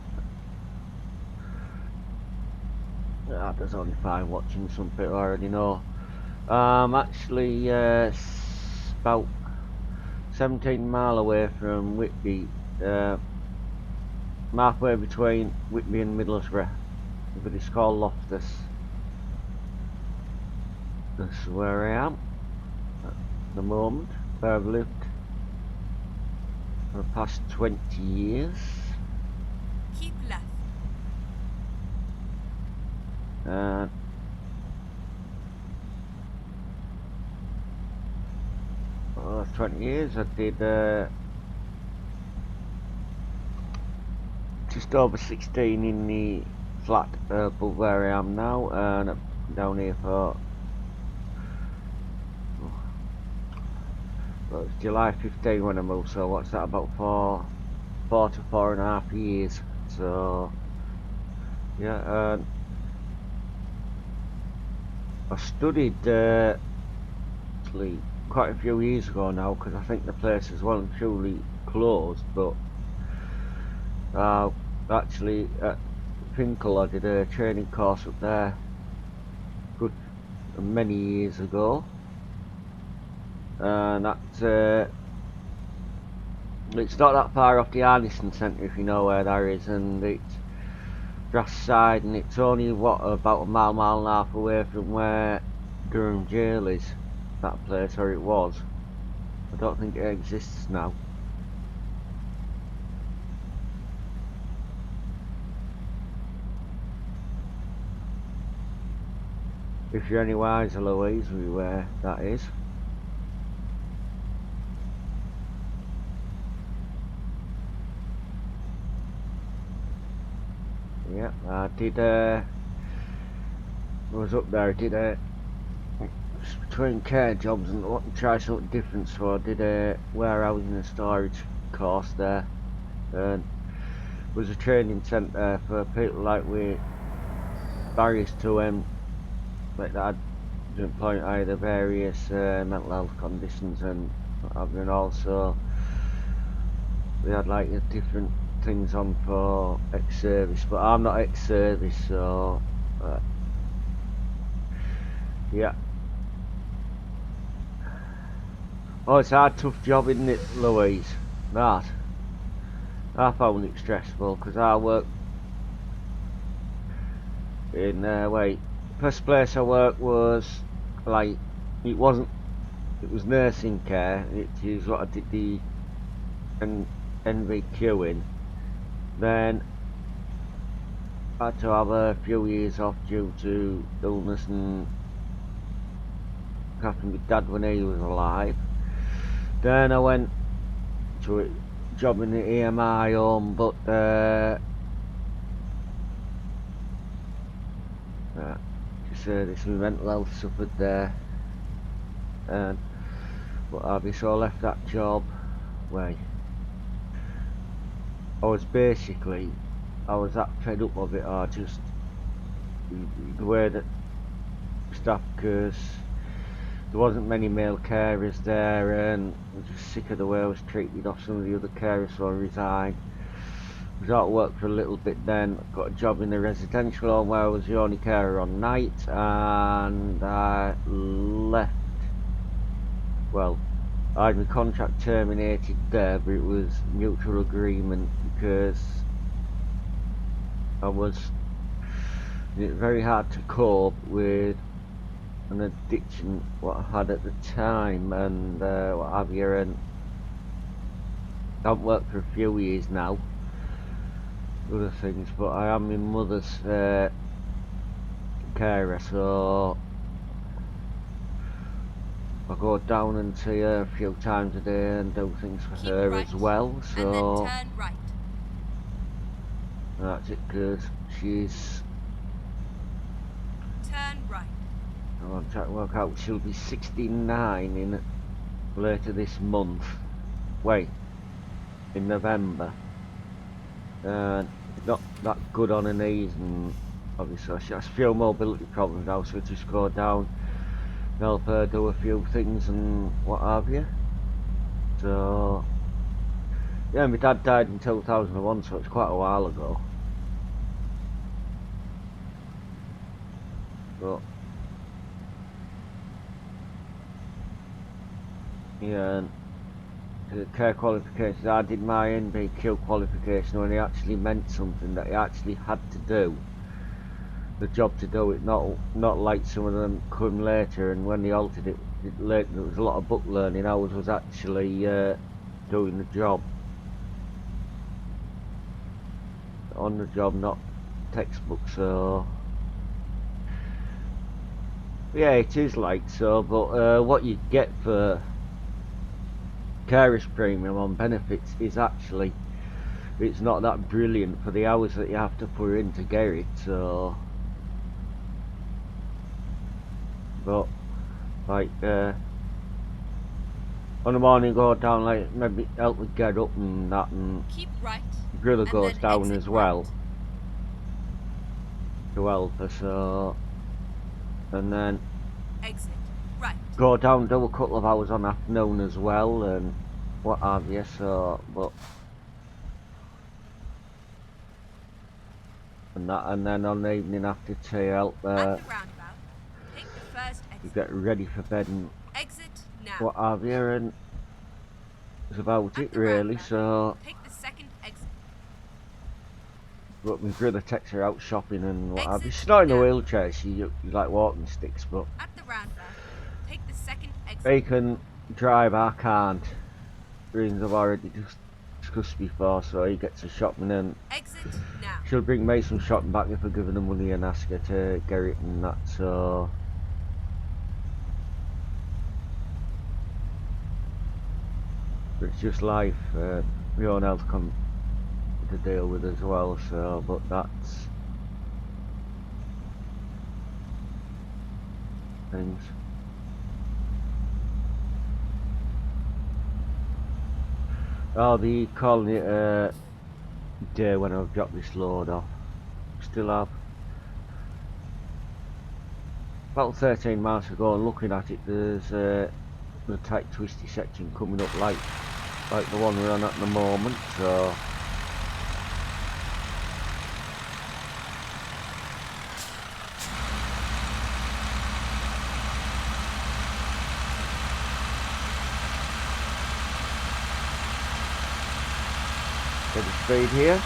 There's only 5 watching, some people already know. Actually about 17 mile away from Whitby, halfway between Whitby and Middlesbrough, but it's called Loftus. That's where I am at the moment, where I've lived for the past 20 years. Keep left. Well, that's 20 years. I did just over 16 in the flat above where I am now, and I'm down here for well, it's July 15 when I moved, so what's that, about 4 to 4.5 years. So yeah, I studied actually quite a few years ago now, because I think the place is well and truly closed, but actually at Finkel I did a training course up there good many years ago, and that's it's not that far off the Arniston Centre, if you know where that is, and it's Grass Side, and it's only what, about a mile and a half away from where Durham Jail is, that place, or it was. I don't think it exists now. If you're any wiser, Louise, where that is. Yeah, I did I was up there, I did between care jobs and what, try something different, so I did a warehousing and storage course there, and it was a training centre for people like with barriers to like that didn't point either various mental health conditions and what have you, and also we had like different things on for ex-service, but I'm not ex-service, so yeah. Oh, it's a hard, tough job, isn't it, Louise? That I found it stressful, because I work in first place I worked was like, it was nursing care. It is what I did the NVQ in. Then I had to have a few years off due to illness and happened with Dad when he was alive. Then I went to a job in the EMI home, but to say this, my mental health suffered there, and but obviously I left that job. I was that fed up of it, or just the way that staff, because there wasn't many male carers there, and I was just sick of the way I was treated off some of the other carers, so I resigned. was out of work for a little bit then, got a job in a residential home where I was the only carer on night, and I left, well, I had my contract terminated there, but it was mutual agreement because I was very hard to cope with an addiction what I had at the time and what have you, and I haven't worked for a few years now, other things, but I am my mother's carer, so I go down and see her a few times a day and do things for Keep her right, as well, and then so turn right. that's it, because she's, Turn right. I'm trying to work out, she'll be 69 in later this month, wait, in November, and not that good on her knees, and obviously she has a few mobility problems now, so I just go down, help her do a few things and what have you. So yeah, my dad died in 2001, so it's quite a while ago, but yeah, and the care qualifications, I did my NBQ qualification when it actually meant something, that you actually had to do the job to do it, not like some of them come later, and when they altered it later there was a lot of book learning. Ours was actually doing the job on the job, not textbook, so yeah, it is like so, but what you get for carer's premium on benefits is actually, it's not that brilliant for the hours that you have to put in to get it, so but like on the morning go down, like maybe help me get up and that, and Keep right. my brother And goes then down exit as well right. to help her, so, and then Exit right. go down, do a couple of hours on afternoon as well and what have you, so, but and that, and then on the evening after tea help At the roundabout, take the first exit. get ready for bed and Exit now. what have you, and that's about At it the really, roundabout, so. take the second exit. But my brother takes her out shopping and what have you. Exit She's not in a now. wheelchair, she like walking sticks, but At the roundabout, take the second exit. he can drive, I can't. Reasons I've already discussed before, so he gets her shopping and Exit now. she'll bring me some shopping back if I give her the money and ask her to get it and that, so. But it's just life, my own health come to deal with as well, so, but that's things. I'll be calling it a day when I've dropped this load off. Still have about 13 miles to go, and looking at it there's a tight twisty section coming up like the one we're on at the moment, so bit of speed here.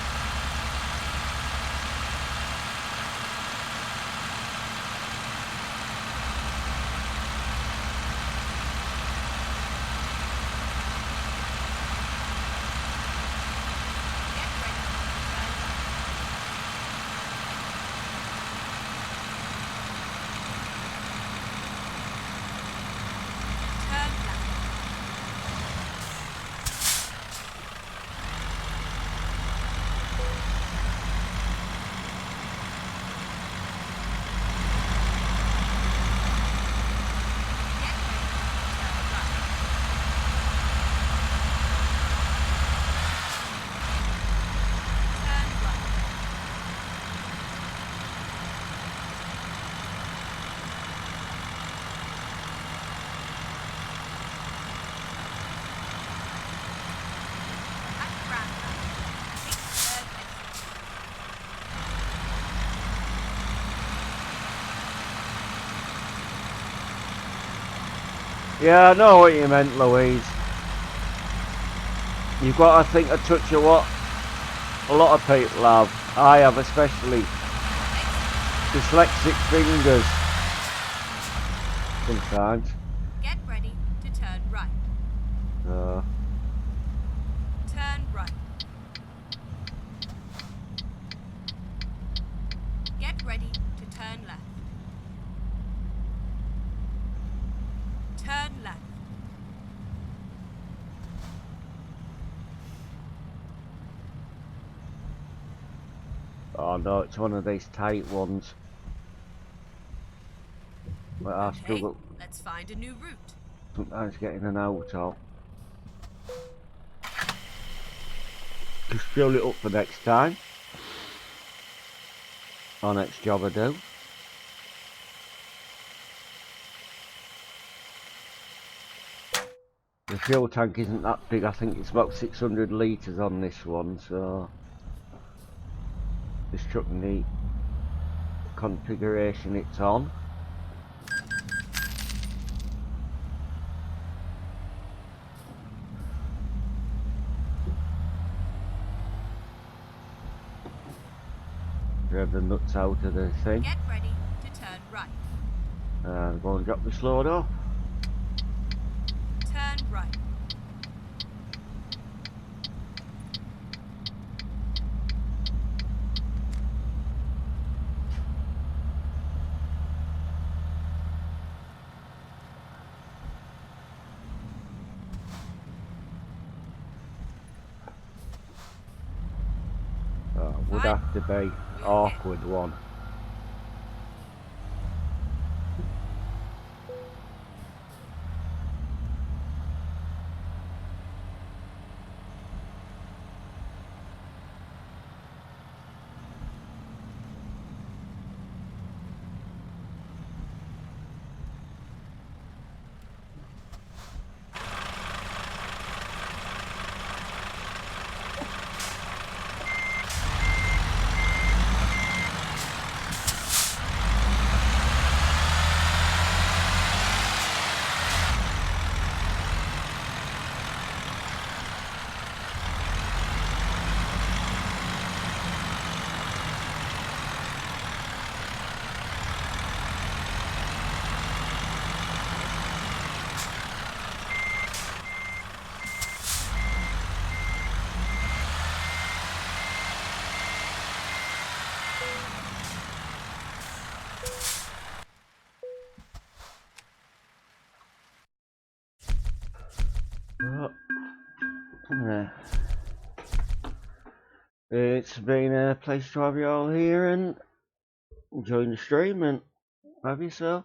Turn left. Yeah, I know what you meant, Louise. You've got to think a touch of what a lot of people have. I have, especially dyslexic fingers. Sometimes. Get ready to turn right. Turn right. Get ready to turn left. Turn left. Oh no, it's one of these tight ones. But I Okay, struggle let's find a new route. sometimes getting an out of. Just fill it up for next time. Or next job I do. The fuel tank isn't that big, I think it's about 600 litres on this one, so this truck neat configuration it's on. Grab the nuts out of the thing. Get ready to turn right. And go and drop this load off. Turn right. Would have to be awkward one. It's been a pleasure to have you all here and enjoying the stream and have you so.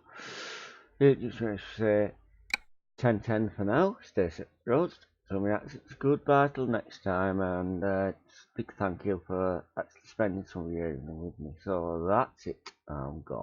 Just want to say 10-10 for now. Stay safe, roads. So my accent's goodbye till next time, and big thank you for actually spending some of your evening with me. So that's it. I'm gone.